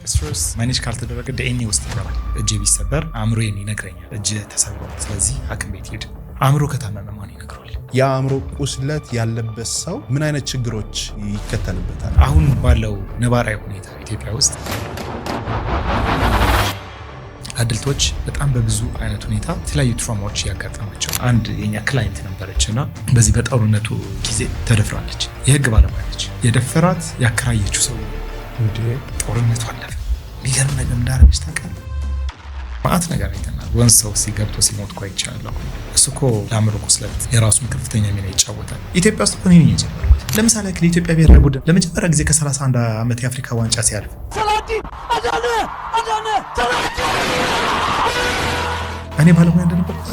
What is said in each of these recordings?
ስትረስ ማኔጅ ካልተደረገ ዲኤንኤ ውስጥ ይገባል። እጄ ቢሰበር አእምሮዬን ይነግረኛል እጅ ተሰብሯል፣ ስለዚህ ሐኪም ቤት ሂድ። አእምሮ ከታመመ ማን ይነግረዋል? የአእምሮ ቁስለት ያለበት ሰው ምን አይነት ችግሮች ይከተልበታል? አሁን ባለው ነባራዊ ሁኔታ ኢትዮጵያ ውስጥ አድልቶች በጣም በብዙ አይነት ሁኔታ የተለያዩ ትራውማዎች ያጋጠማቸው። አንድ የኛ ክላይንት ነበረችና በዚህ በጦርነቱ ጊዜ ተደፍራለች። የህግ ባለሙያ ነች። የደፈራት ያከራየችው ሰው ጦርነቱ አለፈ። የሚገርም ነገር እንዳረገች ታውቃለህ? ማአት ነገር አይተናል። ወንዝ ሰው ሲገብቶ ሲሞት እኮ አይቻለሁ። እሱ እኮ ለአእምሮ ቁስለት የራሱን ከፍተኛ ሚና ይጫወታል። ኢትዮጵያ ውስጥ እኮ ነው የጀመረው። ለምሳሌ የኢትዮጵያ ብሔራዊ ቡድን ለመጀመሪያ ጊዜ ከ31 ዓመት የአፍሪካ ዋንጫ ሲያልፍ እኔ ባለሙያ እንደነበርኩ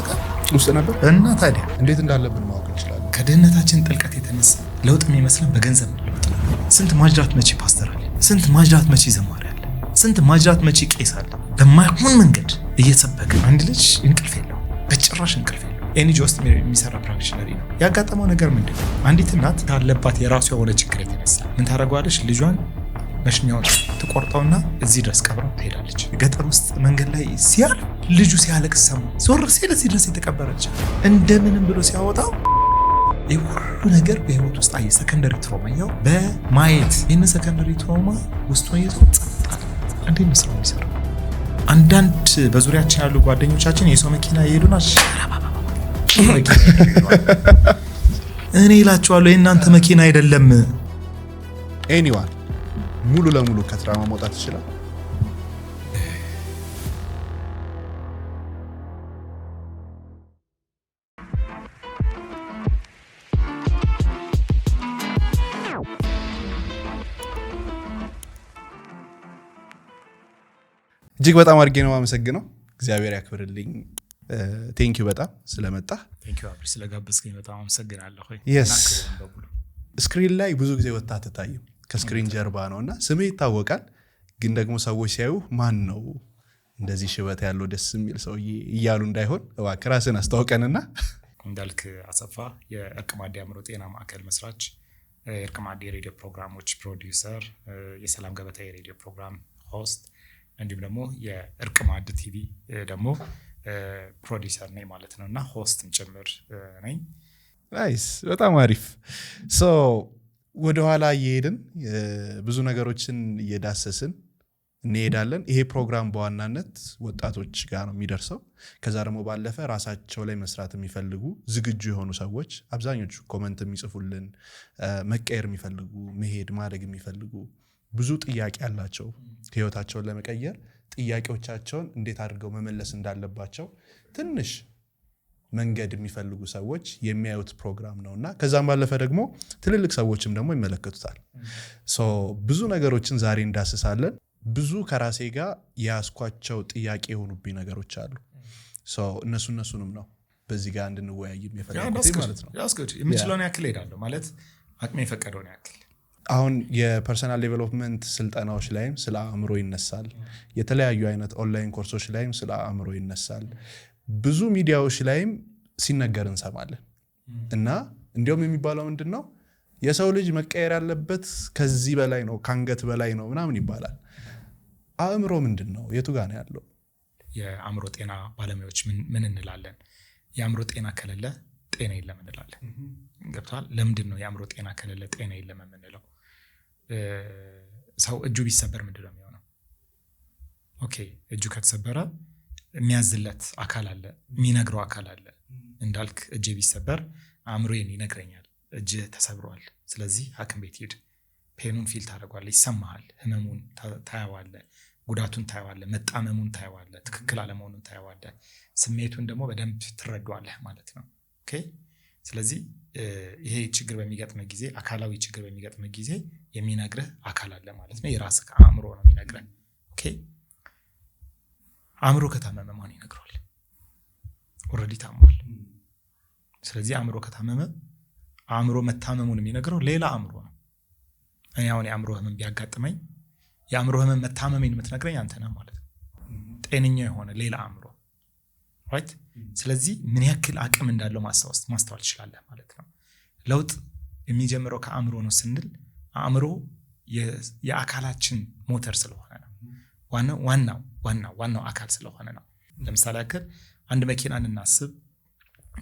ውስጥ ነበር እና ታዲያ እንዴት እንዳለብን ማወቅ እንችላለን። ከድህነታችን ጥልቀት የተነሳ ለውጥ የሚመስለን በገንዘብ ለውጥ። ስንት ማጅራት መቺ ፓስተር አለ፣ ስንት ማጅራት መቺ ዘማሪ አለ፣ ስንት ማጅራት መቺ ቄስ አለ። በማይሆን መንገድ እየተሰበከ አንድ ልጅ እንቅልፍ የለው፣ በጭራሽ እንቅልፍ የለው። ኤንጂ ውስጥ የሚሰራ ፕራክቲሽነሪ ነው። ያጋጠመው ነገር ምንድን ነው? አንዲት እናት ካለባት የራሱ የሆነ ችግር የተነሳ ምን ታደርገዋለች? ልጇን መሽኛውን ትቆርጠውና እዚህ ድረስ ቀብረው ትሄዳለች። ገጠር ውስጥ መንገድ ላይ ሲያልፍ ልጁ ሲያለቅስ ሰሙ። ዞር ሲል እዚህ ድረስ የተቀበረች እንደምንም ብሎ ሲያወጣው ይህ ሁሉ ነገር በህይወት ውስጥ አየ። ሰከንደሪ ትራውማኛው በማየት ይህን ሰከንደሪ ትራውማ ውስጥ ነው ይዞ ጸጥታ እንዴ ነው የሚሰራው። አንዳንድ በዙሪያችን ያሉ ጓደኞቻችን የሰው መኪና ይሄዱና እኔ እላቸዋለሁ የእናንተ መኪና አይደለም። ኤኒዋን ሙሉ ለሙሉ ከትራውማ መውጣት ይችላል። እጅግ በጣም አድርጌ ነው የማመሰግነው። እግዚአብሔር ያክብርልኝ። ቴንክ ዩ በጣም ስለመጣ። ቴንክ ዩ አብሪ ስለጋበዝከኝ በጣም አመሰግናለሁ። ስክሪን ላይ ብዙ ጊዜ ወጣ አትታይም፣ ከስክሪን ጀርባ ነውና ስምህ ይታወቃል። ግን ደግሞ ሰዎች ሲያዩ ማን ነው እንደዚህ ሽበት ያለው ደስ የሚል ሰው እያሉ እንዳይሆን እባክህ ራስህን አስተዋውቀንና። እንዳልክ አሰፋ የእርቅማዴ አእምሮ ጤና ማዕከል መስራች፣ የእርቅማዴ የሬዲዮ ፕሮግራሞች ፕሮዲውሰር፣ የሰላም ገበታ የሬዲዮ ፕሮግራም ሆስት፣ እንዲሁም ደግሞ የእርቅማድ ቲቪ ደግሞ ፕሮዲውሰር ነኝ ማለት ነው እና ሆስትም ጭምር ነኝ። ናይስ፣ በጣም አሪፍ። ወደኋላ እየሄድን ብዙ ነገሮችን እየዳሰስን እንሄዳለን። ይሄ ፕሮግራም በዋናነት ወጣቶች ጋር ነው የሚደርሰው። ከዛ ደግሞ ባለፈ ራሳቸው ላይ መስራት የሚፈልጉ ዝግጁ የሆኑ ሰዎች፣ አብዛኞቹ ኮመንት የሚጽፉልን መቀየር የሚፈልጉ መሄድ ማደግ የሚፈልጉ ብዙ ጥያቄ ያላቸው ህይወታቸውን ለመቀየር ጥያቄዎቻቸውን እንዴት አድርገው መመለስ እንዳለባቸው ትንሽ መንገድ የሚፈልጉ ሰዎች የሚያዩት ፕሮግራም ነውና ከዛም ባለፈ ደግሞ ትልልቅ ሰዎችም ደግሞ ይመለከቱታል። ብዙ ነገሮችን ዛሬ እንዳስሳለን። ብዙ ከራሴ ጋር ያስኳቸው ጥያቄ የሆኑብኝ ነገሮች አሉ። እነሱንም ነው በዚህ ጋር እንድንወያይም የፈለኩት ማለት ነው። የምችለውን ያክል ሄዳለሁ ማለት አቅሜ የፈቀደውን ያክል። አሁን የፐርሰናል ዴቨሎፕመንት ስልጠናዎች ላይም ስለ አእምሮ ይነሳል። የተለያዩ አይነት ኦንላይን ኮርሶች ላይም ስለ አእምሮ ይነሳል። ብዙ ሚዲያዎች ላይም ሲነገር እንሰማለን እና እንዲያውም የሚባለው ምንድነው የሰው ልጅ መቀየር ያለበት ከዚህ በላይ ነው፣ ከአንገት በላይ ነው ምናምን ይባላል። አእምሮ ምንድነው? የቱ ጋር ነው ያለው? የአእምሮ ጤና ባለሙያዎች ምን እንላለን? የአእምሮ ጤና ከሌለ ጤና የለም እንላለን። ገብቷል? ለምንድነው የአእምሮ ጤና ከሌለ ጤና የለም የምንለው? ሰው እጁ ቢሰበር ምንድነው የሚሆነው? ኦኬ፣ እጁ ከተሰበረ የሚያዝለት አካል አለ፣ የሚነግረው አካል አለ። እንዳልክ እጄ ቢሰበር አእምሮዬን ይነግረኛል እጅ ተሰብሯል፣ ስለዚህ ሐኪም ቤት ሂድ። ፔኑን ፊል ታደርጓለህ፣ ይሰማሃል፣ ህመሙን ታየዋለህ፣ ጉዳቱን ታየዋለህ፣ መጣመሙን ታየዋለህ፣ ትክክል አለመሆኑን ታየዋለህ፣ ስሜቱን ደግሞ በደንብ ትረዷለህ ማለት ነው። ኦኬ። ስለዚህ ይሄ ችግር በሚገጥመህ ጊዜ፣ አካላዊ ችግር በሚገጥመህ ጊዜ የሚነግርህ አካል አለ ማለት ነው። የራስህ አእምሮ ነው የሚነግረህ። ኦኬ። አእምሮ ከታመመ ማን ይነግረዋል? ኦልሬዲ ታሟል። ስለዚህ አእምሮ ከታመመ አእምሮ መታመሙን የሚነግረው ሌላ አእምሮ ነው። እኔ አሁን የአእምሮ ህመም ቢያጋጥመኝ የአእምሮ ህመም መታመሜን የምትነግረኝ አንተ ነህ ማለት ነው። ጤነኛ የሆነ ሌላ አእምሮ ራይት። ስለዚህ ምን ያክል አቅም እንዳለው ማስተዋል ትችላለህ ማለት ነው። ለውጥ የሚጀምረው ከአእምሮ ነው ስንል አእምሮ የአካላችን ሞተር ስለሆነ ነው። ዋናው አካል ስለሆነ ነው። ለምሳሌ ያክል አንድ መኪናን እናስብ።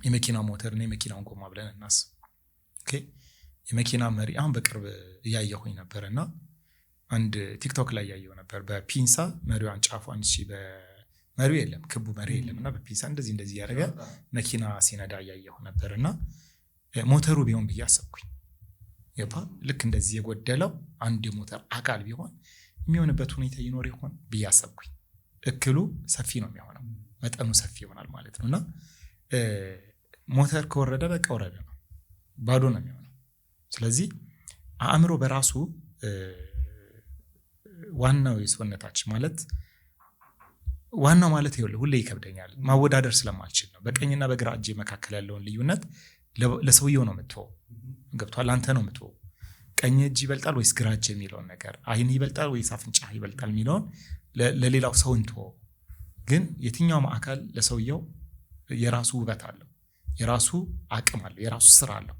የመኪናው ሞተር እና የመኪናውን ጎማ ብለን እናስብ። ኦኬ የመኪና መሪ አሁን በቅርብ እያየሁኝ ነበርና አንድ ቲክቶክ ላይ ያየው ነበር። በፒንሳ መሪዋን ጫፏን በመሪው የለም ክቡ መሪ የለምና በፒንሳ እንደዚህ ያደረገ መኪና ሲነዳ ያየሁ ነበርና ሞተሩ ቢሆን ብዬ አሰብኩኝ። ልክ እንደዚህ የጎደለው አንድ የሞተር አካል ቢሆን የሚሆንበት ሁኔታ ይኖር ይሆን ብዬ አሰብኩኝ። እክሉ ሰፊ ነው የሚሆነው፣ መጠኑ ሰፊ ይሆናል ማለት ነውና ሞተር ከወረደ በቃ ወረደ ነው፣ ባዶ ነው የሚሆነው። ስለዚህ አእምሮ በራሱ ዋናው የሰውነታችን ዋናው ማለት ይኸውልህ ሁሌ ይከብደኛል ማወዳደር ስለማልችል ነው። በቀኝና በግራ እጄ መካከል ያለውን ልዩነት ለሰውየው ነው የምትወው። ገብቷል? አንተ ነው የምትወው። ቀኝ እጅ ይበልጣል ወይስ ግራ እጅ የሚለውን ነገር፣ አይን ይበልጣል ወይስ አፍንጫ ይበልጣል የሚለውን ለሌላው ሰው እንተወው። ግን የትኛውም አካል ለሰውየው የራሱ ውበት አለው፣ የራሱ አቅም አለው፣ የራሱ ስራ አለው።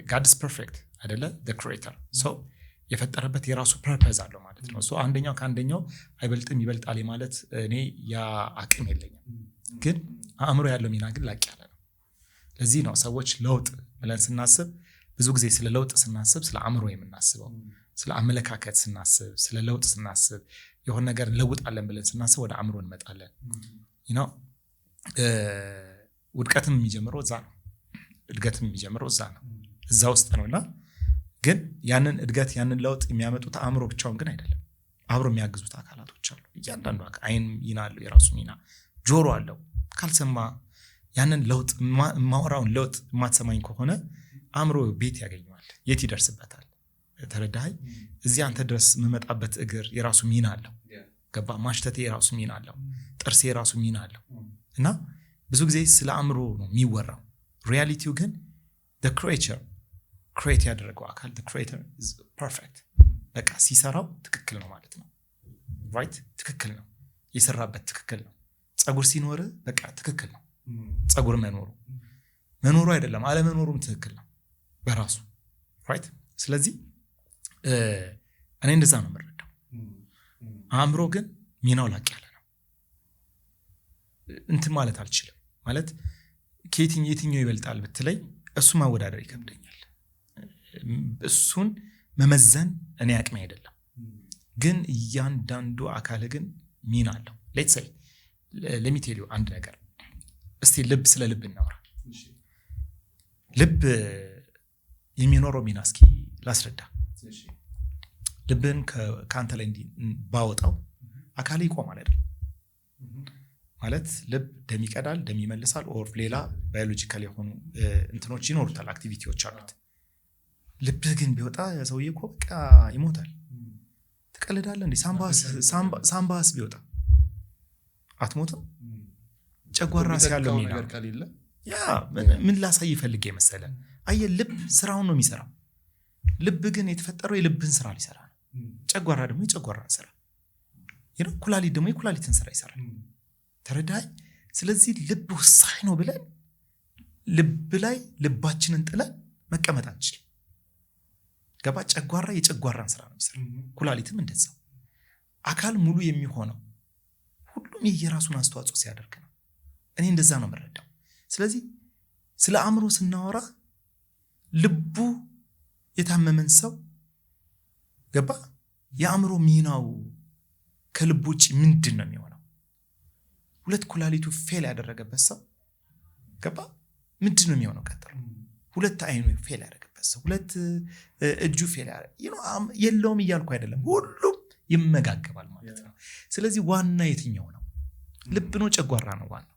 God is perfect አይደለ? the creator so የፈጠረበት የራሱ ፐርፐዝ አለው ማለት ነው። so አንደኛው ከአንደኛው አይበልጥም ይበልጣል ማለት እኔ ያ አቅም የለኝም። ግን አእምሮ ያለው ሚና ግን ላቅ ያለ ነው። ለዚህ ነው ሰዎች ለውጥ ብለን ስናስብ ብዙ ጊዜ ስለ ለውጥ ስናስብ ስለ አእምሮ የምናስበው። ስለ አመለካከት ስናስብ፣ ስለ ለውጥ ስናስብ፣ የሆነ ነገር ለውጣለን ብለን ስናስብ ወደ አእምሮ እንመጣለን። ውድቀትም የሚጀምረው እዛ ነው፣ እድገትም የሚጀምረው እዛ ነው፣ እዛ ውስጥ ነውና ግን ያንን እድገት ያንን ለውጥ የሚያመጡት አእምሮ ብቻውን ግን አይደለም። አብሮ የሚያግዙት አካላቶች አሉ። እያንዳንዱ አይን ሚና አለው፣ የራሱ ሚና። ጆሮ አለው። ካልሰማ ያንን ለውጥ ማወራውን ለውጥ የማትሰማኝ ከሆነ አእምሮ ቤት ያገኘዋል፣ የት ይደርስበታል? ተረዳኸኝ? እዚህ አንተ ድረስ የምመጣበት እግር የራሱ ሚና አለው። ገባ? ማሽተቴ የራሱ ሚና አለው፣ ጥርሴ የራሱ ሚና አለው። እና ብዙ ጊዜ ስለ አእምሮ ነው የሚወራው። ሪያሊቲው ግን the creator ክሬት ያደረገው አካል the creator is perfect። በቃ ሲሰራው ትክክል ነው ማለት ነው። ራይት? ትክክል ነው የሰራበት፣ ትክክል ነው። ጸጉር ሲኖር በቃ ትክክል ነው። ጸጉር መኖሩ አይደለም አለመኖሩም ትክክል ነው በራሱ። ራይት? ስለዚህ እኔ እንደዛ ነው የምረዳው። አእምሮ ግን ሚናው ላቅ ያለ ነው። እንትን ማለት አልችልም ማለት የትኛው ይበልጣል ብትለኝ እሱ ማወዳደር ይከብደኛል። እሱን መመዘን እኔ አቅሜ አይደለም። ግን እያንዳንዱ አካል ግን ሚና አለው። ሌትስ ሴይ ለሚቴል አንድ ነገር እስቲ ስለ ልብ እናወራ። ልብ የሚኖረው ሚና እስኪ ላስረዳ። ልብን ከአንተ ላይ ባወጣው አካል ይቆማል አይደል? ማለት ልብ ደም ይቀዳል፣ ደም ይመልሳል፣ ኦር ሌላ ባዮሎጂካል የሆኑ እንትኖች ይኖሩታል፣ አክቲቪቲዎች አሉት። ልብህ ግን ቢወጣ ሰውዬ እኮ በቃ ይሞታል። ትቀልዳለህ እንዴ? ሳምባስ ቢወጣ አትሞትም? ጨጓራስ ያለው ሚና ያ ምን ላሳይ ፈልጌ መሰለህ? አየህ ልብ ስራውን ነው የሚሰራው። ልብ ግን የተፈጠረው የልብን ስራ ሊሰራ ነው። ጨጓራ ደግሞ የጨጓራን ስራ፣ ኩላሊት ደግሞ የኩላሊትን ስራ ይሰራል። ተረዳኸኝ? ስለዚህ ልብ ወሳኝ ነው ብለን ልብ ላይ ልባችንን ጥለን መቀመጥ አንችልም። ገባ? ጨጓራ የጨጓራን ስራ ነው የሚሰራው፣ ኩላሊትም እንደዛው። አካል ሙሉ የሚሆነው ሁሉም የየራሱን አስተዋጽኦ ሲያደርግ ነው። እኔ እንደዛ ነው የምረዳው። ስለዚህ ስለ አእምሮ ስናወራ ልቡ የታመመን ሰው ገባ? የአእምሮ ሚናው ከልቡ ውጭ ምንድን ነው የሚሆነው? ሁለት ኩላሊቱ ፌል ያደረገበት ሰው ገባ? ምንድን ነው የሚሆነው? ቀጥሎ ሁለት አይኑ ፌል ያደረገበት ሰው፣ ሁለት እጁ ፌል የለውም እያልኩ አይደለም፣ ሁሉም ይመጋገባል ማለት ነው። ስለዚህ ዋና የትኛው ነው? ልብ ነው ጨጓራ ነው ዋናው?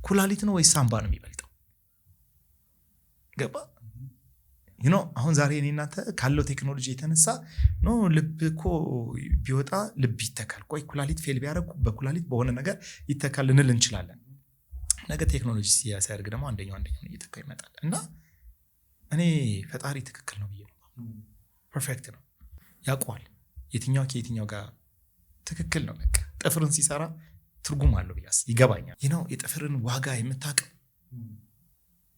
ኩላሊት ነው ወይስ ሳምባ ነው የሚበልጠው? ገባ? አሁን ዛሬ እኔ እናንተ ካለው ቴክኖሎጂ የተነሳ ልብ እኮ ቢወጣ ልብ ይተካል፣ ቆይ ኩላሊት ፌል ቢያደርግ በኩላሊት በሆነ ነገር ይተካል ልንል እንችላለን። ነገ ቴክኖሎጂ ሲያሳድግ ደግሞ አንደኛው እየተካ ይመጣል። እና እኔ ፈጣሪ ትክክል ነው ብዬ ነው፣ ፐርፌክት ነው፣ ያውቀዋል የትኛው ከየትኛው ጋር ትክክል ነው። በቃ ጥፍርን ሲሰራ ትርጉም አለው ብያስ ይገባኛል። የጥፍርን ዋጋ የምታውቀው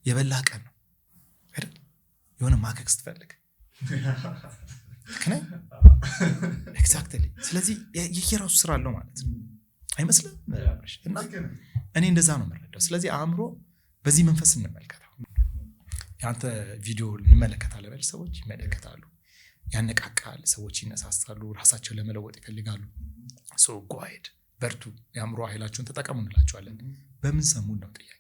የበላ ቀን ነው አይደል? የሆነ ማከክ ስትፈልግ ከነ ኤግዛክትሊ ስለዚህ የራሱ ስራ አለው ማለት ነው አይመስልም እና እኔ እንደዛ ነው የምረዳው ስለዚህ አእምሮ በዚህ መንፈስ እንመልከታው ያንተ ቪዲዮ እንመለከታለን አይደል ሰዎች ይመለከታሉ ያነቃቃል ሰዎች ይነሳሳሉ ራሳቸውን ለመለወጥ ይፈልጋሉ ሶ go ahead በርቱ የአእምሮ ኃይላችሁን ተጠቀሙ እንላችኋለን በምን ሰሙን ነው ጥያቄ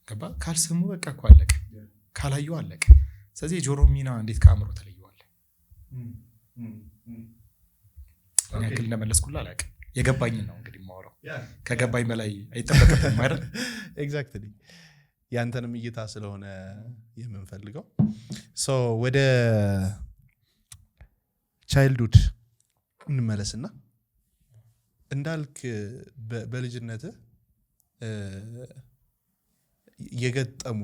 ገባ ካልሰሙ በቃ እኮ አለቀ ካላዩ አለቀ ስለዚህ የጆሮ ሚና እንዴት ከአእምሮ ተለየዋል እኔ ያክል እንደመለስኩላ አላውቅም የገባኝ ነው እንግዲህ ማወራው ከገባኝ በላይ አይጠበቅም አይደል ኤግዛክትሊ ያንተንም እይታ ስለሆነ የምንፈልገው ሶ ወደ ቻይልድሁድ እንመለስና እንዳልክ በልጅነት የገጠሙ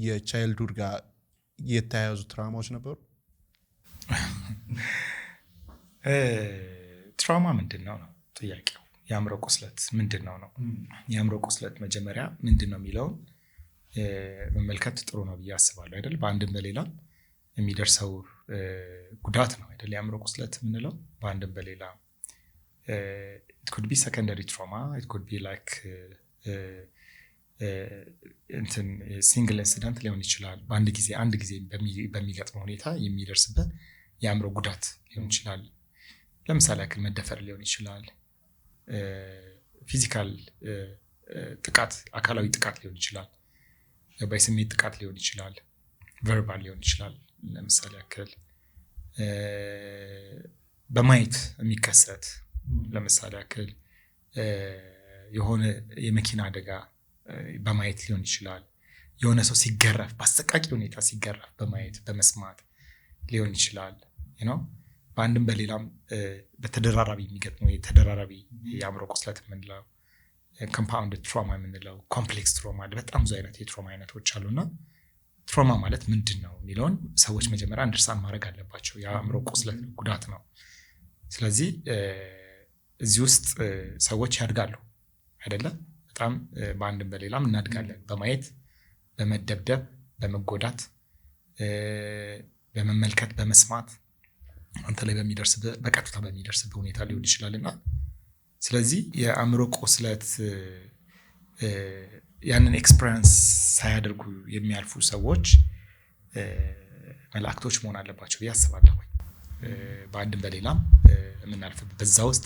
የቻይልድሁድ ጋር የተያያዙ ትራውማዎች ነበሩ ትራውማ ምንድነው ነው ጥያቄው የአእምሮ ቁስለት ምንድነው ነው የአእምሮ ቁስለት መጀመሪያ ምንድነው የሚለው መመልከት ጥሩ ነው ብዬ አስባለሁ አይደል በአንድም በሌላ የሚደርሰው ጉዳት ነው አይደል የአእምሮ ቁስለት ምንለው በአንድም በሌላ it could be secondary trauma it could be like እንትን ሲንግል ኢንሲደንት ሊሆን ይችላል በአንድ ጊዜ በሚገጥመው ሁኔታ የሚደርስበት የአእምሮ ጉዳት ሊሆን ይችላል ለምሳሌ ያክል መደፈር ሊሆን ይችላል ፊዚካል ጥቃት አካላዊ ጥቃት ሊሆን ይችላል በስሜት ጥቃት ሊሆን ይችላል ቨርባል ሊሆን ይችላል ለምሳሌ ያክል በማየት የሚከሰት ለምሳሌ ያክል የሆነ የመኪና አደጋ በማየት ሊሆን ይችላል የሆነ ሰው ሲገረፍ በአሰቃቂ ሁኔታ ሲገረፍ በማየት በመስማት ሊሆን ይችላል you know በአንድም በሌላም በተደራራቢ የሚገጥመው የተደራራቢ የአእምሮ ቁስለት የምንለው ኮምፓውንድ ትራውማ የምንለው ኮምፕሌክስ ትራውማ በጣም ብዙ አይነት የትራውማ አይነቶች አሉና ትራውማ ማለት ምንድነው የሚለውን ሰዎች መጀመሪያ አንደርስታንድ ማድረግ አለባቸው የአእምሮ ቁስለት ጉዳት ነው ስለዚህ እዚህ ውስጥ ሰዎች ያድጋሉ አይደለ በጣም በአንድም በሌላም እናድጋለን በማየት በመደብደብ በመጎዳት በመመልከት በመስማት አንተ ላይ በቀጥታ በሚደርስበት ሁኔታ ሊሆን ይችላልና ስለዚህ የአእምሮ ቁስለት ያንን ኤክስፒሪየንስ ሳያደርጉ የሚያልፉ ሰዎች መላእክቶች መሆን አለባቸው ያስባለሁ በአንድም በሌላም የምናልፍበት በዛ ውስጥ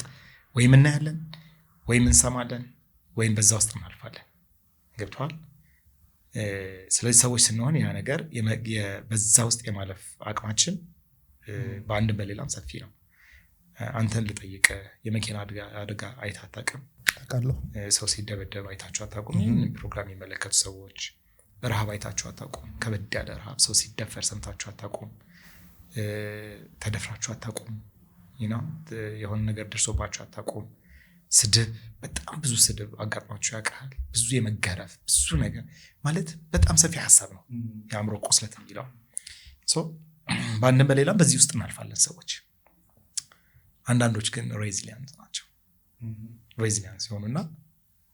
ወይም እናያለን ወይም እንሰማለን ወይም በዛ ውስጥ እናልፋለን ገብቷል ስለዚህ ሰዎች ስንሆን ያ ነገር በዛ ውስጥ የማለፍ አቅማችን በአንድም በሌላም ሰፊ ነው አንተን ልጠይቀ የመኪና አደጋ አይተህ አታውቅም አውቃለሁ ሰው ሲደበደብ አይታችሁ አታውቁም ይህን ፕሮግራም የሚመለከቱ ሰዎች ረሃብ አይታችሁ አታውቁም ከበድ ያለ ረሃብ ሰው ሲደፈር ሰምታችሁ አታውቁም ተደፍራችሁ አታውቁም የሆነ ነገር ደርሶባችሁ አታውቁም ስድብ በጣም ብዙ ስድብ አጋጥሟችሁ ያውቃል ብዙ የመገረፍ ብዙ ነገር ማለት በጣም ሰፊ ሐሳብ ነው የአእምሮ ቁስለት የሚለው በአንድም በሌላም በዚህ ውስጥ እናልፋለን ሰዎች አንዳንዶች ግን ሬዚሊያንት ናቸው ሬዚሊያንት ሲሆኑና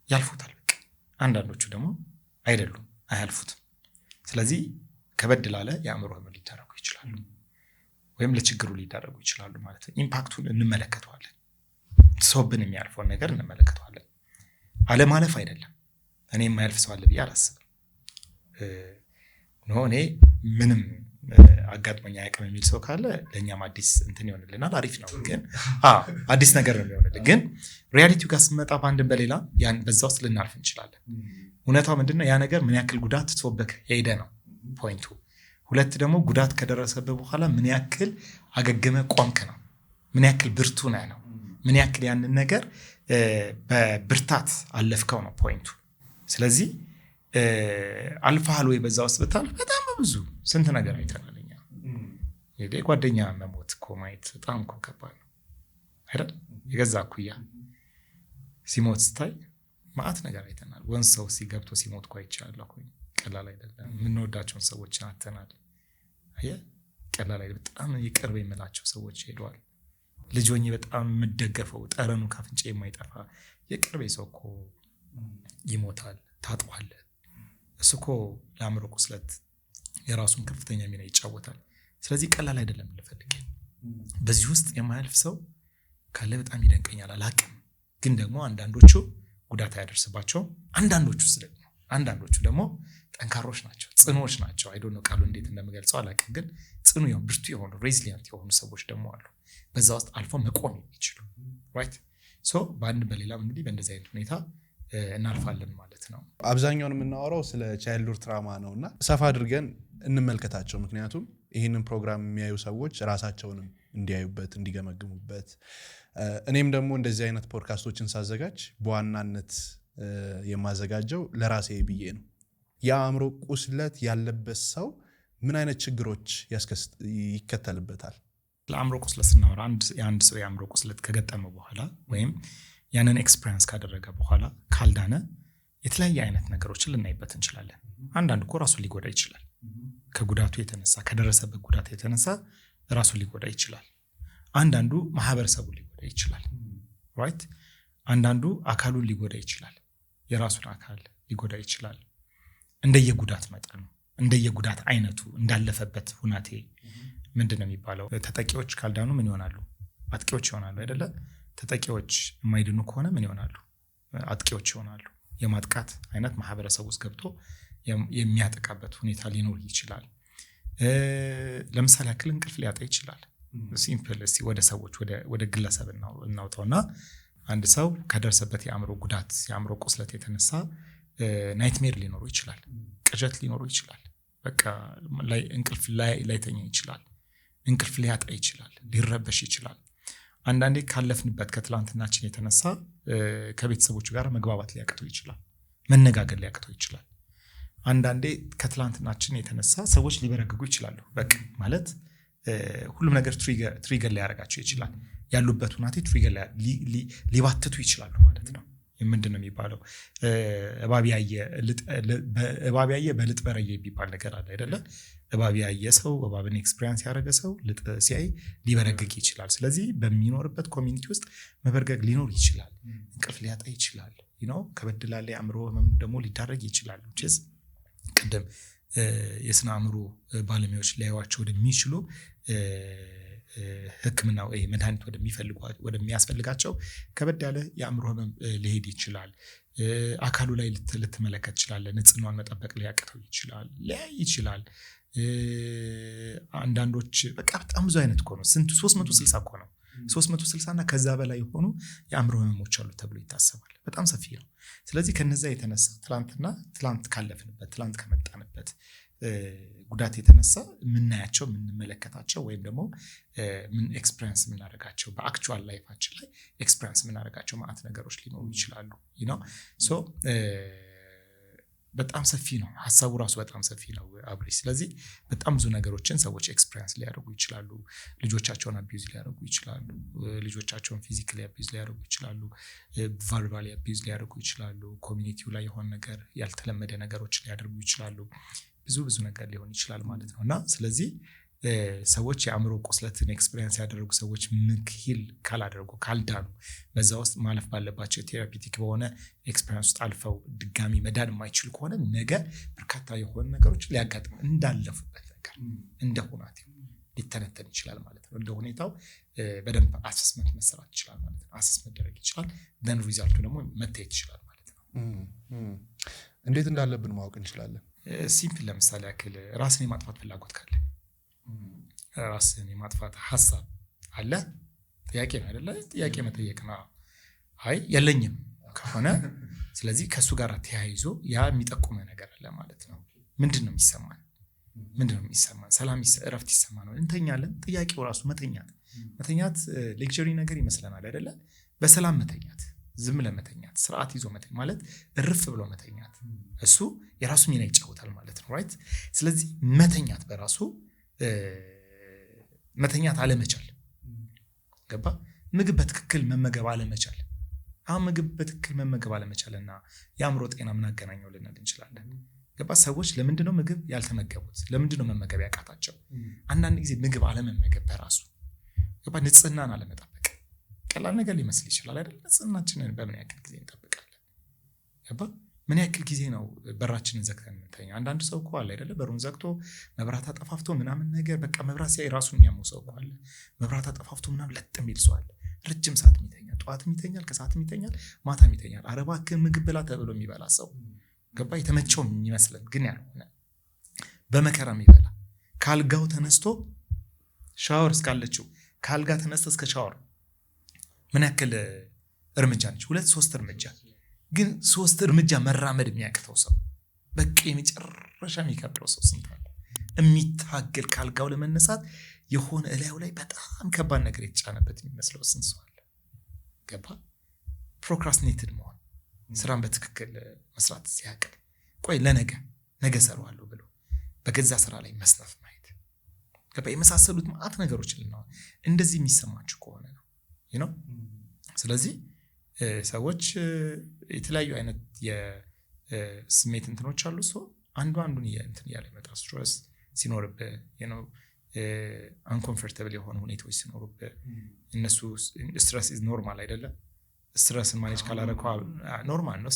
ያልፉታል በቃ አንዳንዶቹ ደግሞ አይደሉም አያልፉትም ስለዚህ ከበድ ላለ የአእምሮ ህመም ሊዳረጉ ይችላሉ ወይም ለችግሩ ሊዳረጉ ይችላሉ ማለት ነው ኢምፓክቱን እንመለከተዋለን ሶብን የሚያልፈውን ነገር እንመለከተዋለን አለማለፍ አይደለም እኔ የማያልፍ ሰው አለ ብዬ አላስብም እኔ ምንም አጋጥሞኛ ያቀም የሚል ሰው ካለ ለኛም አዲስ እንትን ይሆንልናል አሪፍ ነው ግን አዲስ ነገር ነው የሚሆንልን ግን ሪያሊቲው ጋር ስንመጣ በአንድም በሌላ ያን በዛ ውስጥ ልናልፍ እንችላለን እውነታው ምንድነው ያ ነገር ምን ያክል ጉዳት ተወበከ ሄደ ነው ፖይንቱ ሁለት ደግሞ ጉዳት ከደረሰበት በኋላ ምን ያክል አገገመ ቆምክ ነው ምን ያክል ብርቱ ነህ ነው ምን ያክል ያንን ነገር በብርታት አለፍከው ነው ፖይንቱ ስለዚህ አልፋል ወይ በዛ ውስጥ በጣም ብዙ ስንት ነገር አይተናልኛ የጓደኛ መሞት እኮ ማየት በጣም እኮ ከባድ ነው አይደል የገዛ ኩያ ሲሞት ስታይ ማአት ነገር አይተናል ወንስ ሰው ሲገብቶ ሲሞት እኮ አይቻለሁ ቀላል አይደለም የምንወዳቸውን ሰዎች አተናል ቀላል አይደለም በጣም ይቅርብ የምላቸው ሰዎች ሄደዋል ልጅ ሆኜ በጣም የምደገፈው ጠረኑ ካፍንጬ የማይጠፋ የቅርቤ ሰው እኮ ይሞታል ታጥዋል እሱ እኮ ለአእምሮ ቁስለት የራሱን ከፍተኛ ሚና ይጫወታል ስለዚህ ቀላል አይደለም ልፈልግ በዚህ ውስጥ የማያልፍ ሰው ካለ በጣም ይደንቀኛል አላቅም ግን ደግሞ አንዳንዶቹ ጉዳት ያደርስባቸው አንዳንዶቹ ደግሞ ጠንካሮች ናቸው ጽኑዎች ናቸው አይ ዶንት ኖ ቃሉ እንዴት እንደምገልጸው አላቅም ግን ጽኑ የሆኑ ብርቱ የሆኑ ሬዚሊየንት የሆኑ ሰዎች ደግሞ አሉ በዛ ውስጥ አልፎ መቆም የሚችሉ ራይት ሶ በአንድ በሌላም እንግዲህ በእንደዚህ አይነት ሁኔታ እናልፋለን ማለት ነው አብዛኛውን የምናወራው ስለ ቻይልድሁድ ትራማ ነውና ሰፋ አድርገን እንመልከታቸው ምክንያቱም ይህንን ፕሮግራም የሚያዩ ሰዎች ራሳቸውንም እንዲያዩበት እንዲገመግሙበት እኔም ደግሞ እንደዚህ አይነት ፖድካስቶችን ሳዘጋጅ በዋናነት የማዘጋጀው ለራሴ ብዬ ነው የአእምሮ ቁስለት ያለበት ሰው ምን አይነት ችግሮች ይከተልበታል ለአእምሮ ቁስለት ስናወራ አንድ ሰው የአእምሮ ቁስለት ከገጠመው በኋላ ወይም ያንን ኤክስፒሪየንስ ካደረገ በኋላ ካልዳነ የተለያየ አይነት ነገሮችን ልናይበት እንችላለን አንዳንድ እኮ ራሱን ሊጎዳ ይችላል ከጉዳቱ የተነሳ ከደረሰበት ጉዳት የተነሳ ራሱን ሊጎዳ ይችላል አንዳንዱ ማህበረሰቡን ሊጎዳ ይችላል ራይት አንዳንዱ አካሉን ሊጎዳ ይችላል የራሱን አካል ሊጎዳ ይችላል እንደየጉዳት መጠኑ እንደየጉዳት አይነቱ እንዳለፈበት ሁናቴ ምንድነው የሚባለው ተጠቂዎች ካልዳኑ ምን ይሆናሉ አጥቂዎች ይሆናሉ አይደለ ተጠቂዎች የማይድኑ ከሆነ ምን ይሆናሉ አጥቂዎች ይሆናሉ የማጥቃት አይነት ማህበረሰብ ውስጥ ገብቶ የሚያጠቃበት ሁኔታ ሊኖር ይችላል ለምሳሌ ያክል እንቅልፍ ሊያጣ ይችላል ሲምፕል እስቲ ወደ ሰዎች ወደ ግለሰብ እናውጣውና አንድ ሰው ከደረሰበት የአእምሮ ጉዳት የአእምሮ ቁስለት የተነሳ ናይትሜር ሊኖር ይችላል ቅዠት ሊኖር ይችላል በቃ እንቅልፍ ላይተኛ ይችላል እንቅልፍ ሊያጣ ይችላል ሊረበሽ ይችላል አንዳንዴ ካለፍንበት ከትላንትናችን የተነሳ ከቤተሰቦቹ ጋር መግባባት ሊያቅተው ይችላል መነጋገር ሊያቅተው ይችላል አንዳንዴ ከትላንትናችን የተነሳ ሰዎች ሊበረግጉ ይችላሉ በቃ ማለት ሁሉም ነገር ትሪገር ሊያረጋቸው ይችላል ያሉበት ሁናቴ ትሪገር ሊባትቱ ይችላሉ ማለት ነው ምንድነው የሚባለው እባቢያየ በልጥ በረየ የሚባል ነገር አለ አይደለ እባቢያየ ሰው እባብን ኤክስፒሪየንስ ያደረገ ሰው ልጥ ሲያይ ሊበረግግ ይችላል ስለዚህ በሚኖርበት ኮሚኒቲ ውስጥ መበርገግ ሊኖር ይችላል እንቅልፍ ሊያጣ ይችላል ከበድላለ አእምሮ ህመም ደግሞ ሊዳረግ ይችላል ቼስ ቀደም የስነ አእምሮ ባለሙያዎች ሊያዩዋቸው ወደሚችሉ ህክምና ወይ መድኃኒት ወደሚያስፈልጋቸው ከበድ ያለ የአእምሮ ህመም ሊሄድ ይችላል አካሉ ላይ ልትመለከት ይችላል ንጽህናውን መጠበቅ ሊያቅተው ይችላል አንዳንዶች በቃ በጣም ብዙ አይነት ነው 360 ነው 360 እና ከዛ በላይ የሆኑ የአእምሮ ህመሞች አሉ ተብሎ ይታሰባል በጣም ሰፊ ነው ስለዚህ ከነዛ የተነሳ ትላንት ካለፍንበት ትላንት ከመጣንበት ጉዳት የተነሳ ምናያቸው ምንመለከታቸው ወይም ደግሞ ምን ኤክስፒሪየንስ ምናረጋቸው በአክቹዋል ላይፋችን ላይ ኤክስፒሪየንስ ምናረጋቸው ማለት ነገሮች ሊኖሩ ይችላሉ ሶ በጣም ሰፊ ነው ሐሳቡ ራሱ በጣም ሰፊ ነው አብሪ ስለዚህ በጣም ብዙ ነገሮችን ሰዎች ኤክስፒሪየንስ ሊያደርጉ ይችላሉ ልጆቻቸውን አቢዩዝ ሊያደርጉ ይችላሉ ልጆቻቸውን ፊዚካሊ አቢዩዝ ሊያደርጉ ይችላሉ ቨርባሊ አቢዩዝ ሊያደርጉ ይችላሉ ኮሚኒቲው ላይ የሆነ ነገር ያልተለመደ ነገሮች ሊያደርጉ ይችላሉ ብዙ ነገር ሊሆን ይችላል ማለት ነውና ስለዚህ ሰዎች የአእምሮ ቁስለትን ኤክስፒሪየንስ ያደረጉ ሰዎች ምክሂል ካላደረጉ ካልዳኑ በዛ ውስጥ ማለፍ ባለባቸው ቴራፒቲክ በሆነ ኤክስፒሪየንስ ውስጥ አልፈው ድጋሚ መዳን የማይችሉ ከሆነ ነገ በርካታ የሆኑ ነገሮች ሊያጋጥሙ እንዳለፉበት ነገር እንደሆናቸው ሊተነተን ይችላል ማለት ነው እንደ ሁኔታው በደንብ አሰስመንት መሰራት ይችላል ማለት ነው አሰስመንት መደረግ ይችላል ደን ሪዛልቱ ደግሞ መታየት ይችላል ማለት ነው እንዴት እንዳለብን ማወቅ እንችላለን ሲምፕል ለምሳሌ ያክል ራስን የማጥፋት ፍላጎት ካለ ራስን የማጥፋት ሐሳብ አለ ጥያቄ ነው አይደለ ጥያቄ መጠየቅ ነው አይ የለኝም ከሆነ ስለዚህ ከሱ ጋር ተያይዞ ያ የሚጠቁመ ነገር አለ ማለት ነው ምንድነው የሚሰማን ሰላም እረፍት ይሰማናል እንተኛለን ጥያቄው ራሱ መተኛት ሌክቸሪ ነገር ይመስለናል አይደለ በሰላም መተኛት ዝም ለመተኛት ስርዓት ይዞ መተኛት ማለት እርፍ ብሎ መተኛት እሱ የራሱ ሚና ይጫወታል ማለት ነው ራይት ስለዚህ መተኛት በራሱ መተኛት አለመቻል ገባ ምግብ በትክክል መመገብ አለመቻል ምግብ በትክክል መመገብ አለመቻልና የአእምሮ ጤና ምን አገናኘው ልንል እንችላለን ገባ ሰዎች ለምንድነው ምግብ ያልተመገቡት ለምንድነው መመገብ ያቃታቸው አንዳንድ ጊዜ ምግብ አለመመገብ በራሱ ገባ ንጽህናን አለመጠበቅ ቀላል ነገር ሊመስል ይችላል አይደል ንጽህናችንን በምን ያክል ጊዜ እንጠብቃለን ገባ ምን ያክል ጊዜ ነው በራችንን ዘግተን እንተኛ? አንዳንድ ሰው እኮ አለ አይደለ በሩን ዘግቶ መብራት አጠፋፍቶ ምናምን ነገር በቃ መብራት ሲያይ ራሱን የሚያመው ሰው እኮ አለ። መብራት አጠፋፍቶ ምናምን ለጥ የሚል ሰው አለ። ረጅም ሰዓት የሚተኛል፣ ጠዋትም ይተኛል፣ ከሰዓትም ይተኛል፣ ማታም ይተኛል። ኧረ እባክህ ምግብ ብላ ተብሎ የሚበላ ሰው ገባ? የተመቸው የሚመስለን ግን ያልሆነ በመከራ የሚበላ ካልጋው ተነስቶ ሻወር እስካለችው ካልጋ ተነስቶ እስከ ሻወር ምን ያክል እርምጃ ነች? 2-3 እርምጃ። ግን 3 እርምጃ መራመድ የሚያቅተው ሰው በቃ የመጨረሻ የሚከብደው ሰው ስንት አለ? የሚታገል ካልጋው ለመነሳት የሆነ እላዩ ላይ በጣም ከባድ ነገር የተጫነበት የሚመስለው ስንት ሰው አለ? ገባ? ፕሮክራስቲኔትድ መሆን፣ ስራን በትክክል መስራት ሲያቅል፣ ቆይ ነገ ሰራዋለሁ ብሎ በገዛ ስራ ላይ መስነፍ ማየት፣ ገባ? የመሳሰሉት ማአት ነገሮች ልናው እንደዚህ የሚሰማችሁ ከሆነ ነው you know። ስለዚህ ሰዎች የተለያዩ አይነት የስሜት እንትኖች አሉ። ሰው አንዱን እንትን ያለ ይመጣል። ስትረስ ሲኖርብህ አንኮምፎርታብል የሆኑ ሁኔታዎች ሲኖሩብህ እነሱ ስትረስ ኢዝ ኖርማል አይደለም። ስትረስን ማኔጅ ካላረከው ኖርማል ነው።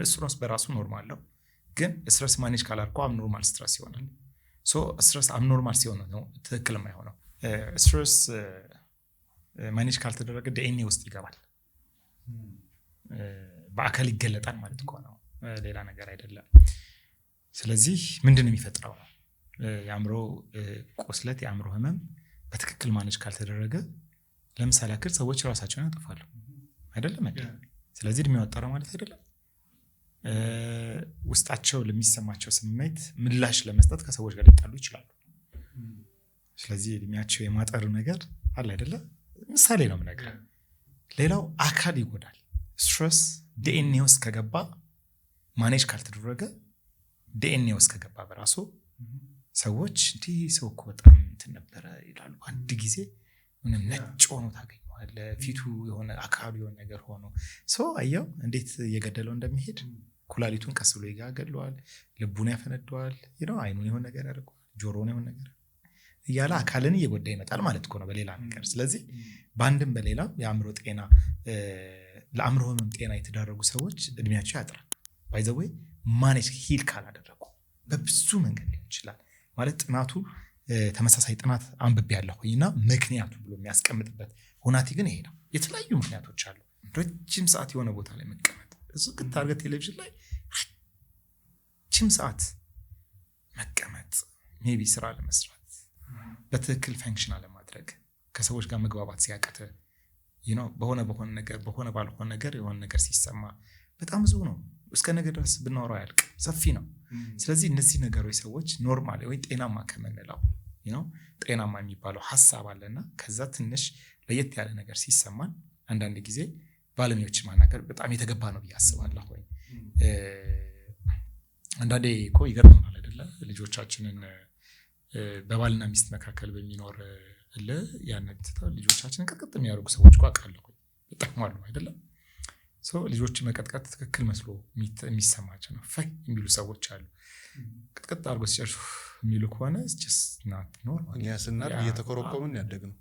ስትረስ በራሱ ኖርማል ነው፣ ግን ስትረስ ማኔጅ ካላረከው አብኖርማል ስትረስ ይሆናል። ሶ ስትረስ አብኖርማል ሲሆን ነው ትክክል የማይሆነው። ስትረስ ማኔጅ ካልተደረገ ዲኤንኤ ውስጥ ይገባል፣ በአካል ይገለጣል ማለት እኮ ነው፣ ሌላ ነገር አይደለም። ስለዚህ ምንድን ነው የሚፈጥረው? የአእምሮ ቁስለት፣ የአእምሮ ህመም በትክክል ማኔጅ ካልተደረገ ለምሳሌ ያክል ሰዎች ራሳቸውን ያጠፋሉ አይደለም እንዴ? ስለዚህ እድሜ ያወጣው ማለት አይደለም። ውስጣቸው ለሚሰማቸው ስሜት ምላሽ ለመስጠት ከሰዎች ጋር ሊጣሉ ይችላሉ። ስለዚህ እድሜያቸው የማጠር ነገር አለ አይደለም። ምሳሌ ነው የምነግርህ። ሌላው አካል ይጎዳል። ስትረስ ዲኤንኤ ውስጥ ከገባ ማኔጅ ካልተደረገ ዲኤንኤ ውስጥ ከገባ በራሱ ሰዎች እንዲህ ሰው እኮ በጣም እንትን ነበረ ይላሉ። አንድ ጊዜ ምንም ነጭ ሆኖ ታገኘዋለህ፣ ፊቱ የሆነ አካሉ የሆነ ነገር ሆኖ ሰው አየው እንዴት እየገደለው እንደሚሄድ። ኩላሊቱን ቀስ ብሎ ይጋገለዋል፣ ልቡን ያፈነደዋል፣ አይኑን የሆነ ነገር ያደርገዋል፣ ጆሮውን የሆነ ነገር እያለ አካልን እየጎዳ ይመጣል ማለት እኮ ነው በሌላ ነገር። ስለዚህ በአንድም በሌላም የአእምሮ ጤና ለአእምሮ ህመም ጤና የተዳረጉ ሰዎች እድሜያቸው ያጥራል። ባይ ዘ ዌይ ማኔጅ ሂል ካላደረጉ በብዙ መንገድ ሊሆን ይችላል ማለት ጥናቱ ተመሳሳይ ጥናት አንብቤ ያለሁኝና ምክንያቱ ብሎ የሚያስቀምጥበት ሁናቴ ግን ይሄ ነው። የተለያዩ ምክንያቶች አሉ። ረጅም ሰዓት የሆነ ቦታ ላይ መቀመጥ፣ እሱ ታርጌት ቴሌቪዥን ላይ ረጅም ሰዓት መቀመጥ፣ ሜቢ ስራ ለመስራት በትክክል ፈንክሽን አለማድረግ፣ ከሰዎች ጋር መግባባት ሲያቀተ በሆነ ነገር በሆነ ባልሆነ ነገር የሆነ ነገር ሲሰማ በጣም ብዙ ነው። እስከ ነገ ድረስ ብናወራው ያልቅ ሰፊ ነው። ስለዚህ እነዚህ ነገሮች ሰዎች ኖርማል ወይ ጤናማ ከምንለው ጤናማ የሚባለው ሐሳብ አለና ከዛ ትንሽ ለየት ያለ ነገር ሲሰማን አንዳንድ ጊዜ ባለሙያዎች ማናገር በጣም የተገባ ነው ብዬ አስባለሁ። ወይ አንዳንዴ እኮ ይገርመናል አይደለ? ልጆቻችንን በባልና ሚስት መካከል በሚኖር ያነጥተው ልጆቻችንን ቅጥቅጥ የሚያደርጉ ሰዎች እኮ አውቃለሁ። በጣም አሉ አይደለም? ልጆች መቀጥቀጥ ትክክል መስሎ የሚሰማቸው ነው ፈይ የሚሉ ሰዎች አሉ። ቅጥቅጥ አድርጎ ሲጨርሱ የሚሉ ከሆነ እኛ ስናድግ እየተኮረኮምን ያደግነው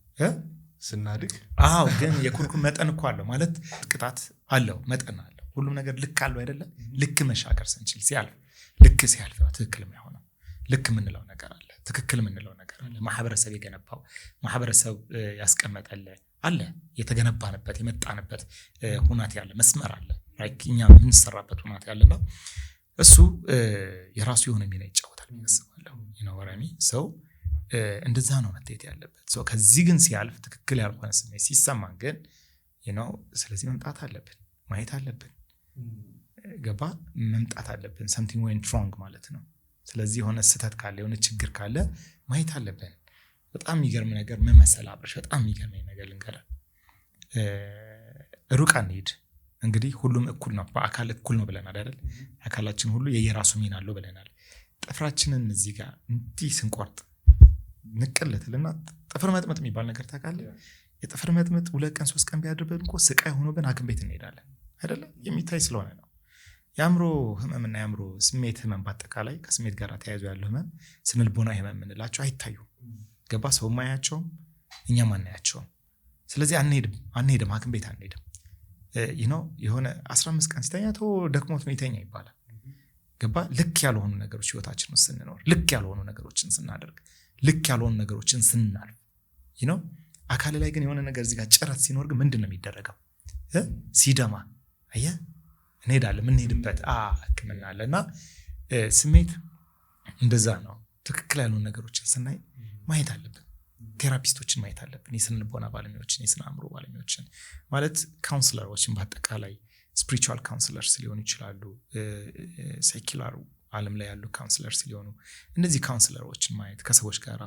ስናድግ። አዎ፣ ግን የኩርኩም መጠን እኮ አለው ማለት ቅጣት አለው፣ መጠን አለው። ሁሉም ነገር ልክ አለው አይደለም? ልክ መሻገር ስንችል ሲያልፍ ነው ትክክል የማይሆነው። ልክ የምንለው ነገር አለ፣ ትክክል የምንለው ነገር አለ። ማህበረሰብ የገነባው ማህበረሰብ ያስቀመጠለ አለ፣ የተገነባንበት የመጣንበት ሁናት ያለ መስመር አለ፣ እኛ የምንሰራበት ሁናት ያለና እሱ የራሱ የሆነ ሚና ይጫወታል የሚያስባለሁ። ወራሚ ሰው እንደዛ ነው መታየት ያለበት ሰው። ከዚህ ግን ሲያልፍ ትክክል ያልሆነ ስሜት ሲሰማን ግን ስለዚህ መምጣት አለብን፣ ማየት አለብን፣ ገባ መምጣት አለብን። something went wrong ማለት ነው። ስለዚህ የሆነ ስህተት ካለ የሆነ ችግር ካለ ማየት አለብን። በጣም የሚገርም ነገር ምን መሰለህ አብርሽ፣ በጣም የሚገርመኝ ነገር ልንገርህ። ሩቅ አንሄድ እንግዲህ ሁሉም እኩል ነው፣ በአካል እኩል ነው ብለናል አይደል? አካላችን ሁሉ የየራሱ ሚና አለው ብለናል። ጥፍራችንን እዚህ ጋር እንዲህ ስንቆርጥ ንቅልትልና ጥፍር መጥመጥ የሚባል ነገር ታውቃለህ? የጥፍር መጥመጥ 2 ቀን 3 ቀን ቢያድርብን እኮ ስቃይ ሆኖብን ሐኪም ቤት እንሄዳለን አይደለ? የሚታይ ስለሆነ ነው። የአእምሮ ህመምና የአእምሮ ስሜት ህመም በአጠቃላይ ከስሜት ጋር ተያይዞ ያለው ህመም ስነልቦና ህመም የምንላቸው አይታዩም። ገባ? ሰው ማያቸውም እኛም አናያቸውም። ስለዚህ አንሄድም ሐኪም ቤት አንሄድም። የሆነ 15 ቀን ሲተኛ ደክሞት ነው ይተኛ ይባላል። ገባ ልክ ያልሆኑ ነገሮች ህይወታችን ውስጥ ስንኖር ልክ ያልሆኑ ነገሮችን ስናደርግ ልክ ያልሆኑ ነገሮችን ስናልፍ አካል ላይ ግን የሆነ ነገር እዚህ ጋር ጭረት ሲኖር ግን ምንድነው የሚደረገው ሲደማ አየህ እንሄዳለን የምንሄድበት ህክምና አለና ስሜት እንደዛ ነው ትክክል ያልሆኑ ነገሮችን ስናይ ማየት አለብን ቴራፒስቶችን ማየት አለብን የስነ ልቦና ባለሙያዎችን የስነ አእምሮ ባለሙያዎችን ማለት ካውንስለሮችን በአጠቃላይ ስፒሪቹዋል ካውንስለርስ ሊሆኑ ይችላሉ ሴኩላር ዓለም ላይ ያሉ ካውንስለርስ ሊሆኑ እነዚህ ካውንስለሮችን ማየት ከሰዎች ጋር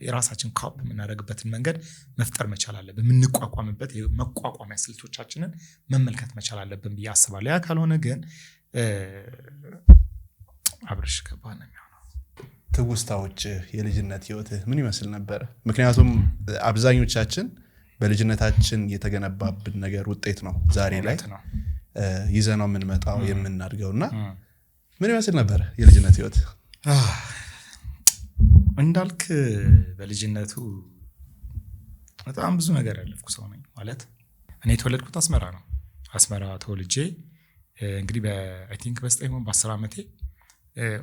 የራሳችን ኮፕ የምናደርግበትን መንገድ መፍጠር መቻል አለብን የምንቋቋምበት መቋቋሚያ ስልቶቻችንን መመልከት መቻል አለብን ብዬ አስባለሁ ያ ካልሆነ ግን አብርሽ ከባድ ነው የሚሆነው ትውስታዎች የልጅነት ህይወትህ ምን ይመስል ነበር ምክንያቱም አብዛኞቻችን በልጅነታችን የተገነባብን ነገር ውጤት ነው ዛሬ ላይ ይዘነው የምንመጣው የምናድገውና ምን ይመስል ነበር የልጅነት ህይወት እንዳልክ በልጅነቱ በጣም ብዙ ነገር ያለፍኩ ሰው ነኝ ማለት እኔ ተወለድኩት አስመራ ተወልጄ እንግዲህ በአይ ቲንክ በ10 ዓመቴ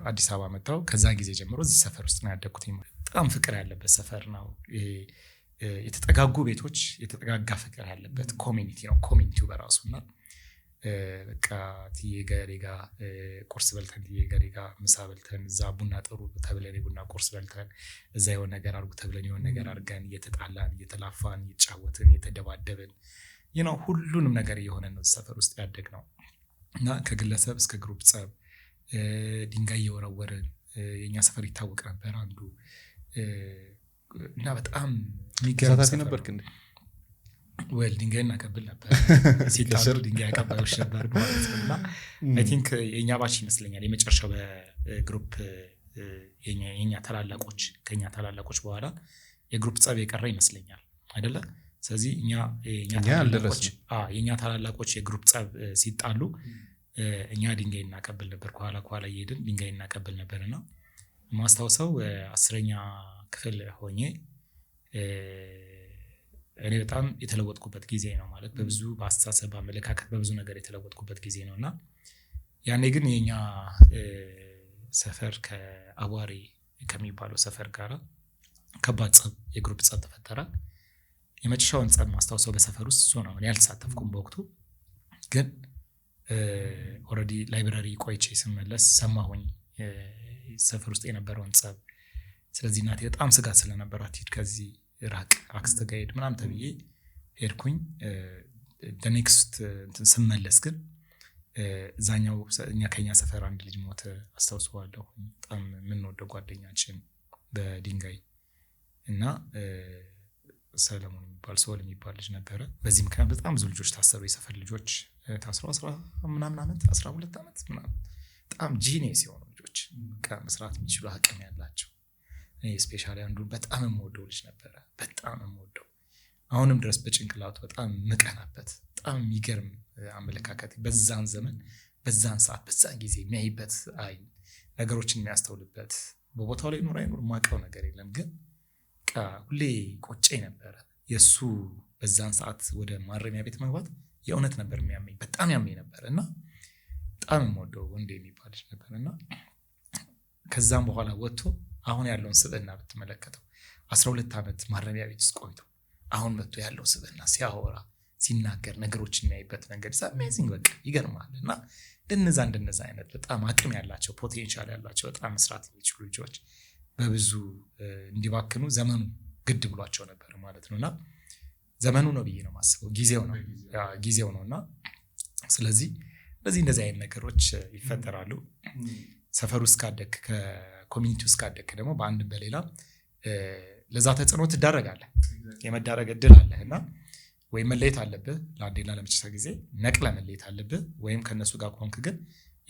አዲስ አበባ መጣሁ ከዛ ጊዜ ጀምሮ እዚህ ሰፈር ውስጥ ነው ያደግኩት በጣም ፍቅር ያለበት ሰፈር ነው የተጠጋጉ ቤቶች የተጠጋጋ ፍቅር ያለበት ኮሚኒቲ ነው ኮሚኒቲው በራሱና በቃ ትየጋሪጋ ቁርስ በልተን ትየጋሪጋ ምሳ በልተን እዛ ቡና ጥሩ ተብለን ቡና ቁርስ በልተን እዛ የሆነ ነገር አርጉ ተብለን የሆነ ነገር አርገን እየተጣላን እየተላፋን እየጫወትን እየተደባደብን ሁሉንም ነገር የሆነ ነው ሰፈር ውስጥ ያደግነው እና ከግለሰብ እስከ ግሩፕ ጸብ ድንጋይ እየወረወርን የኛ ሰፈር ይታወቅ ነበር አንዱ እና በጣም ተሳታፊ ነበርክ እንዴ ወል ድንጋይ እናቀብል ነበር ሲታሰሩ ድንጋይ አቀባዮች ነበር ማለት ነውና አይ ቲንክ የኛ ባች ይመስለኛል የመጨረሻው በግሩፕ የኛ ታላላቆች ከኛ ታላላቆች በኋላ የግሩፕ ጸብ የቀረ ይመስለኛል አይደለ ስለዚህ የኛ ታላላቆች የግሩፕ ጸብ ሲጣሉ እኛ ድንጋይ እናቀብል ነበር ከኋላ እየሄድን ድንጋይ እናቀብል ነበርና ማስታወሰው 10ኛ ክፍል ሆኜ እኔ በጣም የተለወጥኩበት ጊዜ ነው ማለት በብዙ በአስተሳሰብ በአመለካከት በብዙ ነገር የተለወጥኩበት ጊዜ ነውና ያኔ ግን የኛ ሰፈር ከአዋሪ ከሚባለው ሰፈር ጋር ከባድ ጸብ የግሩፕ ጸብ ተፈጠረ የመጨረሻውን ጸብ ማስታወሰው በሰፈር ውስጥ እሱ ነው እኔ ያልተሳተፍኩም በወቅቱ ግን ኦሬዲ ላይብራሪ ቆይቼ ስመለስ ሰማሁኝ ሰፈር ውስጥ የነበረውን ጸብ ስለዚህ እናቴ በጣም ስጋት ስለነበራት ሂድ ከዚህ ራቅ አክስት ጋር ሄድ ምናምን ተብዬ ሄድኩኝ ኔክስት ስመለስ ግን እዛኛው ከኛ ሰፈር አንድ ልጅ ሞተ አስታውሰዋለሁ በጣም የምንወደው ጓደኛችን በድንጋይ እና ሰለሞን የሚባል ልጅ ነበረ በዚህ ምክንያት በጣም ብዙ ልጆች ታሰሩ የሰፈር ልጆች ታስረው 12 ዓመት ምናምን በጣም ጂኒየስ የሆኑ ልጆች መስራት የሚችሉ አቅም ያላቸው እኔ ስፔሻሊ አንዱ በጣም የምወደው ልጅ ነበረ በጣም የምወደው አሁንም ድረስ በጭንቅላቱ በጣም መቀናበት በጣም የሚገርም አመለካከት በዛን ዘመን በዛን ሰዓት በዛን ጊዜ የሚያይበት አይ ነገሮችን የሚያስተውልበት በቦታው ላይ ኖር አይኖር ማቀው ነገር የለም ግን ሁሌ ቆጨኝ ነበረ የሱ በዛን ሰዓት ወደ ማረሚያ ቤት መግባት የእውነት ነበር የሚያመኝ በጣም ያመኝ ነበርና በጣም የምወደው ወንዴ የሚባል ልጅ ነበርና ከዛም በኋላ ወጥቶ አሁን ያለውን ስብዕና ብትመለከተው 12 ዓመት ማረሚያ ቤት ውስጥ ቆይቶ አሁን መጥቶ ያለው ስብዕና ሲያወራ ሲናገር ነገሮችን የሚያይበት መንገድ አሜዚንግ በቃ ይገርማልና እንደነዛ አይነት በጣም አቅም ያላቸው ፖቴንሻል ያላቸው በጣም መስራት የሚችሉ ልጆች በብዙ እንዲባክኑ ዘመኑ ግድ ብሏቸው ነበር ማለት ነውና ዘመኑ ነው ብዬ ነው ማስበው ጊዜው ነውና ስለዚህ እንደዚህ አይነት ነገሮች ይፈጠራሉ ሰፈር ውስጥ ካደክ ከኮሚኒቲ ውስጥ ካደክ ደግሞ በአንድ በሌላ ለዛ ተጽዕኖ ትዳረጋለህ የመዳረግ እድል አለህና ወይ መለየት አለብህ ለአንዴና ለመጨረሻ ጊዜ ነቅለ መለየት አለብህ ወይም ከነሱ ጋር ኮንክ ግን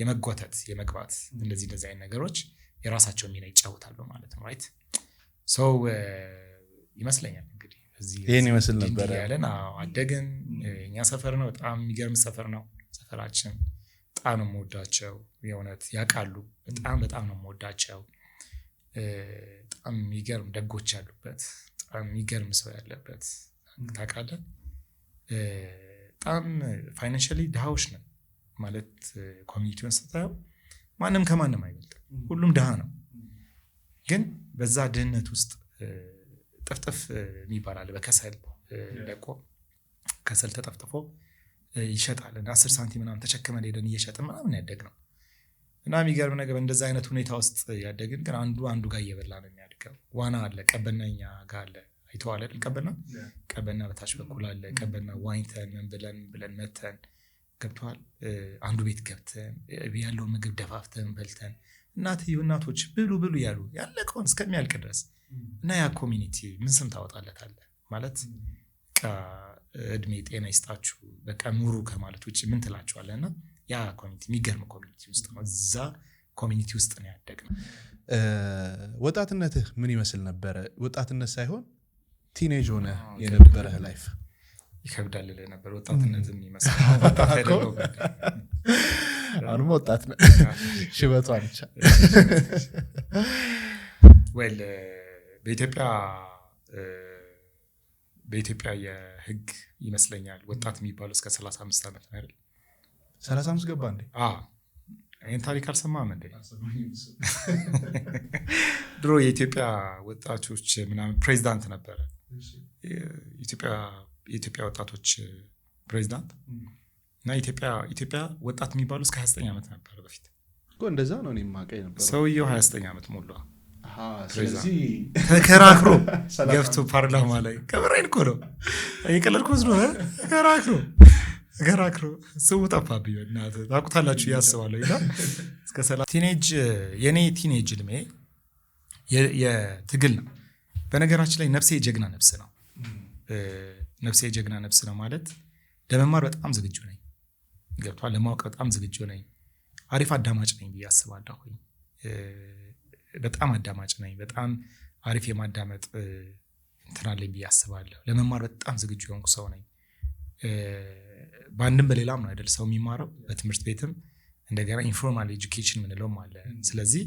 የመጓተት የመግባት እንደዚህ አይነት ነገሮች የራሳቸው ሚና ይጫወታሉ ማለት ነው ራይት ሶ ይመስለኛል እንግዲህ ይሄን ይመስል ነበር ያለን አደገን እኛ ሰፈር ነው በጣም የሚገርም ሰፈር ነው ሰፈራችን በጣም ነው የምወዳቸው የእውነት ያውቃሉ በጣም ነው የምወዳቸው በጣም የሚገርም ደጎች ያሉበት በጣም የሚገርም ሰው ያለበት ታውቃለህ በጣም ፋይናንሻሊ ድሃዎች ነን ማለት ኮሚኒቲውን ስታየው ማንም ከማንም አይበልጥም። ሁሉም ድሃ ነው። ግን በዛ ድህነት ውስጥ ጥፍጥፍ የሚባል አለ። በከሰል ለቆ ከሰል ተጠፍጥፎ ይሸጣል። 10 ሳንቲም ምናምን ተሸክመን ሄደን እየሸጥን ምናምን ያደግነው እና የሚገርም ነገር እንደዛ አይነት ሁኔታ ውስጥ ያደግን ግን አንዱ ጋር እየበላ ነው የሚያድገው። ዋና አለ፣ ቀበና እኛ ጋር አለ። አይተዋል አይደል? ቀበና በታች በኩል አለ። ቀበና ዋኝተን ምን ብለን መተን ገብተዋል። አንዱ ቤት ገብተን ያለውን ምግብ ደፋፍተን በልተን እናቶች ብሉ ያሉ ያለቀውን እስከሚያልቅ ድረስ እና ያ ኮሚኒቲ ምን ስም ታወጣለታለህ ማለት እድሜ ጤና ይስጣችሁ በቃ ኑሩ ከማለት ውጭ ምን ትላችኋለህ? እና ያ ኮሚኒቲ የሚገርም ኮሚኒቲ ውስጥ ነው። እዛ ኮሚኒቲ ውስጥ ነው ያደግነው። ወጣትነትህ ምን ይመስል ነበረ? ወጣትነት ሳይሆን ቲኔጅ ሆነ የነበረ ላይፍ ይከብዳል ነበር። ወጣትነት ምን ይመስል ወጣት አይደለም። አሁንም ወጣት ነህ። ሽበቷ ብቻ ወል በኢትዮጵያ የህግ ይመስለኛል ወጣት የሚባለው እስከ 35 ዓመት ነው አይደል? 35 ገባ እንዴ? ይህን ታሪክ አልሰማም እንዴ? ድሮ የኢትዮጵያ ወጣቶች ምናምን ፕሬዚዳንት ነበረ። የኢትዮጵያ ወጣቶች ፕሬዚዳንት እና ኢትዮጵያ ወጣት የሚባለው እስከ 29 ዓመት ነበር በፊት እኮ። እንደዛ ነው እኔ የማውቀው ነበር። ሰውየው 29 ዓመት ሞላ። ስለዚህ ተከራክሮ ገብቶ ፓርላማ ላይ ከብሬን እኮ ነው እየቀለድኩ ነው። ተከራክሮ ስሙ ጠፋብኝ። እናትህ ታውቁታላችሁ ያስባለሁ ይላል። እስከ 30 የኔ ቲኔጅ እድሜ የትግል ነው። በነገራችን ላይ ነፍሴ የጀግና ነፍስ ነው። ነፍሴ የጀግና ነፍስ ነው ማለት ለመማር በጣም ዝግጁ ነኝ። ገብቷል። ለማወቅ በጣም ዝግጁ ነኝ። አሪፍ አዳማጭ ነኝ ብዬ አስባለሁ። በጣም አዳማጭ ነኝ። በጣም አሪፍ የማዳመጥ እንትን አለኝ ብዬ አስባለሁ። ለመማር በጣም ዝግጁ የሆንኩ ሰው ነኝ። በአንድም በሌላም ነው አይደል ሰው የሚማረው። በትምህርት ቤትም እንደገና ኢንፎርማል ኤጁኬሽን ምንለውም አለ። ስለዚህ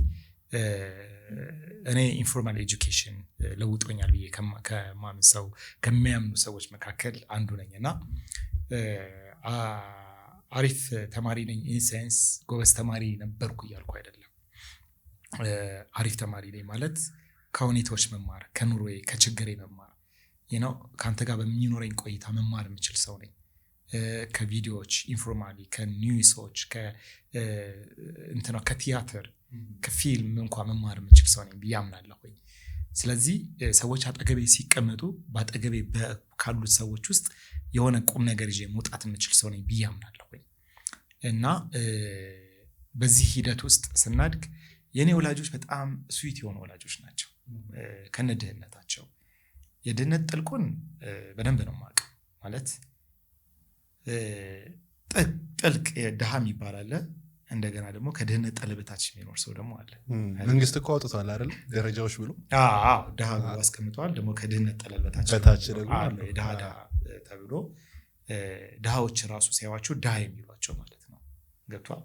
እኔ ኢንፎርማል ኤጁኬሽን ለውጦኛል ብዬ ከማምን ሰው ከሚያምኑ ሰዎች መካከል አንዱ ነኝ እና አሪፍ ተማሪ ነኝ። ኢንሴንስ ጎበዝ ተማሪ ነበርኩ እያልኩ አይደለም። አሪፍ ተማሪ ነኝ ማለት ከሁኔታዎች መማር፣ ከኑሮዬ ከችግሬ መማር ከአንተ ጋር በሚኖረኝ ቆይታ መማር የምችል ሰው ነኝ። ከቪዲዮዎች ኢንፎርማሊ ከኒውሶች ከቲያትር ከፊልም እንኳን መማር የምችል ሰው ነኝ ብዬ አምናለሁ። ስለዚህ ሰዎች አጠገቤ ሲቀመጡ በአጠገቤ ካሉት ሰዎች ውስጥ የሆነ ቁም ነገር ይዤ መውጣት የምችል ሰው ነኝ ብዬ አምናለሁ። እና በዚህ ሂደት ውስጥ ስናድግ የኔ ወላጆች በጣም ስዊት የሆኑ ወላጆች ናቸው። ከነድህነታቸው የድህነት ጥልቁን በደንብ ነው የማውቀው። ማለት ጥልቅ ድሃ የሚባል አለ። እንደገና ደግሞ ከድህነት ጠለበታች የሚኖር ሰው ደግሞ አለ። መንግስት እኮ አውጥቷል አይደል ደረጃዎች ብሎ። ድሃ አስቀምጠዋል። ደግሞ ከድህነት ጠለበታች ደግሞ አለ ድሃ ተብሎ ድሃዎች ራሱ ሲያዩዋቸው ድሃ የሚሏቸው ማለት ነው። ገብቷል?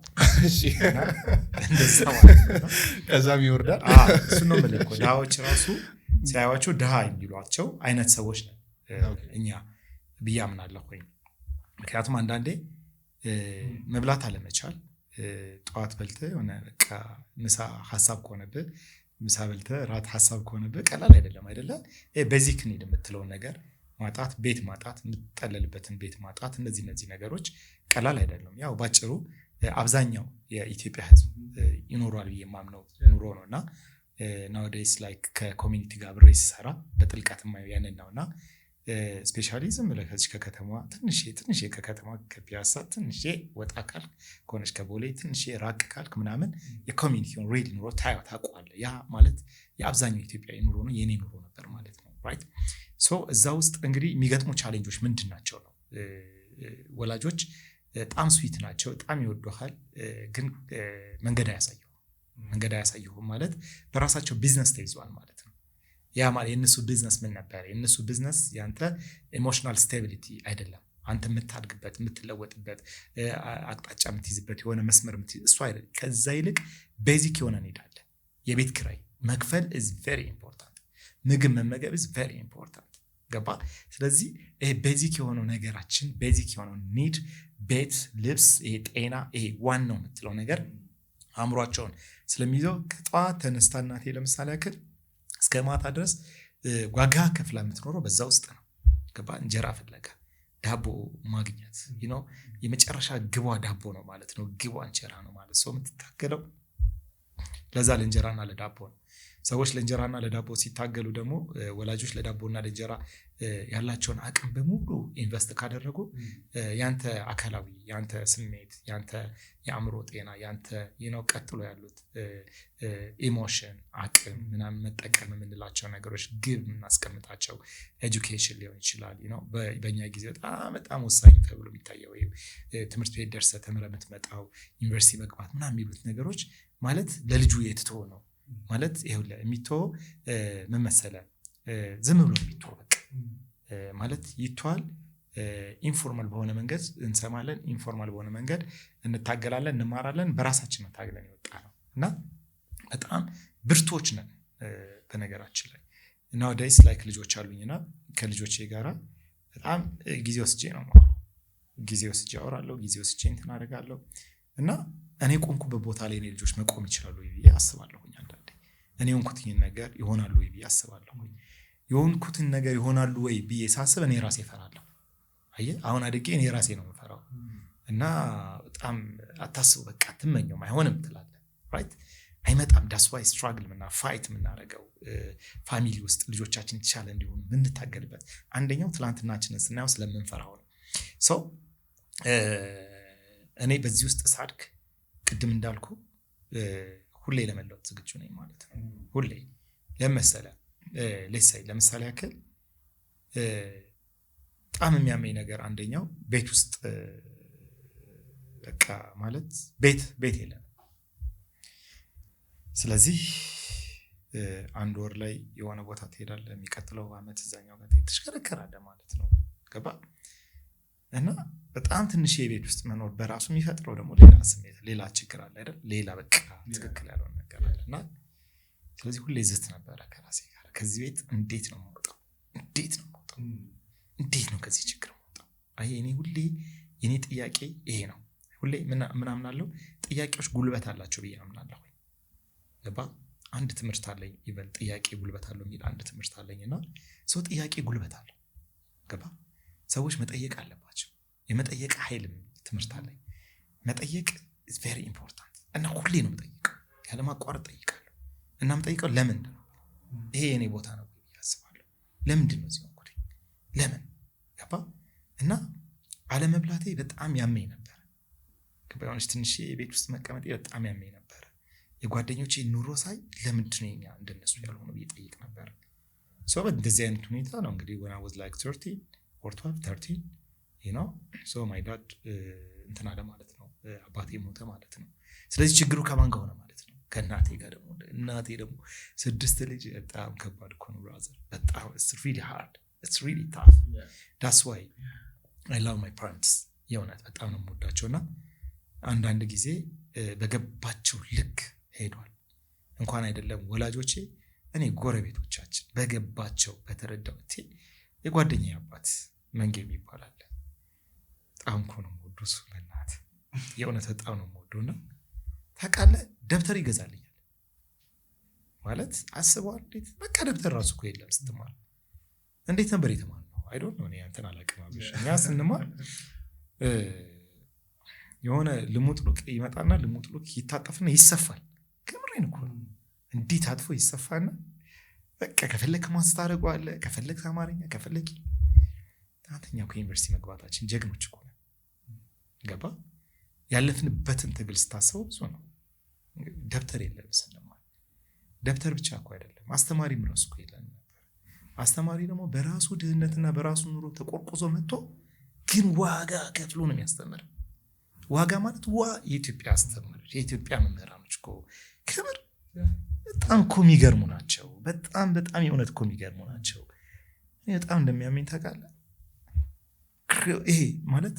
እንደዛ ማለት ነው። ከዛም ይወርዳል። እሱ ነው የምልህ እኮ ድሃዎች ራሱ ሲያዩዋቸው ድሃ የሚሏቸው አይነት ሰዎች ነው እኛ ብዬ አምናለሁ። ምክንያቱም አንዳንዴ መብላት አለመቻል ጠዋት በልተህ የሆነ በቃ ምሳ ሀሳብ ከሆነብህ ምሳ በልተህ ራት ሀሳብ ከሆነብህ ቀላል አይደለም አይደለ? ቤዚክ ኒድ የምትለውን ነገር ማጣት፣ ቤት ማጣት፣ የምትጠለልበትን ቤት ማጣት፣ እነዚህ ነገሮች ቀላል አይደለም። ያው ባጭሩ አብዛኛው የኢትዮጵያ ሕዝብ ይኖራል ብዬ የማምነው ኑሮ ነው እና ናውዴይስ ላይክ ከኮሚኒቲ ጋር ብሬ ሲሰራ በጥልቀት የማየው ያንን ነው እና ስፔሻሊ ዝም ብለህ ከዚህ ከከተማ ትንሽ ከከተማ ከፒያሳ ትንሽ ወጣ ካልክ ከሆነች ከቦሌ ትንሽ ራቅ ካልክ ምናምን የኮሚኒቲውን ሬድ ኑሮ ታውቀዋለህ። ያ ማለት የአብዛኛው ኢትዮጵያዊ ኑሮ ነው፣ የኔ ኑሮ ነበር ማለት ነው። ራይት ሶ እዛ ውስጥ እንግዲህ የሚገጥሙ ቻሌንጆች ምንድን ናቸው ነው። ወላጆች በጣም ስዊት ናቸው፣ በጣም ይወዱሃል፣ ግን መንገድ አያሳዩህም ማለት በራሳቸው ቢዝነስ ተይዘዋል ማለት ነው። ያ ማለት የእነሱ ቢዝነስ ምን ነበር? የእነሱ ቢዝነስ ያንተ ኢሞሽናል ስቴቢሊቲ አይደለም። አንተ የምታድግበት የምትለወጥበት አቅጣጫ የምትይዝበት የሆነ መስመር እሱ አይደለም። ከዛ ይልቅ ቤዚክ የሆነ ኒዳለ የቤት ኪራይ መክፈል is very important። ምግብ መመገብ is very important። ገባ? ስለዚህ ይሄ ቤዚክ የሆነው ነገራችን ቤዚክ የሆነው ኒድ ቤት፣ ልብስ፣ ይሄ ጤና፣ ይሄ ዋናው የምትለው ነገር አእምሯቸውን ስለሚይዘው ከጠዋት ተነስታ እናቴ ለምሳሌ ያክል እስከ ማታ ድረስ ዋጋ ከፍላ የምትኖረው በዛ ውስጥ ነው። ገባ? እንጀራ ፍለጋ ዳቦ ማግኘት የመጨረሻ ግቧ ዳቦ ነው ማለት ነው። ግቧ እንጀራ ነው ማለት ሰው የምትታገለው ለዛ ለእንጀራና ለዳቦ ነው። ሰዎች ለእንጀራና ለዳቦ ሲታገሉ ደግሞ ወላጆች ለዳቦና ለእንጀራ ያላቸውን አቅም በሙሉ ኢንቨስት ካደረጉ ያንተ አካላዊ ያንተ ስሜት ያንተ የአእምሮ ጤና ያንተ ቀጥሎ ያሉት ኢሞሽን አቅም ምናምን መጠቀም የምንላቸው ነገሮች ግብ የምናስቀምጣቸው ኤጁኬሽን ሊሆን ይችላል። በእኛ ጊዜ በጣም ወሳኝ ተብሎ የሚታየው ትምህርት ቤት ደርሰህ ተምረህ የምትመጣው ዩኒቨርሲቲ መግባት ምናምን የሚሉት ነገሮች ማለት ለልጁ የትተው ነው ማለት ይኸውልህ የሚተው ምን መሰለህ ዝም ብሎ የሚተው በቃ ማለት ይተዋል። ኢንፎርማል በሆነ መንገድ እንሰማለን፣ ኢንፎርማል በሆነ መንገድ እንታገላለን፣ እንማራለን። በራሳችን መታገለን የወጣ ነው እና በጣም ብርቶች ነን። በነገራችን ላይ ናውዴይስ ላይክ ልጆች አሉኝና ከልጆቼ ጋራ በጣም ጊዜ ወስጄ ነው የማወራው። ጊዜ ወስጄ አወራለሁ፣ ጊዜ ወስጄ እንትን አደርጋለሁ እና እኔ ቆምኩበት ቦታ ላይ እኔ ልጆች መቆም ይችላሉ ብዬ አስባለሁ። አንዳንዴ እኔ የሆንኩትን ነገር ይሆናሉ ወይ ብዬ አስባለሁ። የሆንኩትን ነገር ይሆናሉ ወይ ብዬ ሳስብ እኔ ራሴ እፈራለሁ። አየህ አሁን አድጌ እኔ ራሴ ነው የምፈራው እና በጣም አታስቡ በቃ አትመኘውም አይሆንም ትላለህ ራይት አይመጣም። ዳስ ዋይ ስትራግል ምና ፋይት የምናደርገው ፋሚሊ ውስጥ ልጆቻችን የተሻለ እንዲሆኑ የምንታገልበት አንደኛው ትላንትናችንን ስናየው ስለምንፈራው ነው። ሰው እኔ በዚህ ውስጥ ሳድግ ቅድም እንዳልኩ ሁሌ ለመለወጥ ዝግጁ ነኝ ማለት ነው። ሁሌ ለመሰለ ለምሳሌ ያክል በጣም የሚያመኝ ነገር አንደኛው ቤት ውስጥ በቃ ማለት ቤት የለም። ስለዚህ አንድ ወር ላይ የሆነ ቦታ ትሄዳለህ፣ የሚቀጥለው ዓመት እዛኛው ጋር ትሽከረከራለህ ማለት ነው። ገባ? እና በጣም ትንሽ የቤት ውስጥ መኖር በራሱ የሚፈጥረው ደግሞ ሌላ ስሜት ሌላ ችግር አለ አይደል? ሌላ በቃ ትክክል ያልሆነ ነገር አለ እና ስለዚህ ሁሌ ዝት ነበረ ከራሴ ጋር ከዚህ ቤት እንዴት ነው የምወጣው? እንዴት ነው ከዚህ ችግር የምወጣው? እኔ ሁሌ የኔ ጥያቄ ይሄ ነው። ሁሌ ምን አምናለሁ? ጥያቄዎች ጉልበት አላቸው ብዬ አምናለሁ። ገባ? አንድ ትምህርት አለኝ ይበል ጥያቄ ጉልበት አለው የሚል አንድ ትምህርት አለኝና ሰው ጥያቄ ጉልበት አለው። ገባ? ሰዎች መጠየቅ አለባቸው። የመጠየቅ ኃይልም ትምህርት አለኝ። መጠየቅ is very important እና ሁሌ ነው የምጠይቀው፣ ያለማቋረጥ ጠይቃለሁ። እና የምጠይቀው ለምንድን ነው ይሄ የኔ ቦታ ነው ብዬ አስባለሁ። ለምንድን ነው እዚህ ሆንኩት? ለምን? ገባ? እና አለመብላቴ በጣም ያመኝ ነበር። ገባ? የሆነች ትንሽ የቤት ውስጥ መቀመጤ በጣም ያመኝ ነበር። የጓደኞቼ ኑሮ ሳይ ለምንድን ነው የኛ እንደነሱ ያልሆነ ብዬ ጠይቅ ነበር። ሰው በእንደዚህ አይነት ሁኔታ ነው እንግዲህ when I was like 13 or 12 13 so my dad እንትና ማለት ነው አባቴ ሞተ ማለት ነው። ስለዚህ ችግሩ ከማን ጋር ሆነ ማለት ነው? ከእናቴ ጋር ደግሞ እናቴ ደግሞ 6 ልጅ በጣም ከባድ እኮ ነው ብራዘር። በጣም it's really hard, it's really tough. That's why I love my parents. የእውነት በጣም ነው የምወዳቸውና አንዳንድ ጊዜ በገባቸው ልክ ሄዷል። እንኳን አይደለም ወላጆቼ እኔ ጎረቤቶቻችን በገባቸው በተረዳው የጓደኛዬ አባት መንገድ ይባላል። በጣም እኮ ነው የምወደው እሱ በእናትህ የእውነት በጣም ነው የምወደውና ታውቃለህ ደብተር ይገዛልኛል ማለት አስበዋል። እንዴት በቃ ደብተር ራሱ እኮ የለም ስትማር። እንዴት ነበር የተማርነው? አይ ዶንት ኖ እኔ አንተን አላውቅም። እኛ ስንማር የሆነ ልሙጥሉቅ ይመጣና ልሙጥሉቅ ይታጠፍና ይሰፋል። ከምሬን እኮ ነው እንዲህ ታጥፎ ይሰፋና በቃ ከፈለክ ማስተርጓ አለ ከፈለክ አማርኛ ከፈለክ ታንተኛው ከዩኒቨርሲቲ መግባታችን ጀግኖች እኮ ነው። ገባ? ያለፍንበትን ትግል ስታስበው ብዙ ነው። ደብተር የለም ስንማር። ደብተር ብቻ እኮ አይደለም አስተማሪም ራሱ እኮ የለም ነበር። አስተማሪ ደግሞ በራሱ ድህነትና በራሱ ኑሮ ተቆርቆዞ መጥቶ ግን ዋጋ ከፍሎ ነው የሚያስተምር። ዋጋ ማለት የኢትዮጵያ አስተማሪዎች የኢትዮጵያ መምህራኖች እኮ ክብር በጣም እኮ የሚገርሙ ናቸው። በጣም የእውነት እኮ የሚገርሙ ናቸው። እኔ በጣም እንደሚያመኝ ታውቃለህ። ይሄ ማለት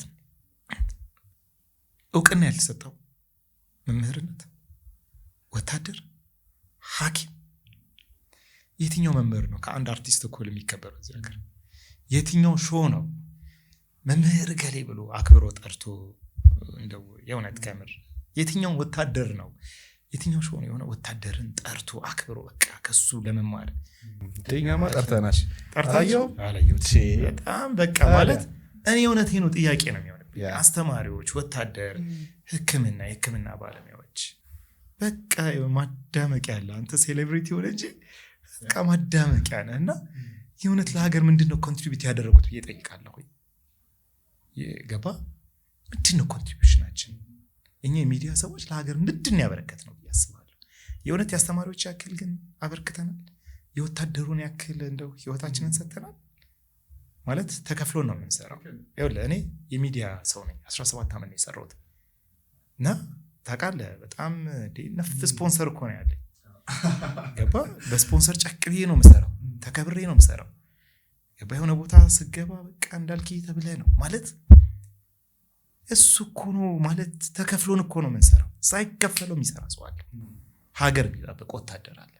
እውቅና ያልተሰጠው መምህርነት፣ ወታደር፣ ሐኪም የትኛው መምህር ነው ከአንድ አርቲስት እኮ የሚከበረው እዚህ ሀገር? የትኛው ሾው ነው መምህር ገሌ ብሎ አክብሮ ጠርቶ እንደው የእውነት ከምር የትኛው ወታደር ነው የትኛው ሾው ነው የሆነ ወታደርን ጠርቶ አክብሮ በቃ ከሱ ለመማር ቴኛማ ጠርተናል ጠርታየው አላየሁት በጣም በቃ ማለት እኔ እውነቴ ነው ጥያቄ ነው የሚሆነው አስተማሪዎች ወታደር የህክምና ባለሙያዎች በቃ ማዳመቂያ ያለ አንተ ሴሌብሪቲ ሆነ እንጂ በቃ ማዳመቂያ ነህና የእውነት ለሀገር ምንድነው ኮንትሪቢዩት ያደረጉት ብዬ ጠይቃለሁ ገባ ምንድነው ኮንትሪቢዩሽናችን እኛ የሚዲያ ሰዎች ለሀገር ምንድን ያበረከት ነው ብዬ አስባለሁ የእውነት ያስተማሪዎች ያክል ግን አበርክተናል የወታደሩን ያክል እንደው ህይወታችንን ሰጥተናል ማለት ተከፍሎ ነው የምንሰራው ይኸውልህ እኔ የሚዲያ ሰው ነኝ 17 ዓመት ነው የሰራሁት እና ታውቃለህ በጣም ነፍ ስፖንሰር እኮ ነው ያለኝ ገባ በስፖንሰር ጨቅቤ ነው የምሰራው ተከብሬ ነው የምሰራው ገባ የሆነ ቦታ ስገባ በቃ እንዳልክ ተብለህ ነው ማለት እሱ እኮ ነው ማለት ተከፍሎን እኮ ነው የምንሰራው ሳይከፈለው የሚሰራ ሰው አለ ሀገር ቢጠብቅ ወታደር አለ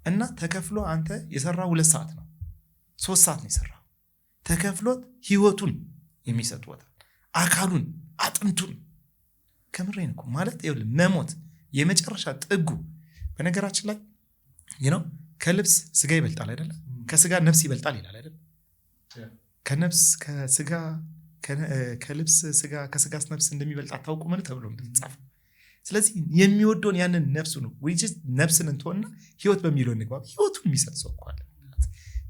እና ተከፍሎ አንተ የሰራው 2 ሰዓት ነው 3 ሰዓት ነው የሰራው ተከፍሎት ህይወቱን የሚሰጥ ወጣ አካሉን አጥንቱን ከምሬን እኮ ማለት ይኸውልህ መሞት የመጨረሻ ጥጉ በነገራችን ላይ ከልብስ ስጋ ይበልጣል አይደለ ከስጋ ነፍስ ይበልጣል ይላል አይደል ከነፍስ ከስጋ ከልብስ ስጋ ከስጋስ ነፍስ እንደሚበልጥ አታውቁ ምን ተብሎ እንደተጻፈ ስለዚህ የሚወደውን ያንን ነፍሱ ነው which is ነፍስን እንተውና ህይወት በሚለው እንግባ ህይወቱን የሚሰጥ ሰው እኮ አለ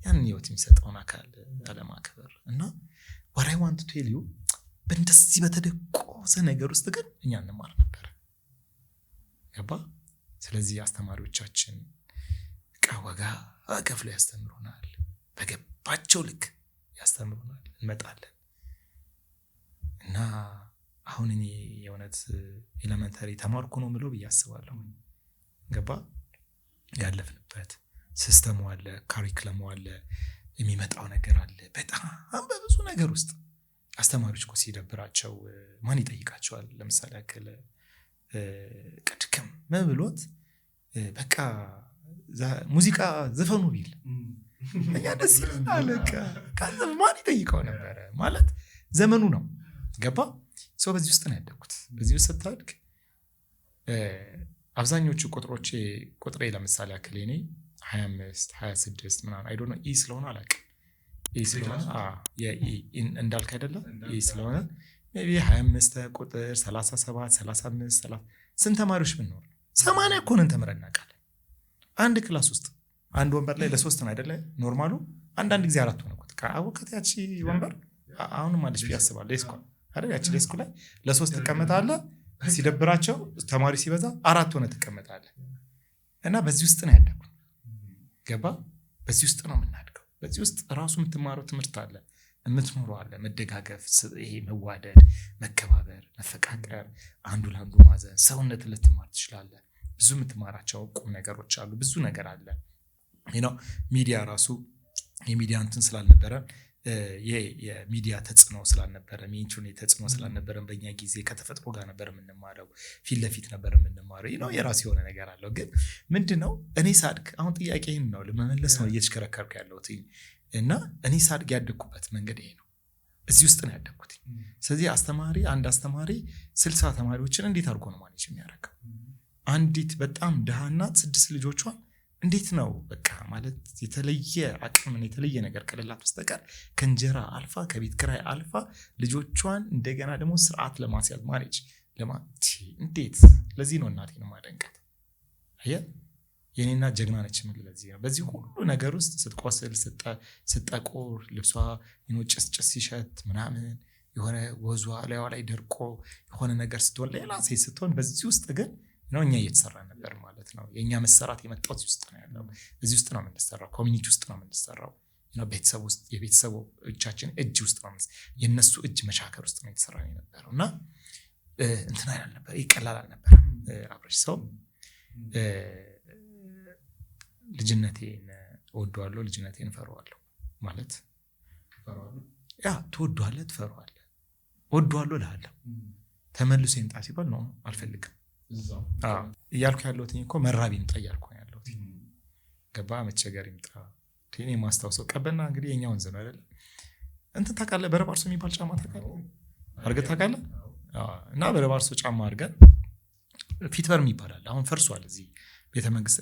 ያንን ህይወት የሚሰጠውን አካል አለማክበር እና what I want to tell you በእንደዚህ በተደቆሰ ነገር ውስጥ ግን እኛ እንማር ነበር ገባ ስለዚህ አስተማሪዎቻችን ቀወጋ ከፍለው ያስተምሩናል በገባቸው ልክ ያስተምሩናል እንመጣለን እና አሁን እኔ የእውነት ኤሌመንተሪ ተማርኩ ነው ምለው ብያስባለሁ ገባ ያለፍንበት ሲስተሙ አለ ካሪኩለሙ አለ የሚመጣው ነገር አለ በጣም በብዙ ነገር ውስጥ አስተማሪዎች እኮ ሲደብራቸው ማን ይጠይቃቸዋል ለምሳሌ አከለ ቅድከም መብሎት በቃ ሙዚቃ ዘፈኑ ቢል ያ ደስ ይላል በቃ ማን ይጠይቀው ነበር ማለት ዘመኑ ነው ገባ ሰው በዚህ ውስጥ ነው ያደኩት በዚህ ውስጥ ታድግ አብዛኞቹ ቁጥሬ ለምሳሌ አከለ እኔ 25 26 ምናምን አይ ዶንት ኖ ኢ ስለሆነ አላውቅም ኢ ስለሆነ እንዳልክ አይደለ ኢ ስለሆነ ሜቢ 25 ቁጥር 37 35 30 ስንት ተማሪዎች ብንኖር 80 እኮ ነን ተምረን እናውቃለን አንድ ክላስ ውስጥ አንድ ወንበር ላይ ለሶስት ነው አይደለ ኖርማሉ አንዳንድ ጊዜ 4 ሆነ ቁጥር ካወቀት ያቺ ወንበር አሁንም አለች ቢያስባል ዴስክ አይደል ያቺ ዴስክ ላይ ለሶስት ተቀመጣለህ ሲደብራቸው ተማሪ ሲበዛ 4 ሆነ ተቀመጣለህ እና በዚህ ውስጥ ነው ያደኩት ገባ በዚህ ውስጥ ነው የምናድገው በዚህ ውስጥ ራሱ የምትማረው ትምህርት አለ የምትኖረው አለ መደጋገፍ ይሄ መዋደድ መከባበር መፈቃቀር አንዱ ለአንዱ ማዘን ሰውነት ልትማር ትችላለህ ብዙ የምትማራቸው ቁም ነገሮች አሉ ብዙ ነገር አለ ሚዲያ ራሱ የሚዲያ እንትን ስላልነበረ የሚዲያ ተጽዕኖ ስላልነበረ ኢንተርኔት ተጽዕኖ ስላልነበረ በእኛ ጊዜ ከተፈጥሮ ጋር ነበር የምንማረው ፊት ለፊት ነበር የምንማረው የራሱ የሆነ ነገር አለው ግን ምንድነው እኔ ሳድግ አሁን ጥያቄ ይሄን ነው ለመመለስ ነው እየተሽከረከርኩ ያለሁት እና እኔ ሳድግ ያደኩበት መንገድ ይሄ ነው እዚህ ውስጥ ነው ያደኩት ስለዚህ አንድ አስተማሪ 60 ተማሪዎችን እንዴት አድርጎ ነው ማኔጅ የሚያደርገው አንዲት በጣም ደሃናት 6 ልጆቿን እንዴት ነው በቃ ማለት የተለየ አቅም የተለየ ነገር ከሌላት በስተቀር ከእንጀራ አልፋ ከቤት ኪራይ አልፋ ልጆቿን እንደገና ደግሞ ስርዓት ለማስያዝ ማኔጅ እንዴት ለዚህ ነው እናቴ ነው ማደንቀት አየ የኔና ጀግና ነች ምን ለዚህ ነው በዚህ ሁሉ ነገር ውስጥ ስትቆስል ስትጠቆር ልብሷ ጭስ ሲሸት ምናምን የሆነ ወዟ ላይ ደርቆ የሆነ ነገር ስትሆን ሌላ ሴት ስትሆን በዚህ ውስጥ ግን ነው እኛ እየተሰራ ነበር ማለት ነው የኛ መሰራት የመጣው እዚህ ውስጥ ነው ያለው እዚህ ውስጥ ነው የምንሰራው ኮሚኒቲ ውስጥ ነው የምንሰራው ቤተሰብ ውስጥ የቤተሰቦቻችን እጅ ውስጥ ነው የነሱ እጅ መሻከር ውስጥ ነው የተሰራ የነበረውና እንትና አይደል ነበር ይቀላል ነበር አብረሽ ሰው ልጅነቴን ወደዋለሁ ልጅነቴን ፈራዋለሁ ማለት ያ ትወደዋለህ ትፈራዋለህ ወደዋለሁ እላለሁ ተመልሶ ይምጣ ሲባል ነው አልፈልግም እያልኩ ያለሁት እኮ መራብ ይምጣ እያልኩ ነው ያለሁት ገባ መቸገር ይምጣ እኔ ማስታወሰው ቀበና እንግዲህ የኛ ወንዝ ነው አይደል እንትን ታውቃለህ በረባርሶ የሚባል ጫማ ታውቃለህ አርገህ ታውቃለህ እና በረባርሶ ጫማ አርገን ፊትበር ይባላል። አሁን ፈርሷል። እዚህ ቤተመንግስት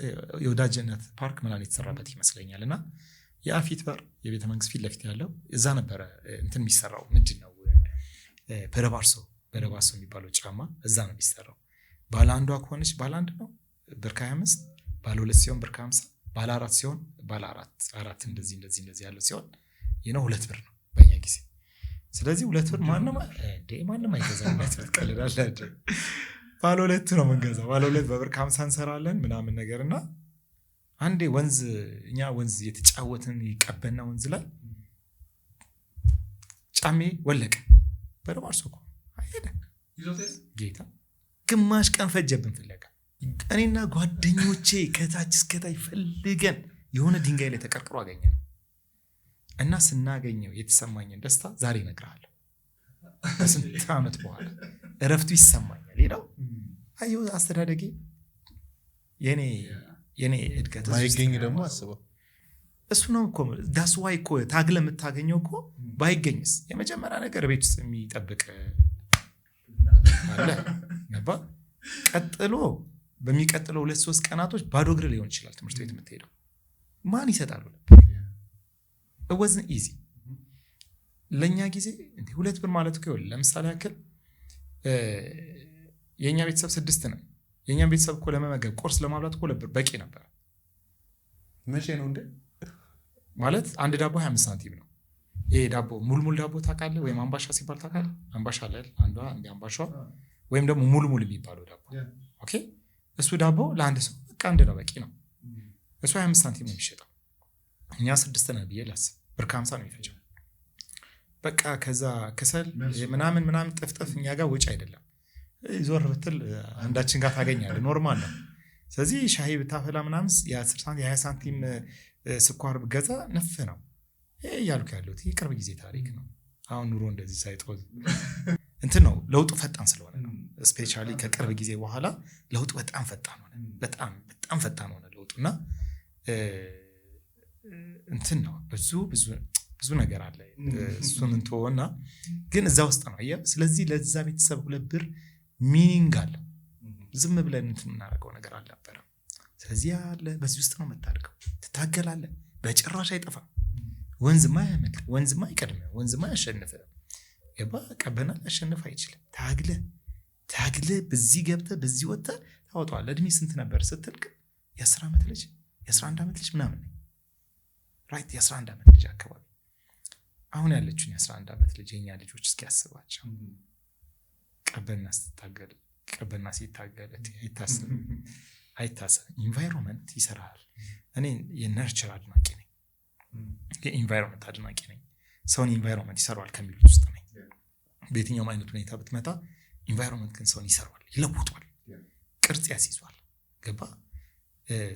የወዳጅነት ፓርክ ምናምን የተሰራበት ይመስለኛል። እና ያ ፊትበር የቤተመንግስት ፊት ለፊት ያለው እዛ ነበረ እንትን የሚሰራው ምንድነው በረባርሶ የሚባለው ጫማ እዛ ነው የሚሰራው። ባለ አንዷ ከሆነች ባለ አንድ ነው ብር 25፣ ባለ 2 ሲሆን ብር 50፣ ባለ 4 ሲሆን ባለ 4 እንደዚህ ያለው ሲሆን 2 ብር ነው በእኛ ጊዜ። ስለዚህ 2 ብር ማንም አይገዛም። ትቀልዳለህ። ባለ 2 ነው የምንገዛው። ባለ 2 በብር 50 እንሰራለን ምናምን ነገር። እና አንዴ እኛ ወንዝ የተጫወትን ቀበና ወንዝ ላይ ጫሜ ወለቀ። በረባርሶ እኮ አይሄደ ጌታ ግማሽ ቀን ፈጀብን ፍለጋ። እኔና ጓደኞቼ ከታች እስከታይ ፈልገን የሆነ ድንጋይ ላይ ተቀርቅሮ አገኘነው። እና ስናገኘው የተሰማኝን ደስታ ዛሬ እነግርሃለሁ። ከስንት ዓመት በኋላ እረፍቱ ይሰማኛል። ሌላው አየሁ አስተዳደጌ የኔ እድገት ባይገኝ ደግሞ አስበው እሱ ነው እኮ ዳስ ዋይ እኮ ታግለ የምታገኘው እኮ ባይገኝስ የመጀመሪያ ነገር ቤት ውስጥ የሚጠብቅ አለ ነባ። ቀጥሎ በሚቀጥለው 2-3 ቀናቶች ባዶ እግር ሊሆን ይችላል ትምህርት ቤት የምትሄደው። ማን ይሰጣል? it wasn't easy ለኛ ጊዜ 2 ብር ማለት እኮ ይኸውልህ ለምሳሌ ያክል የኛ ቤተሰብ 6 ነው። የኛ ቤተሰብ እኮ ለመመገብ ቁርስ ለማብላት እኮ 2 ብር በቂ ነበር። መቼ ነው እንዴ? ማለት አንድ ዳቦ 25 ሳንቲም ነው። ይሄ ዳቦ ሙልሙል ዳቦ ታውቃለህ? ወይም አምባሻ ሲባል ታውቃለህ? አምባሻ ላይ አንዷ እንደ አምባሻ ወይም ደግሞ ሙልሙል የሚባለው ዳቦ ኦኬ። እሱ ዳቦ ለአንድ ሰው በቃ አንድ ነው በቂ ነው። እሱ 25 ሳንቲም ነው የሚሸጠው። እኛ 6 ነን ብዬ ላስብ ብር 50 ነው የሚፈጀው። በቃ ከዛ ከሰል ምናምን ጥፍጥፍ እኛ ጋር ወጪ አይደለም። ዞር ብትል አንዳችን ጋር ታገኛለህ። ኖርማል ነው። ስለዚህ ሻሂ ብታፈላ ምናምን የ10 ሳንቲም የ20 ሳንቲም ስኳር ገዛ ነፍ ነው እያልኩ ያለሁት። ይህ ቅርብ ጊዜ ታሪክ ነው። አሁን ኑሮ እንደዚህ ሳይጦዝ እንትን ነው። ለውጡ ፈጣን ስለሆነ ነው። ስፔሻሊ ከቅርብ ጊዜ በኋላ ለውጡ በጣም ፈጣን ሆነ። በጣም ፈጣን ሆነ ለውጡና እንትን ነው። ብዙ ነገር አለ። እሱን እንተወና ግን እዛ ውስጥ ነው አየህ። ስለዚህ ለዛ ቤተሰብ 2 ብር ሚኒንግ አለ። ዝም ብለን እንትን እናደርገው ነገር አልነበረም። ስለዚህ ያለ በዚህ ውስጥ ነው የምታደርገው። ትታገላለህ። በጭራሽ አይጠፋም። ወንዝማ ያመልጥ፣ ወንዝማ አይቀድም፣ ወንዝማ ያሸንፍ። ገባ ቀበና ያሸንፍ አይችልም። ታግለህ በዚህ ገብተህ በዚህ ወጥተህ ታወጣዋለህ። እድሜ ስንት ነበር ስትል ግን የ10 ዓመት ልጅ የ11 ዓመት ልጅ ምናምን ነው ራይት። የ11 ዓመት ልጅ አካባቢ አሁን ያለችውን የ11 ዓመት ልጅ የኛ ልጆች እስኪ ያስባቸው። ቀበና ሲታገል አይታሰብ። ኢንቫይሮንመንት ይሰራል። እኔ የነርቸር አድናቂ ነኝ፣ የኢንቫይሮንመንት አድናቂ ነኝ። ሰውን ኢንቫይሮንመንት ይሰራዋል ከሚሉት ውስጥ ነኝ። በየትኛውም አይነት ሁኔታ ብትመጣ ኢንቫይሮንመንት ግን ሰውን ይሰራዋል፣ ይለውጧል፣ ቅርጽ ያስይዟል። ገባ።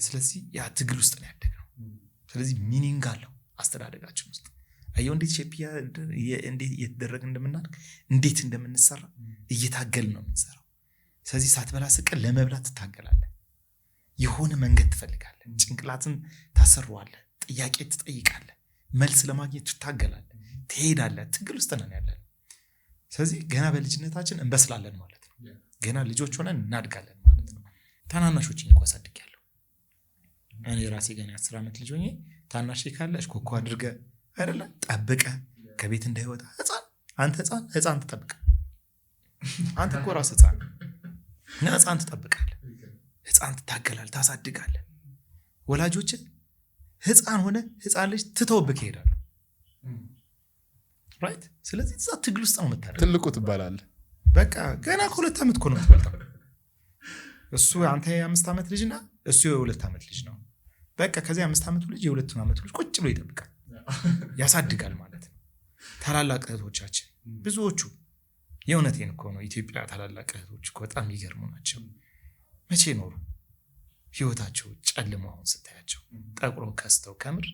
ስለዚህ ያ ትግል ውስጥ ነው ያደግነው። ስለዚህ ሚኒንግ አለው አስተዳደጋችን ውስጥ። አየው እንዴት ሼፕ እንዴት እየተደረገ እንደምናደርግ እንዴት እንደምንሰራ እየታገልን ነው የምንሰራው። ስለዚህ ሳትበላ ስቀል ለመብላት ትታገላለህ። የሆነ መንገድ ትፈልጋለህ። ጭንቅላትን ታሰሩዋለህ። ጥያቄ ትጠይቃለህ። መልስ ለማግኘት ትታገላለህ። ትሄዳለህ። ትግል ውስጥ ነን ያለን። ስለዚህ ገና በልጅነታችን እንበስላለን ማለት ነው። ገና ልጆች ሆነን እናድጋለን ማለት ነው። ታናናሾችን እንኳን አሳድጊያለሁ። እኔ ራሴ ገና 10 ዓመት ልጅ ሆኜ ታናሽ ካለሽ ኮኮ አድርገህ አይደለ ጠብቀህ ከቤት እንዳይወጣ ህፃን ትጠብቅ። አንተ እኮ ራስ ህፃን ትጠብቃለህ። ህፃን ትታገላለህ፣ ታሳድጋለህ። ወላጆችን ህፃን ሆነ ህፃን ልጅ ትተውብህ ይሄዳሉ። ራይት። ስለዚህ እዛ ትግል ውስጥ ነው የምታደርገው። ትልቁ ትባላለህ። በቃ ገና ከ2 ዓመት እኮ ነው የምትበልጠው። እሱ አንተ የ5 ዓመት ልጅና እሱ የ2 ዓመት ልጅ ነው። በቃ ከዚህ 5 ዓመቱ ልጅ የ2 ዓመቱ ልጅ ቁጭ ብሎ ይጠብቃል፣ ያሳድጋል ማለት ነው። ታላላቅ እህቶቻችን ብዙዎቹ የእውነቴን እኮ ነው። ኢትዮጵያ ታላላቅ እህቶች እኮ በጣም የሚገርሙ ናቸው። መቼ ኖሩ? ህይወታቸው ጨልመው አሁን ስታያቸው ጠቁሮ ከስተው ከምር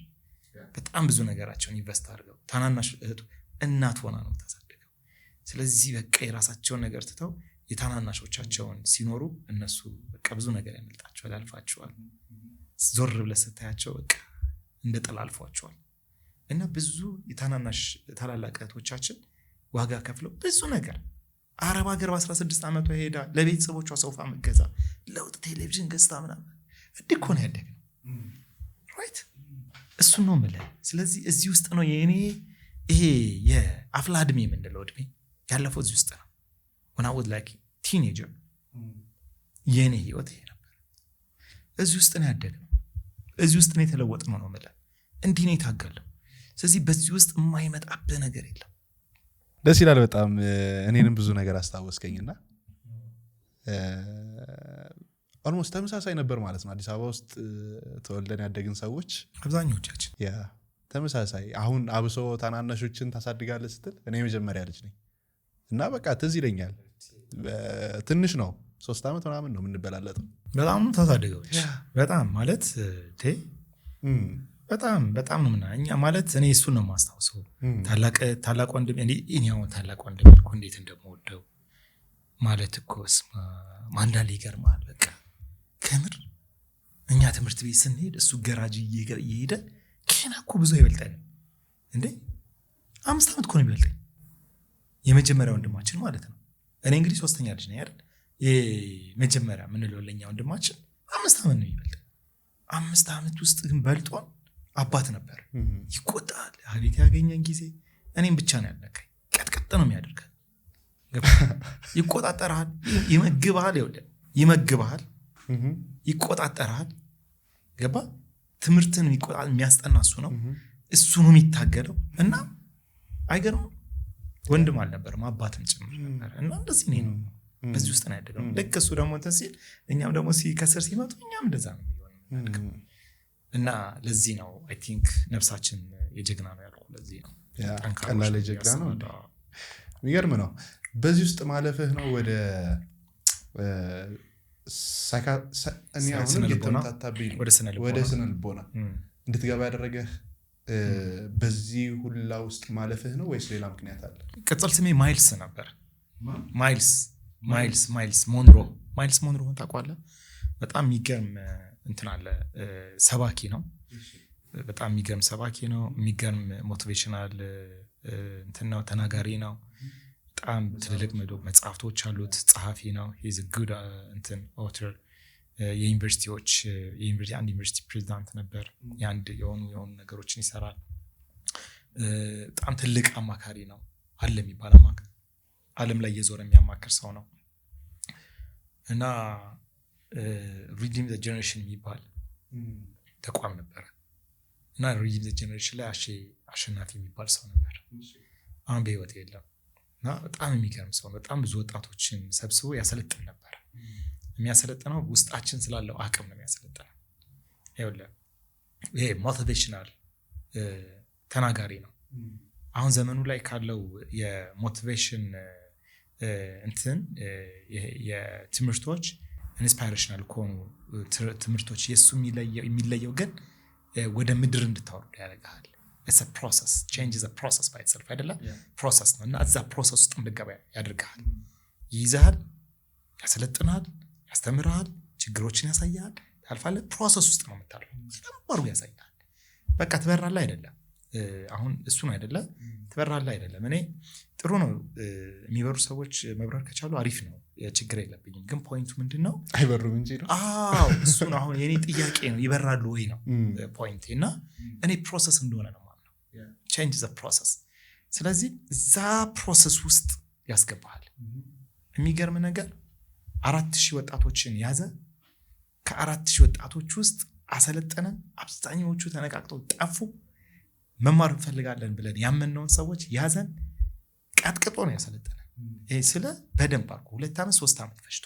በጣም ብዙ ነገራቸውን ኢንቨስት አድርገው ታናናሽ እህቱ እናት ሆና ነው ታሳድገው። ስለዚህ በቃ የራሳቸውን ነገር ትተው የታናናሾቻቸውን ሲኖሩ እነሱ በቃ ብዙ ነገር ያመልጣቸዋል፣ ያልፋቸዋል። ዞር ብለህ ስታያቸው በቃ እንደ ጥላ አልፏቸዋል። እና ብዙ የታናናሽ ታላላቅ እህቶቻችን ዋጋ ከፍለው ብዙ ነገር አረብ ሀገር በ16 ዓመቷ ሄዳ ለቤተሰቦቿ ሶፋ መገዛ ለውጥ ቴሌቪዥን ገዝታ ምናምን እንዲህ እኮ ነው ያደግነው። ራይት እሱን ነው የምልህ። ስለዚህ እዚህ ውስጥ ነው የእኔ ይሄ የአፍላ እድሜ የምንለው እድሜ ያለፈው እዚህ ውስጥ ነው። when I was like teenager የኔ ህይወት ይሄ ነበር። እዚህ ውስጥ ነው ያደግነው፣ እዚህ ውስጥ ነው የተለወጥነው ነው የምልህ። እንዲህ ነው የታገልነው። ስለዚህ በዚህ ውስጥ የማይመጣብህ ነገር የለም። ደስ ይላል በጣም። እኔንም ብዙ ነገር አስታወስከኝና ኦልሞስት ተመሳሳይ ነበር ማለት ነው። አዲስ አበባ ውስጥ ተወልደን ያደግን ሰዎች አብዛኞቻችን ተመሳሳይ። አሁን አብሶ ታናናሾችን ታሳድጋለህ ስትል እኔ መጀመሪያ ልጅ ነኝ እና በቃ ትዝ ይለኛል። ትንሽ ነው 3 ዓመት ምናምን ነው የምንበላለጠው። በጣም ታሳድገው በጣም ማለት በጣም ነው ምና እኛ ማለት እኔ እሱን ነው የማስታውሰው። ታላቅ ወንድም እኔ አሁን ታላቅ ወንድም እኮ እንዴት እንደምወደው ማለት እኮ አንዳንዴ ይገርማል። በቃ ከምር እኛ ትምህርት ቤት ስንሄድ እሱ ገራጅ እየሄደ ከና እኮ ብዙ ይበልጣል እንዴ። 5 ዓመት እኮ ነው የሚበልጠኝ የመጀመሪያ ወንድማችን ማለት ነው። እኔ እንግዲህ 3ኛ ልጅ ነኝ አይደል? የመጀመሪያ ምን ነው ለኛ ወንድማችን 5 ዓመት ነው የሚበልጠኝ። 5 ዓመት ውስጥ ግን በልጧል። አባት ነበር። ይቆጣል። አቤት ያገኘን ጊዜ እኔም ብቻ ነው ያለከኝ። ቀጥቀጥ ነው የሚያደርገው። ይቆጣጠራል፣ ይመግባል፣ ይመግባል፣ ይቆጣጠራል። ገባ? ትምህርትን የሚያስጠና እሱ ነው። እሱ ነው የሚታገለው እና አይገርም። ወንድም አልነበረም አባትም ጭምር ነበር እና እንደዚህ ነው። በዚህ ውስጥ ነው ያደገው። ልክ እሱ ደግሞ እንትን ሲል እኛም ደግሞ ሲከስር ሲመጡ እኛም እንደዛ ነው የሚሆነው እና ለዚህ ነው አይ ቲንክ ነፍሳችን የጀግና ነው ያልኩት። ለዚህ ነው ቀላል የጀግና ነው። የሚገርም ነው። በዚህ ውስጥ ማለፍህ ነው ወደ እኔ አሁን እየተመታታብኝ ወደ ስነ ልቦና እንድትገባ ያደረገህ በዚህ ሁላ ውስጥ ማለፍህ ነው ወይስ ሌላ ምክንያት አለ? ቅጽል ስሜ ማይልስ ነበር። ማይልስ ሞንሮ ታውቀዋለህ? በጣም የሚገርም እንትን አለ። ሰባኪ ነው። በጣም የሚገርም ሰባኪ ነው። የሚገርም ሞቲቬሽናል እንትን ነው። ተናጋሪ ነው። በጣም ትልልቅ መጽሐፍቶች አሉት። ጸሐፊ ነው። he's a good እንትን author። አንድ ዩኒቨርሲቲ ፕሬዚዳንት ነበር። የሆኑ ነገሮችን ይሰራል። በጣም ትልቅ አማካሪ ነው። አለ የሚባል አማካሪ ዓለም ላይ የዞረ የሚያማክር ሰው ነው እና ሪዲም ዘ ጀነሬሽን የሚባል ተቋም ነበር እና ሪዲም ዘ ጀነሬሽን ላይ አሸናፊ የሚባል ሰው ነበር። አሁን በህይወት የለም እና በጣም የሚገርም ሰው። በጣም ብዙ ወጣቶችን ሰብስቦ ያሰለጥን ነበር። የሚያሰለጥነው ውስጣችን ስላለው አቅም ነው የሚያሰለጥነው። ይሄ ሞቲቬሽናል ተናጋሪ ነው። አሁን ዘመኑ ላይ ካለው የሞቲቬሽን እንትን የትምህርቶች ኢንስፓይሬሽናል ከሆኑ ትምህርቶች የሱ የሚለየው ግን ወደ ምድር እንድታወርድ ያደርጋል። it's a process. change is a process by itself አይደለ? ፕሮሰስ ነው እና እዛ ፕሮሰስ ውስጥ እንድትገባ ያደርጋል። ይይዛል፣ ያሰለጥናል፣ ያስተምራል፣ ችግሮችን ያሳያል። ታልፋለህ። ፕሮሰስ ውስጥ ነው የምታልፈው። በጣም ያሳያል። በቃ ትበራለህ አይደለም? አሁን እሱን አይደለ? ትበራለህ አይደለም? እኔ ጥሩ ነው የሚበሩ ሰዎች መብረር ከቻሉ አሪፍ ነው፣ ችግር የለብኝም። ግን ፖይንቱ ምንድነው? አይበሩም እንጂ ነው። አዎ እሱ ነው አሁን የኔ ጥያቄ ነው። ይበራሉ ወይ ነው ፖይንቴ። እና እኔ ፕሮሰስ እንደሆነ ነው ማለት ነው። change is a process። ስለዚህ እዛ ፕሮሰስ ውስጥ ያስገባሃል። የሚገርም ነገር 4000 ወጣቶችን ያዘ። ከ4000 ወጣቶች ውስጥ አሰለጠነን። አብዛኞቹ ተነቃቅተው ጠፉ። መማር እንፈልጋለን ብለን ያመንነውን ሰዎች ያዘን፣ ቀጥቅጦ ነው ያሰለጠነን። ይሄ ስለ በደንብ አልኩ 2 ዓመት 3 ዓመት ፈጅቶ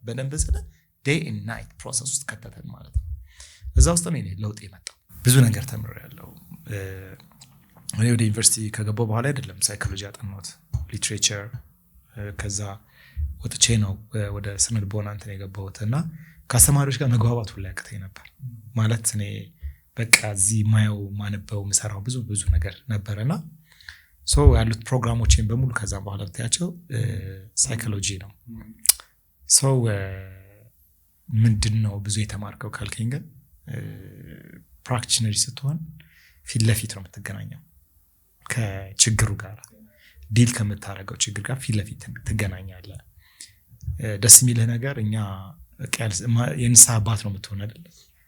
በደንብ ስለ day and night ፕሮሰስ ውስጥ ከተተን ማለት ነው። እዛ ውስጥ ነው ለውጥ የመጣው። ብዙ ነገር ተምሬያለሁ። እኔ ወደ ዩኒቨርሲቲ ከገባሁ በኋላ አይደለም ሳይኮሎጂ ያጠናሁት፣ ሊትሬቸር። ከዛ ወጥቼ ነው ወደ ስነ ልቦና እንትን የገባሁት እና ከአስተማሪዎች ጋር መግባባት ሁሉ ያቅተኝ ነበር ማለት እኔ በቃ እዚህ ማየው ማነበው ምሰራው ብዙ ነገር ነበርና ያሉት ፕሮግራሞችን በሙሉ ከዛ በኋላ ብታያቸው ሳይኮሎጂ ነው። ምንድነው ብዙ የተማርከው ካልከኝ ግን ፕራክቲሽነሪ ስትሆን ፊት ለፊት ነው የምትገናኘው ከችግሩ ጋር። ዲል ከምታረገው ችግር ጋር ፊት ለፊት ትገናኛለህ። ደስ የሚልህ ነገር እኛ የንስሐ አባት ነው የምትሆን አይደለ?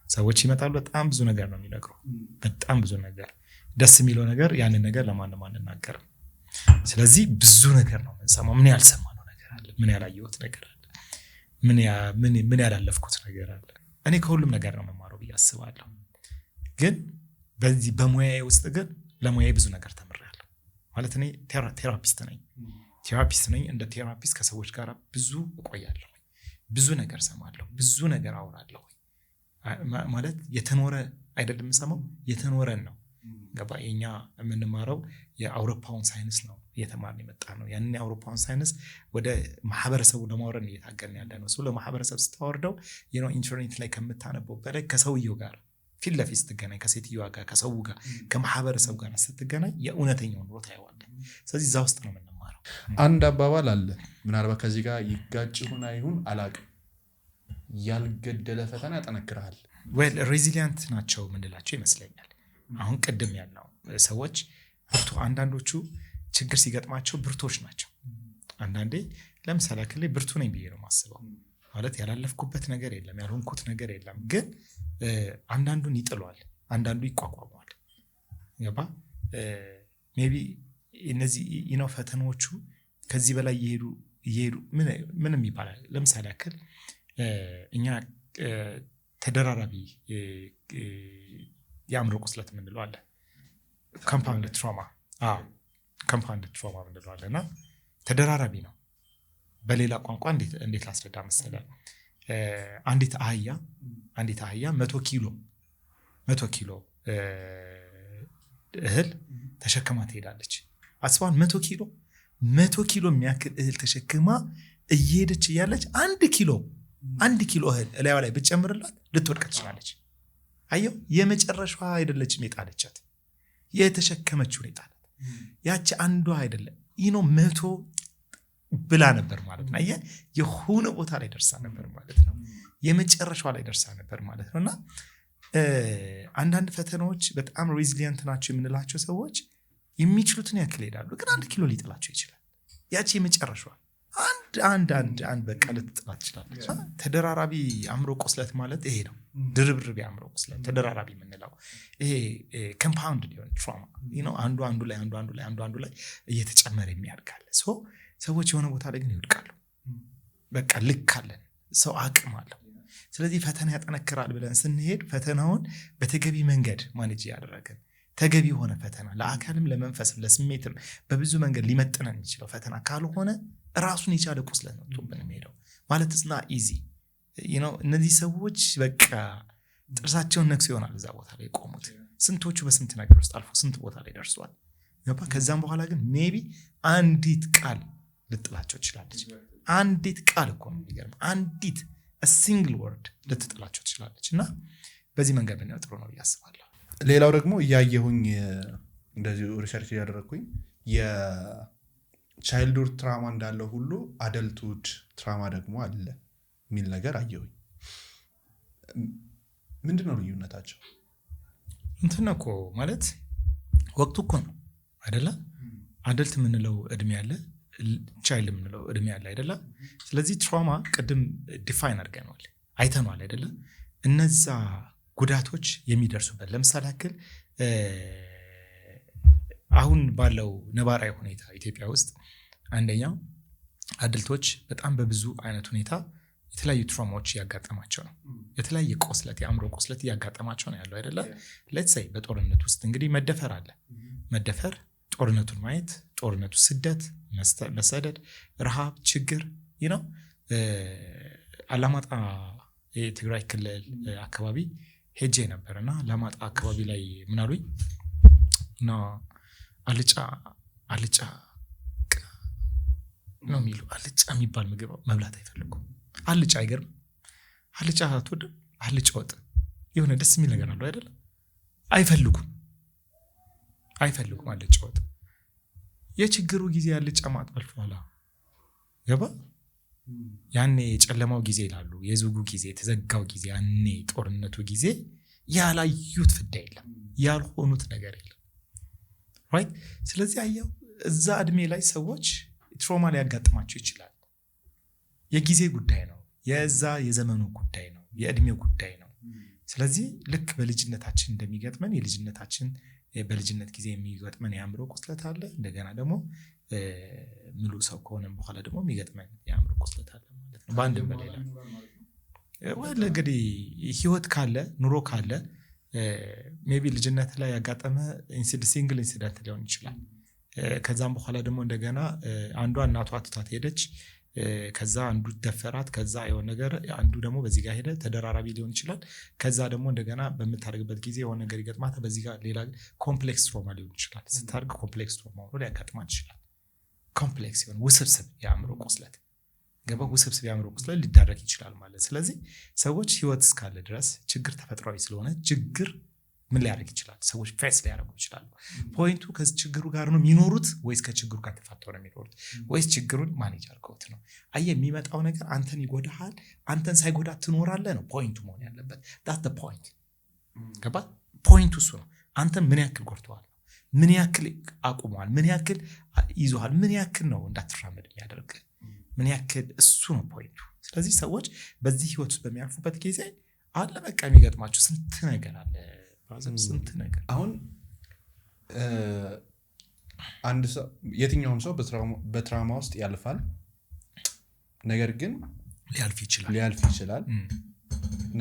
ሰዎች ይመጣሉ፣ በጣም ብዙ ነገር ነው የሚነግሩ፣ በጣም ብዙ ነገር። ደስ የሚለው ነገር ያንን ነገር ለማንም አንናገርም። ስለዚህ ብዙ ነገር ነው የምንሰማው። ምን ያልሰማነው ነገር አለ? ምን ያላየሁት ነገር አለ? ምን ያላለፍኩት ነገር አለ? እኔ ከሁሉም ነገር ነው መማረው ብዬ አስባለሁ። ግን በዚህ በሙያዬ ውስጥ ግን ለሙያዬ ብዙ ነገር ተምሬያለሁ። ማለት እኔ ቴራፒስት ነኝ። እንደ ቴራፒስት ከሰዎች ጋር ብዙ እቆያለሁ፣ ብዙ ነገር ሰማለሁ፣ ብዙ ነገር አወራለሁ። ማለት የተኖረ አይደለም የምሰማው፣ የተኖረን ነው። ገባ? የኛ የምንማረው የአውሮፓውን ሳይንስ ነው እየተማርን የመጣ ነው። ያንን የአውሮፓውን ሳይንስ ወደ ማህበረሰቡ ለማውረድ እየታገልን ያለ ነው። ሰው ለማህበረሰብ ስታወርደው ኢንተርኔት ላይ ከምታነበው በላይ ከሰውየው ጋር ፊት ለፊት ስትገናኝ፣ ከሴትዮዋ ጋር፣ ከሰው ጋር፣ ከማህበረሰቡ ጋር ስትገናኝ የእውነተኛውን ኑሮ ታየዋለህ። ስለዚህ እዛ ውስጥ ነው የምንማረው። አንድ አባባል አለ፣ ምናልባት ከዚህ ጋር ይጋጭ ይሁን አይሁን አላውቅም፣ ያልገደለ ፈተና ያጠነክርሃል። ሬዚሊያንት ናቸው ምንላቸው ይመስለኛል። አሁን ቅድም ያልነው ሰዎች አንዳንዶቹ ችግር ሲገጥማቸው ብርቶች ናቸው። አንዳንዴ ለምሳሌ ያክል ብርቱ ነኝ ብዬ ነው የማስበው። ማለት ያላለፍኩበት ነገር የለም፣ ያልሆንኩት ነገር የለም። ግን አንዳንዱን ይጥለዋል፣ አንዳንዱ ይቋቋመዋል። ገባ? ሜቢ እነዚህ ፈተናዎቹ ከዚህ በላይ እየሄዱ ምንም ይባላል። ለምሳሌ ያክል እኛ ተደራራቢ የአእምሮ ቁስለት የምንለው አለ። ኮምፓውንድ ትራውማ የምንለው አለ እና ተደራራቢ ነው። በሌላ ቋንቋ እንዴት ላስረዳ መሰለ? አንዲት አህያ 100 ኪሎ እህል ተሸክማ ትሄዳለች። አስባን 100 ኪሎ የሚያክል እህል ተሸክማ እየሄደች እያለች አንድ ኪሎ እህል እላይዋ ላይ ብትጨምርላት ልትወድቅ ትችላለች። አየው፣ የመጨረሻዋ አይደለችም የጣለቻት፣ የተሸከመችውን የጣላት ያቺ አንዷ አይደለም 100 ብላ ነበር ማለት ነው። አየህ፣ የሆነ ቦታ ላይ ደርሳ ነበር ማለት ነው። የመጨረሻዋ ላይ ደርሳ ነበር ማለት ነው። እና አንዳንድ ፈተናዎች በጣም ሬዚሊየንት ናቸው የምንላቸው ሰዎች የሚችሉትን ያክል ይሄዳሉ፣ ግን 1 ኪሎ ሊጥላቸው ይችላል። ያቺ የመጨረሻዋ አንድ በቃ ልትጥላት ትችላለች። ተደራራቢ አእምሮ ቁስለት ማለት ይሄ ነው። ድርብርብ አእምሮ ቁስለት ተደራራቢ የምንለው ይሄ ኮምፓውንድ ሊሆን ትራውማ አንዱ ላይ እየተጨመረ የሚያድጋል። ሰዎች የሆነ ቦታ ላይ ግን ይወድቃሉ። በቃ ልክ አለን፣ ሰው አቅም አለው። ስለዚህ ፈተና ያጠነክራል ብለን ስንሄድ ፈተናውን በተገቢ መንገድ ማኔጅ ያደረግን ተገቢ የሆነ ፈተና ለአካልም ለመንፈስም ለስሜትም በብዙ መንገድ ሊመጥነን የሚችለው ፈተና ካልሆነ ራሱን የቻለ ቁስለት ነው ቶብን የሚሄደው ማለት ስና ኢዚ እነዚህ ሰዎች በቃ ጥርሳቸውን ነክሶ ይሆናል እዛ ቦታ ላይ ቆሙት። ስንቶቹ በስንት ነገር ውስጥ አልፎ ስንት ቦታ ላይ ደርሷል። ከዛም በኋላ ግን ሜቢ አንዲት ቃል ልጥላቸው ትችላለች። አንዲት ቃል እኮ ነው የሚገርም፣ አንዲት ሲንግል ወርድ ልትጥላቸው ትችላለች። እና በዚህ መንገድ ብናየው ጥሩ ነው ያስባለሁ። ሌላው ደግሞ እያየሁኝ እንደዚህ ሪሰርች እያደረግኩኝ የቻይልድሁድ ትራማ እንዳለው ሁሉ አደልትሁድ ትራማ ደግሞ አለ የሚል ነገር አየሁኝ። ምንድነው ልዩነታቸው? እንትን እኮ ማለት ወቅቱ እኮ ነው አይደለ? አደልት የምንለው እድሜ ያለ፣ ቻይልድ የምንለው እድሜ ያለ አይደለ? ስለዚህ ትራማ ቅድም ዲፋይን አድርገናል፣ አይተናል አይደለ? እነዛ ጉዳቶች የሚደርሱበት ለምሳሌ ያክል አሁን ባለው ነባራዊ ሁኔታ ኢትዮጵያ ውስጥ አንደኛው አድልቶች በጣም በብዙ አይነት ሁኔታ የተለያዩ ትራማዎች እያጋጠማቸው ነው። የተለያየ ቆስለት፣ የአእምሮ ቆስለት እያጋጠማቸው ነው ያለው አይደለ? ሌትስ ሴይ በጦርነት ውስጥ እንግዲህ መደፈር አለ። መደፈር፣ ጦርነቱን ማየት፣ ጦርነቱ፣ ስደት፣ መሰደድ፣ ረሃብ፣ ችግር ነው። አላማጣ የትግራይ ክልል አካባቢ ሄጄ ነበር እና አላማጣ አካባቢ ላይ ምን አሉኝ እና አልጫ ነው የሚሉ አልጫ የሚባል ምግብ መብላት አይፈልጉም። አልጫ አይገርም? አልጫ አትወድም? አልጫ ወጥ የሆነ ደስ የሚል ነገር አለው አይደል? አይፈልጉም አልጫ ወጥ። የችግሩ ጊዜ አልጫ ማጥበል ኋላ ገባ። ያኔ የጨለማው ጊዜ ይላሉ፣ የዝጉ ጊዜ፣ የተዘጋው ጊዜ፣ ያኔ ጦርነቱ ጊዜ ያላዩት ፍዳ የለም፣ ያልሆኑት ነገር የለም። ራይት። ስለዚህ አየው እዛ እድሜ ላይ ሰዎች ትሮማ ሊያጋጥማቸው ይችላል። የጊዜ ጉዳይ ነው፣ የዛ የዘመኑ ጉዳይ ነው፣ የእድሜው ጉዳይ ነው። ስለዚህ ልክ በልጅነታችን እንደሚገጥመን በልጅነት ጊዜ የሚገጥመን የአእምሮ ቁስለት አለ። እንደገና ደግሞ ሙሉ ሰው ከሆነም በኋላ ደግሞ የሚገጥመን የአእምሮ ቁስለት አለ ማለት ነው። በአንድም በሌላ እንግዲህ ህይወት ካለ ኑሮ ካለ ሜቢ ልጅነት ላይ ያጋጠመ ሲንግል ኢንሲደንት ሊሆን ይችላል። ከዛም በኋላ ደግሞ እንደገና አንዷ እናቷ ትታት ሄደች፣ ከዛ አንዱ ደፈራት፣ ከዛ የሆነ ነገር አንዱ ደግሞ በዚህ ጋር ሄደ፣ ተደራራቢ ሊሆን ይችላል። ከዛ ደግሞ እንደገና በምታደርግበት ጊዜ የሆነ ነገር ይገጥማታ፣ በዚህ ጋር ሌላ ኮምፕሌክስ ትሮማ ሊሆን ይችላል። ስታደርግ ኮምፕሌክስ ትሮማ ሆኖ ሊያጋጥማት ይችላል። ኮምፕሌክስ የሆነ ውስብስብ የአእምሮ ቁስለት ውስብስብ የአእምሮ ቁስለት ሊዳረግ ይችላል ማለት። ስለዚህ ሰዎች ህይወት እስካለ ድረስ ችግር ተፈጥሯዊ ስለሆነ ችግር ምን ሊያደርግ ይችላል? ሰዎች ፌስ ሊያደርጉ ይችላሉ። ፖይንቱ ከችግሩ ጋር ነው የሚኖሩት ወይስ ከችግሩ ጋር ተፋተው ነው የሚኖሩት ወይስ ችግሩን ማኔጅ አድርገውት ነው? አየህ፣ የሚመጣው ነገር አንተን ይጎዳሃል፣ አንተን ሳይጎዳ ትኖራለህ ነው ፖይንቱ መሆን ያለበት። ዳትስ ዘ ፖይንት። ገባ? ፖይንቱ እሱ ነው። አንተን ምን ያክል ጎድተዋል፣ ምን ያክል አቁመዋል፣ ምን ያክል ይዞሃል፣ ምን ያክል ነው እንዳትራመድ የሚያደርግ፣ ምን ያክል እሱ ነው ፖይንቱ። ስለዚህ ሰዎች በዚህ ህይወት ውስጥ በሚያልፉበት ጊዜ አለ በቃ የሚገጥማቸው ስንት ነገር አለ፣ ስንት ነገር። አሁን አንድ ሰው የትኛውም ሰው በትራውማ ውስጥ ያልፋል። ነገር ግን ሊያልፍ ይችላል።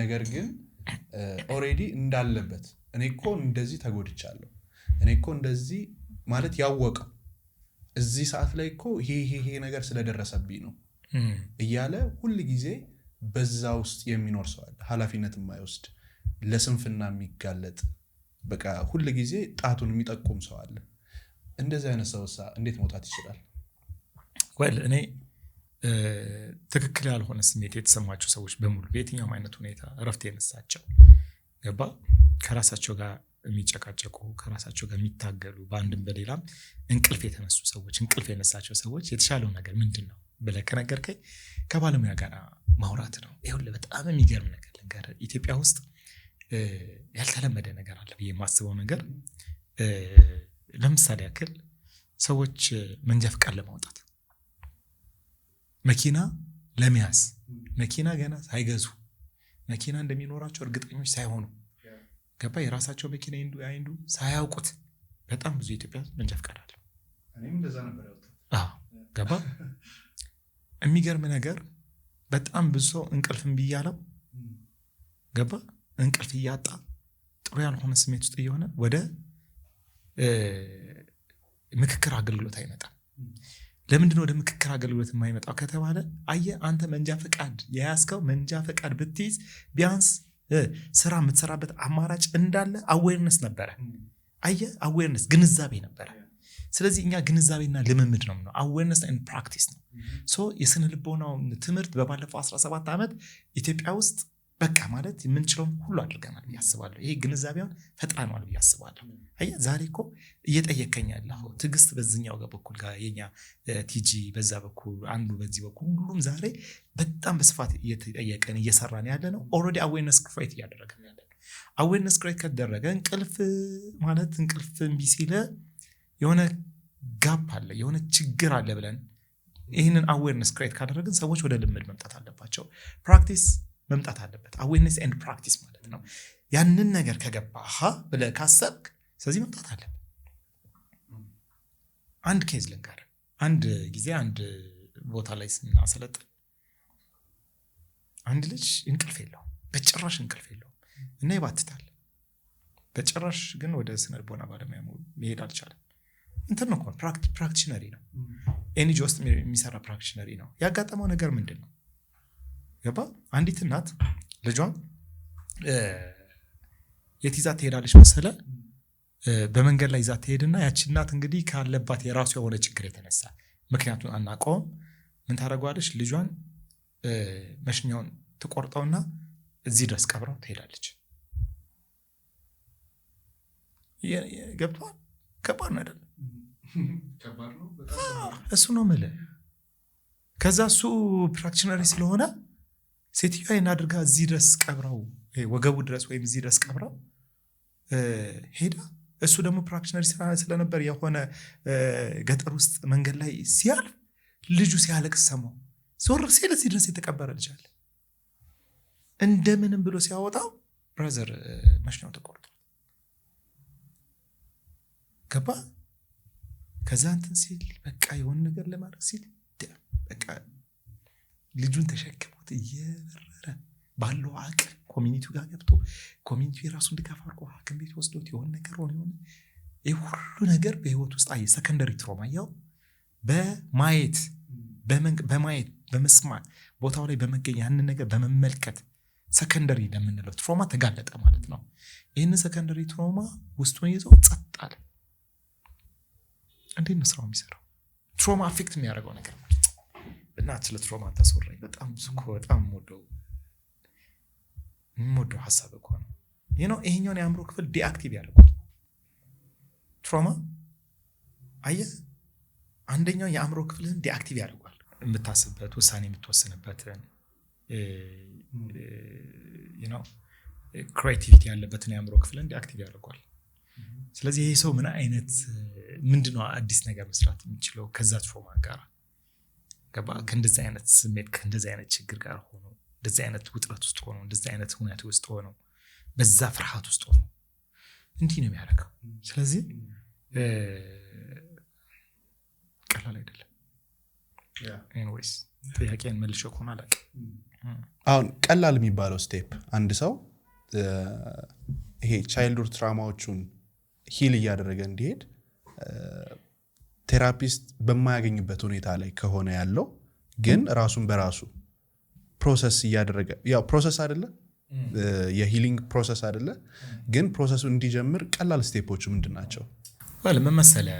ነገር ግን ኦሬዲ እንዳለበት እኔ እኮ እንደዚህ ተጎድቻለሁ፣ እኔ እኮ እንደዚህ ማለት ያወቀው እዚህ ሰዓት ላይ እኮ ይሄ ነገር ስለደረሰብኝ ነው እያለ ሁል ጊዜ በዛ ውስጥ የሚኖር ሰው አለ። ኃላፊነት የማይወስድ ለስንፍና የሚጋለጥ በቃ ሁል ጊዜ ጣቱን የሚጠቁም ሰው አለ። እንደዚህ አይነት ሰው እንዴት መውጣት ይችላል? እኔ ትክክል ያልሆነ ስሜት የተሰማቸው ሰዎች በሙሉ በየትኛውም አይነት ሁኔታ እረፍት የነሳቸው ገባ ከራሳቸው ጋር የሚጨቃጨቁ ከራሳቸው ጋር የሚታገሉ በአንድም በሌላም እንቅልፍ የተነሱ ሰዎች እንቅልፍ የነሳቸው ሰዎች የተሻለው ነገር ምንድን ነው ብለህ ከነገርከኝ ከባለሙያ ጋር ማውራት ነው። ይኸውልህ በጣም የሚገርም ነገር ልንገርህ። ኢትዮጵያ ውስጥ ያልተለመደ ነገር አለ ብዬ የማስበው ነገር፣ ለምሳሌ ያክል ሰዎች መንጃ ፈቃድ ለማውጣት መኪና ለመያዝ መኪና ገና ሳይገዙ መኪና እንደሚኖራቸው እርግጠኞች ሳይሆኑ ገባ የራሳቸው መኪና አይንዱ ሳያውቁት በጣም ብዙ ኢትዮጵያ መንጃ ፈቃድ አለ። እኔም እንደዛ ነበር ያወጣው። ገባ የሚገርም ነገር በጣም ብዙ ሰው እንቅልፍም ብያለው ገባ እንቅልፍ እያጣ ጥሩ ያልሆነ ስሜት ውስጥ እየሆነ ወደ ምክክር አገልግሎት አይመጣም። ለምንድነው ወደ ምክክር አገልግሎት የማይመጣው ከተባለ አየህ አንተ መንጃ ፈቃድ የያዝከው መንጃ ፈቃድ ብትይዝ ቢያንስ ስራ የምትሰራበት አማራጭ እንዳለ አዌርነስ ነበረ። አየህ አዌርነስ ግንዛቤ ነበረ። ስለዚህ እኛ ግንዛቤና ልምምድ ነው ነው አዌርነስ ኤንድ ፕራክቲስ ነው። ሶ የስነ ልቦናው ትምህርት በባለፈው 17 ዓመት ኢትዮጵያ ውስጥ በቃ ማለት የምንችለውን ሁሉ አድርገናል ብዬ አስባለሁ። ይሄ ግንዛቤውን ፈጥረናል ብዬ አስባለሁ። አየህ ዛሬ እኮ እየጠየቀኝ ያለው ትዕግስት በዚህኛው በኩል ጋር የኛ ቲጂ በዛ በኩል አንዱ በዚህ በኩል ሁሉም ዛሬ በጣም በስፋት እየተጠየቀን እየሰራን ያለ ነው። ኦልሬዲ አዌርነስ ክሬት እያደረገን ያለ ነው። አዌርነስ ክሬት ከተደረገ እንቅልፍ ማለት እንቅልፍ እምቢ ሲል የሆነ ጋፕ አለ የሆነ ችግር አለ ብለን ይህንን አዌርነስ ክሬት ካደረግን ሰዎች ወደ ልምድ መምጣት አለባቸው። ፕራክቲስ መምጣት አለበት። አዌርነስ ኤንድ ፕራክቲስ ማለት ነው። ያንን ነገር ከገባህ ብለህ ካሰብክ ስለዚህ መምጣት አለበት። አንድ ኬዝ ልንገር። አንድ ጊዜ አንድ ቦታ ላይ ስናሰለጥን አንድ ልጅ እንቅልፍ የለውም፣ በጭራሽ እንቅልፍ የለውም እና ይባትታል። በጭራሽ ግን ወደ ስነ ልቦና ባለሙያ መሄድ አልቻለም። እንትን ነው ፕራክቲሽነሪ ነው፣ ኤንጂ ውስጥ የሚሰራ ፕራክቲሽነሪ ነው። ያጋጠመው ነገር ምንድን ነው? ገባ አንዲት እናት ልጇን የት ይዛ ትሄዳለች መሰለ? በመንገድ ላይ ይዛ ትሄድና ያቺ እናት እንግዲህ ካለባት የራሱ የሆነ ችግር የተነሳ ምክንያቱም አናውቀውም ምን ታደርገዋለች? ልጇን መሽኛውን ትቆርጠውና እዚህ ድረስ ቀብረው ትሄዳለች። ገብቷል? ከባድ ነው አይደለም? እሱ ነው የምልህ። ከዛ እሱ ፕራክቲሽነሪ ስለሆነ ሴትዮዋ እናድርጋ እዚህ ድረስ ቀብረው ወገቡ ድረስ ወይም እዚህ ድረስ ቀብረው ሄዳ እሱ ደግሞ ፕራክቲሽነር ስለነበር የሆነ ገጠር ውስጥ መንገድ ላይ ሲያልፍ ልጁ ሲያለቅስ ሰማው። ዞር ሲል እዚህ ድረስ የተቀበረ ልጅ አለ። እንደምንም ብሎ ሲያወጣው ብራዘር መሽኛው ተቆርጧል። ገባ። ከዛ እንትን ሲል በቃ የሆነ ነገር ለማድረግ ሲል በቃ ልጁን ተሸክሞት እየበረረ ባለው አቅም ኮሚኒቲው ጋር ገብቶ ኮሚኒቲው የራሱን ድጋፍ አድርጎ ሐኪም ቤት ወስዶት የሆነ ነገር ሆነ ይሄ ሁሉ ነገር በህይወት ውስጥ አየ። ሰከንደሪ ትራውማ ያው በማየት በመስማት ቦታው ላይ በመገኘት ያንን ነገር በመመልከት ሰከንደሪ ለምንለው ትራውማ ተጋለጠ ማለት ነው። ይሄን ሰከንደሪ ትራውማ ውስጡን ይዞ ጸጥ አለ። እንዴት ነው ስራው የሚሰራው? ትራውማ አፌክት የሚያደርገው ነገር ነው። በእናትህ ስለ ትራውማ ታስወራኝ። በጣም በጣም ሞዶ ሐሳብ እኮ ነው። ይሄኛውን የአእምሮ ክፍል ዲአክቲቭ ያደርጋል ትራውማ። አየህ፣ አንደኛው የአእምሮ ክፍልን ዲአክቲቭ ያደርጋል። የምታስብበት ውሳኔ የምትወስንበትን ክሬቲቪቲ ያለበትን የአእምሮ ክፍልን ዲአክቲቭ ያደርጋል። ስለዚህ ይሄ ሰው ምን አይነት ምንድነው አዲስ ነገር መስራት የሚችለው ከዛ ትራውማ ጋር ገባ። ከእንደዚህ አይነት ስሜት ከእንደዚህ አይነት ችግር ጋር ሆኖ እንደዚህ አይነት ውጥረት ውስጥ ሆኖ እንደዚህ አይነት ሁኔታ ውስጥ ሆኖ በዛ ፍርሃት ውስጥ ሆኖ እንዲህ ነው የሚያደርገው። ስለዚህ ቀላል አይደለም። ኤኒዌይስ ጥያቄን መልሼ ከሆነ አላውቅም። አሁን ቀላል የሚባለው ስቴፕ አንድ ሰው ይሄ ቻይልድሁድ ትራውማዎቹን ሂል እያደረገ እንዲሄድ ቴራፒስት በማያገኝበት ሁኔታ ላይ ከሆነ ያለው ግን ራሱን በራሱ ፕሮሰስ እያደረገ ያው ፕሮሰስ አይደለ የሂሊንግ ፕሮሰስ አይደለ ግን ፕሮሰሱ እንዲጀምር ቀላል ስቴፖቹ ምንድናቸው? ምን መሰለህ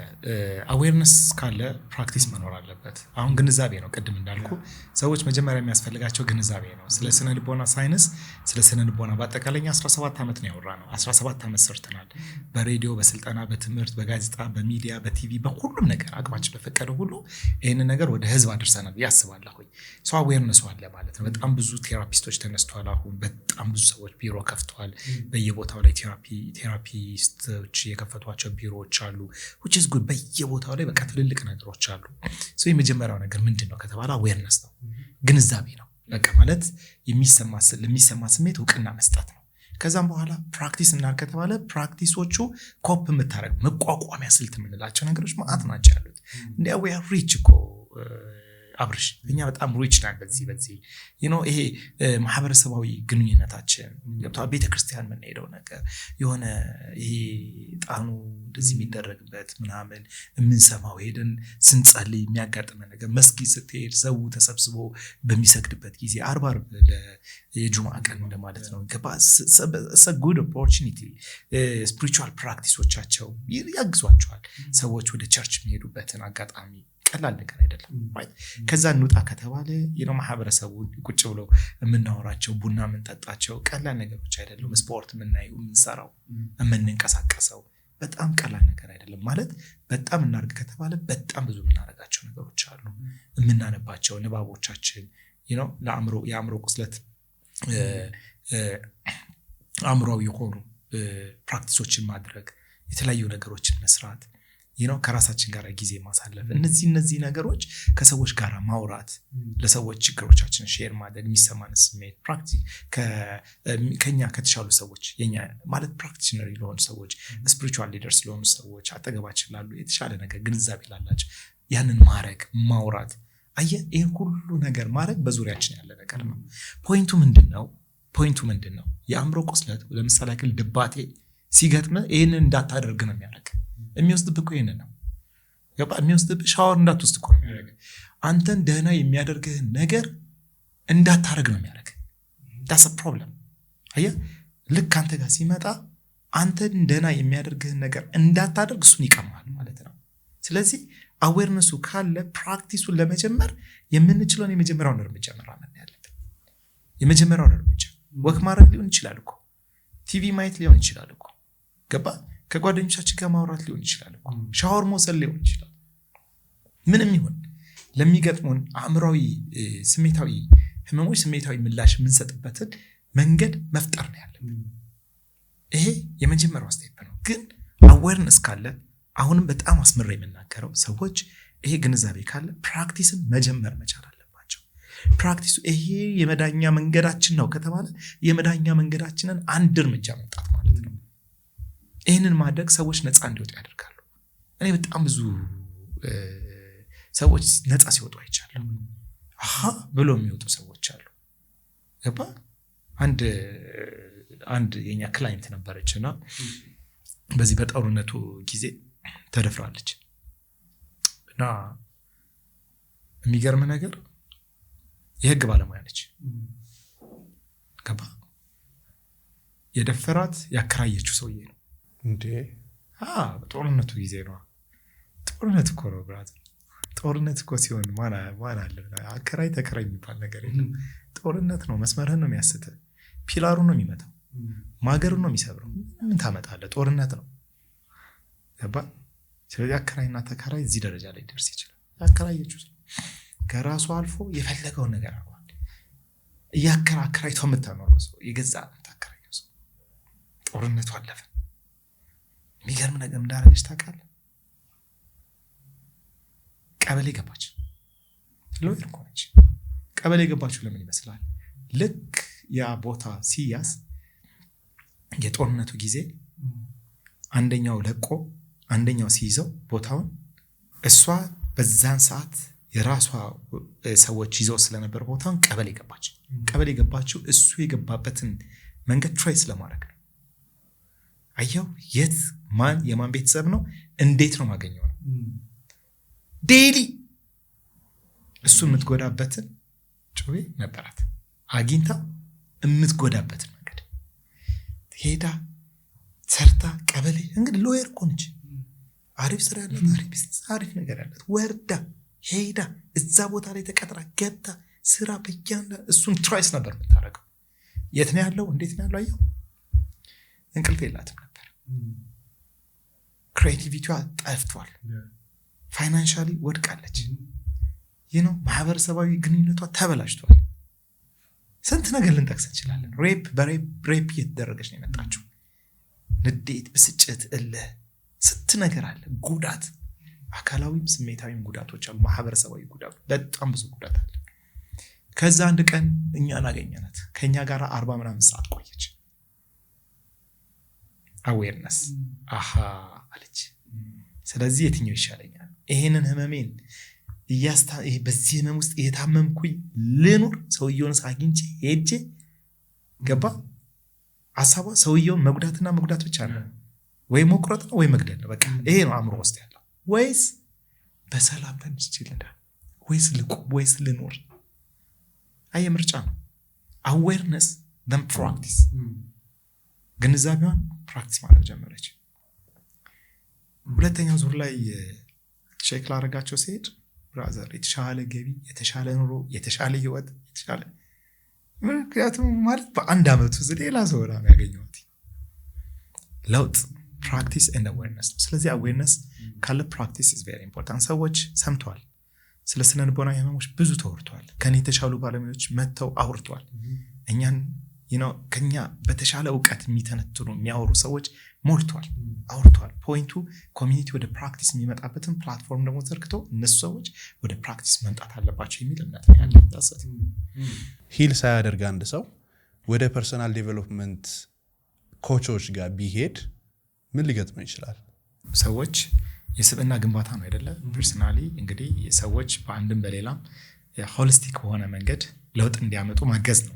አዌርነስ ካለ ፕራክቲስ መኖር አለበት። አሁን ግንዛቤ ነው። ቅድም እንዳልኩ ሰዎች መጀመሪያ የሚያስፈልጋቸው ግንዛቤ ነው። ስለ ስነ ልቦና ሳይንስ ስለ ስነ ልቦና በአጠቃላይ 17 ዓመት ነው ያወራነው። 17 ዓመት ሰርተናል። በሬዲዮ፣ በስልጠና፣ በትምህርት፣ በጋዜጣ፣ በሚዲያ፣ በቲቪ፣ በሁሉም ነገር አቅማችን በፈቀደው ሁሉ ይሄንን ነገር ወደ ህዝብ አድርሰናል ያስባለሁ። ሰው አዌርነስ አለ ማለት ነው። በጣም ብዙ ቴራፒስቶች ተነስተዋል። አሁን በጣም ብዙ ሰዎች ቢሮ ከፍተዋል። በየቦታው ላይ ቴራፒስቶች የከፈቷቸው ቢሮዎች አሉ። which is good። በየቦታው ላይ በቃ ትልልቅ ነገሮች አሉ። ሶ የመጀመሪያው ነገር ምንድነው ከተባለ አዌርነስ ነው፣ ግንዛቤ ነው። በቃ ማለት ለሚሰማ ስሜት እውቅና መስጠት ነው። ከዛም በኋላ ፕራክቲስ እናር ከተባለ ፕራክቲሶቹ ኮፕ የምታረግ መቋቋሚያ ስልት የምንላቸው ነገሮች ማለት ናቸው ያሉት። እንዲያ we are rich እኮ አብርሽ፣ እኛ በጣም ሪች ነን በዚህ ይሄ ማህበረሰባዊ ግንኙነታችን ገብቷል። ቤተክርስቲያን የምንሄደው ነገር የሆነ ይሄ ጣኑ እንደዚህ የሚደረግበት ምናምን የምንሰማው ሄደን ስንጸልይ የሚያጋጥመን ነገር መስጊድ ስትሄድ ሰው ተሰብስቦ በሚሰግድበት ጊዜ አርብ የጁምዓ ቀን እንደማለት ነው። a good opportunity spiritual practiceዎቻቸው ያግዟቸዋል። ሰዎች ወደ ቸርች የሚሄዱበትን አጋጣሚ ቀላል ነገር አይደለም ማለት። ከዛ እንውጣ ከተባለ ማህበረሰቡ ቁጭ ብሎ የምናወራቸው ቡና የምንጠጣቸው ቀላል ነገሮች አይደለም። ስፖርት የምናየው የምንሰራው የምንንቀሳቀሰው በጣም ቀላል ነገር አይደለም ማለት። በጣም እናርግ ከተባለ በጣም ብዙ የምናደርጋቸው ነገሮች አሉ። የምናነባቸው ንባቦቻችን የአእምሮ ቁስለት አእምሮዊ የሆኑ ፕራክቲሶችን ማድረግ፣ የተለያዩ ነገሮችን መስራት፣ ከራሳችን ጋር ጊዜ ማሳለፍ፣ እነዚህ ነገሮች ከሰዎች ጋር ማውራት፣ ለሰዎች ችግሮቻችንን ሼር ማድረግ፣ የሚሰማን ስሜት ፕራክቲስ ከኛ ከተሻሉ ሰዎች የኛ ማለት ፕራክቲሽነር ለሆኑ ሰዎች፣ ስፒሪቹዋል ሊደርስ ለሆኑ ሰዎች፣ አጠገባችን ላሉ የተሻለ ነገር ግንዛቤ ላላቸው ያንን ማድረግ ማውራት። አየህ፣ ይሄን ሁሉ ነገር ማድረግ በዙሪያችን ያለ ነገር ነው። ፖይንቱ ምንድነው? የአእምሮ ቁስለት ለምሳሌ ያክል ድባቴ ሲገጥም ይሄንን እንዳታደርግ ነው የሚያደርግ። የሚወስድብህ እኮ ይሄንን ነው የሚወስድብህ። ሻወር እንዳትወስድ እኮ ነው የሚያደርግ። አንተን ደህና የሚያደርግህን ነገር እንዳታደርግ ነው የሚያደርግ። that's a problem። አየህ፣ ልክ አንተ ጋር ሲመጣ አንተን ደህና የሚያደርግህን ነገር እንዳታደርግ እሱን ይቀማል ማለት ነው። ስለዚህ አዌርነሱ ካለ ፕራክቲሱን ለመጀመር የምንችለውን የመጀመሪያውን እርምጃ መራመድ ያለብን። የመጀመሪያውን እርምጃ ወክ ማድረግ ሊሆን ይችላል እኮ፣ ቲቪ ማየት ሊሆን ይችላል እኮ፣ ገባ? ከጓደኞቻችን ጋር ማውራት ሊሆን ይችላል እኮ፣ ሻወር መውሰድ ሊሆን ይችላል። ምንም ይሁን ለሚገጥሙን አእምሯዊ ስሜታዊ ህመሞች ስሜታዊ ምላሽ የምንሰጥበትን መንገድ መፍጠር ነው ያለብን። ይሄ የመጀመሪያው ስቴፕ ነው። ግን አዌርነስ ካለ አሁንም በጣም አስምሬ የምናገረው ሰዎች ይሄ ግንዛቤ ካለ ፕራክቲስን መጀመር መቻል አለባቸው። ፕራክቲሱ ይሄ የመዳኛ መንገዳችን ነው ከተባለ የመዳኛ መንገዳችንን አንድ እርምጃ መምጣት ማለት ነው። ይህንን ማድረግ ሰዎች ነፃ እንዲወጡ ያደርጋሉ። እኔ በጣም ብዙ ሰዎች ነፃ ሲወጡ አይቻለሁ። ብሎ የሚወጡ ሰዎች አሉ። ገባ? አንድ የኛ ክላይንት ነበረችና በዚህ በጦርነቱ ጊዜ ተደፍራለች እና የሚገርም ነገር የህግ ባለሙያ ነች። ገባ? የደፈራት ያከራየችው ሰውዬ ነው እንዴ? በጦርነቱ ጊዜ ነው። ጦርነት እኮ ነው ብራዘር። ጦርነት እኮ ሲሆን ማን አለ? አከራይ ተከራይ የሚባል ነገር የለም። ጦርነት ነው። መስመርህን ነው የሚያስተህ፣ ፒላሩን ነው የሚመታው፣ ማገሩን ነው የሚሰብረው። ምን ታመጣለህ? ጦርነት ነው። ገባ? ስለዚህ አከራይና ተከራይ እዚህ ደረጃ ላይ ደርስ ይችላል። ያከራየችው ከራሱ አልፎ የፈለገውን ነገር አድርጓል። እያከራከራይቶ የምታኖረው ሰው የገዛ ታከራየው ሰው ጦርነቱ አለፈ። የሚገርም ነገር እንዳደረገች ታውቃለህ? ቀበሌ ገባች። ሎየር እኮ ነች። ቀበሌ ገባችሁ ለምን ይመስላል? ልክ ያ ቦታ ሲያዝ የጦርነቱ ጊዜ አንደኛው ለቆ አንደኛው ሲይዘው ቦታውን እሷ በዛን ሰዓት የራሷ ሰዎች ይዘው ስለነበር ቦታውን ቀበሌ ገባች። ቀበሌ ገባችው እሱ የገባበትን መንገድ ትሬስ ለማድረግ ነው። አየው የት ማን የማን ቤተሰብ ነው እንዴት ነው ማገኘው ነው። ዴይሊ እሱን የምትጎዳበትን ጩቤ ነበራት አግኝታ የምትጎዳበትን መንገድ ሄዳ ሰርታ ቀበሌ እንግዲህ ሎየር እኮ ነች። አሪፍ ስራ ያላት አሪፍ ቢዝነስ አሪፍ ነገር ያላት ወርዳ ሄዳ እዛ ቦታ ላይ ተቀጥራ ገብታ ስራ በያንዳ እሱን ትራይስ ነበር የምታደርገው። የት ነው ያለው እንዴት ነው ያለው? አየው እንቅልፍ የላትም ነበር። ክሬቲቪቲዋ ጠፍቷል። ፋይናንሻሊ ወድቃለች። ማህበረሰባዊ ግንኙነቷ ተበላሽቷል። ስንት ነገር ልንጠቅስ እንችላለን። ሬፕ እየተደረገች ነው የመጣችው። ንዴት፣ ብስጭት፣ እልህ ስንት ነገር አለ። ጉዳት፣ አካላዊም ስሜታዊም ጉዳቶች አሉ። ማህበረሰባዊ ጉዳት በጣም ብዙ ጉዳት አለ። ከዛ አንድ ቀን እኛን አገኘናት። ከኛ ጋር 40 ምናምን ሰዓት ቆየች። አዌርነስ አለች። ስለዚህ የትኛው ይሻለኛል? ይሄንን ህመሜን በዚህ ህመም ውስጥ የታመምኩኝ ልኑር? ሰውየውን አግኝቼ ሄጄ ገባ? ሀሳቧ ሰውየውን መጉዳትና መጉዳት ብቻ ነው። ወይ መቁረጥ ነው ወይ መግደል ነው። በቃ ይሄ ነው አእምሮ ውስጥ ያለው። ወይስ በሰላም ትንሽ ይችላል ወይስ ልቁም ወይስ ልኑር? አይ ምርጫ ነው። አዌርነስ then practice ግንዛቤዋን ፕራክቲስ ማድረግ ጀመረች። ሁለተኛው ዙር ላይ ቼክ ላደርጋቸው ሲሄድ ብራዘር የተሻለ ገቢ፣ የተሻለ ኑሮ፣ የተሻለ ህይወት፣ የተሻለ ምክንያቱም ማለት በአንድ አመት ውስጥ ሌላ ሰው ነው ያገኘሁት ለውጥ። ፕራክቲስ and awareness ነው። ስለዚህ awareness ካለ ፕራክቲስ is very important። ሰዎች ሰምተዋል። ስለ ስነ ልቦና ህመሞች ብዙ ተወርቷል። ከኔ የተሻሉ ባለሙያዎች መጥተው አውርቷል። እኛን ከኛ በተሻለ እውቀት የሚተነትኑ የሚያወሩ ሰዎች ሞልቷል፣ አውርቷል። ፖይንቱ ኮሚኒቲ ወደ ፕራክቲስ የሚመጣበትን ፕላትፎርም ደግሞ ዘርግቶ እነሱ ሰዎች ወደ ፕራክቲስ መምጣት አለባቸው የሚል እምነት ነው ያለው። ታሰት ሂል ሳያደርግ አንድ ሰው ወደ ፐርሰናል ዴቨሎፕመንት ኮቾች ጋር ቢሄድ ምን ሊገጥመው ይችላል? ሰዎች የስብዕና ግንባታ ነው አይደለ? ፐርሰናሊ እንግዲህ ሰዎች በአንድም በሌላም ሆሊስቲክ በሆነ መንገድ ለውጥ እንዲያመጡ ማገዝ ነው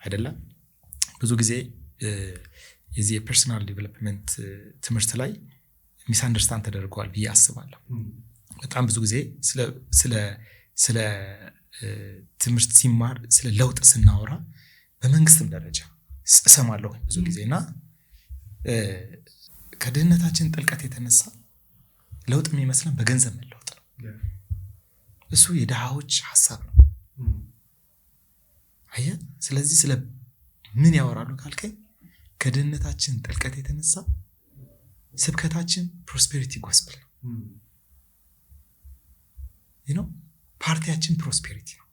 አይደለ? ብዙ ጊዜ የዚህ የፐርሰናል ዴቨሎፕመንት ትምህርት ላይ ሚስ አንደርስታንድ ተደርጓል ብዬ አስባለሁ። በጣም ብዙ ጊዜ ስለ ትምህርት ሲማር ስለ ለውጥ ስናወራ በመንግስትም ደረጃ እሰማለሁ ብዙ ጊዜና ከድህነታችን ጥልቀት የተነሳ ለውጥ የሚመስለን በገንዘብ መለወጥ ነው። እሱ የድሃዎች ሐሳብ ነው። አየህ፣ ስለዚህ ስለ ምን ያወራሉ ካልከኝ ከድህነታችን ጥልቀት የተነሳ ስብከታችን ፕሮስፔሪቲ ጎስፔል ነው። ፓርቲያችን ፕሮስፔሪቲ ነው።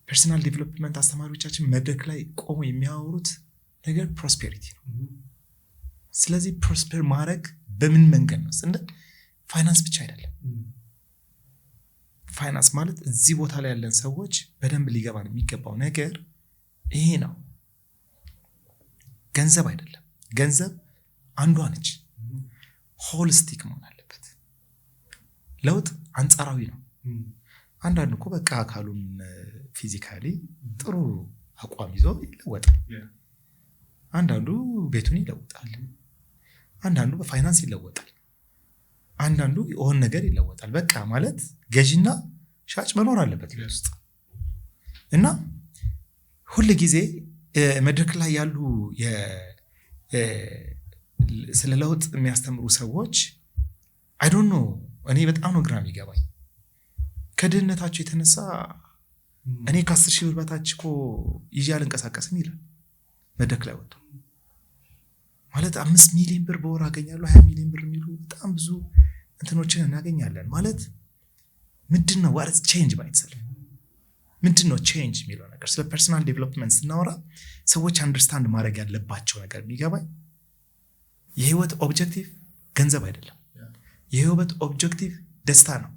ፐርሰናል ዴቨሎፕመንት አስተማሪዎቻችን መድረክ ላይ ቆሞ የሚያወሩት ነገር ፕሮስፔሪቲ ነው። ስለዚህ ፕሮስፐር ማድረግ በምን መንገድ ነው ስንል ፋይናንስ ብቻ አይደለም። ፋይናንስ ማለት እዚህ ቦታ ላይ ያለን ሰዎች በደንብ ሊገባን የሚገባው ነገር ይሄ ነው። ገንዘብ አይደለም። ገንዘብ አንዷ ነች። ሆሊስቲክ መሆን አለበት። ለውጥ አንጻራዊ ነው። አንዳንዱ እኮ በቃ አካሉን ፊዚካሊ ጥሩ አቋም ይዞ ይለወጣል። አንዳንዱ ቤቱን ይለውጣል። አንዳንዱ በፋይናንስ ይለወጣል። አንዳንዱ የሆነ ነገር ይለወጣል። በቃ ማለት ገዢና ሻጭ መኖር አለበት ውስጥ እና ሁል ጊዜ መድረክ ላይ ያሉ ስለ ለውጥ የሚያስተምሩ ሰዎች አይ ዶንት ኖ እኔ በጣም ነው ግራ የሚገባኝ። ከድህነታቸው የተነሳ እኔ ከ10 ሺህ ብር በታች እኮ ይዤ አልንቀሳቀስም ይላል መድረክ ላይ ወጥቶ። ማለት 5 ሚሊዮን ብር በወር አገኛለሁ 20 ሚሊዮን ብር የሚሉ በጣም ብዙ እንትኖችን እናገኛለን። ማለት ምንድነው what is change by itself? ምንድነው change የሚለው ነገር? ስለ ፐርሰናል ዴቨሎፕመንት ስናወራ ሰዎች አንደርስታንድ ማድረግ ያለባቸው ነገር የሚገባኝ የህይወት ኦብጀክቲቭ ገንዘብ አይደለም። የህይወት ኦብጀክቲቭ ደስታ ነው፣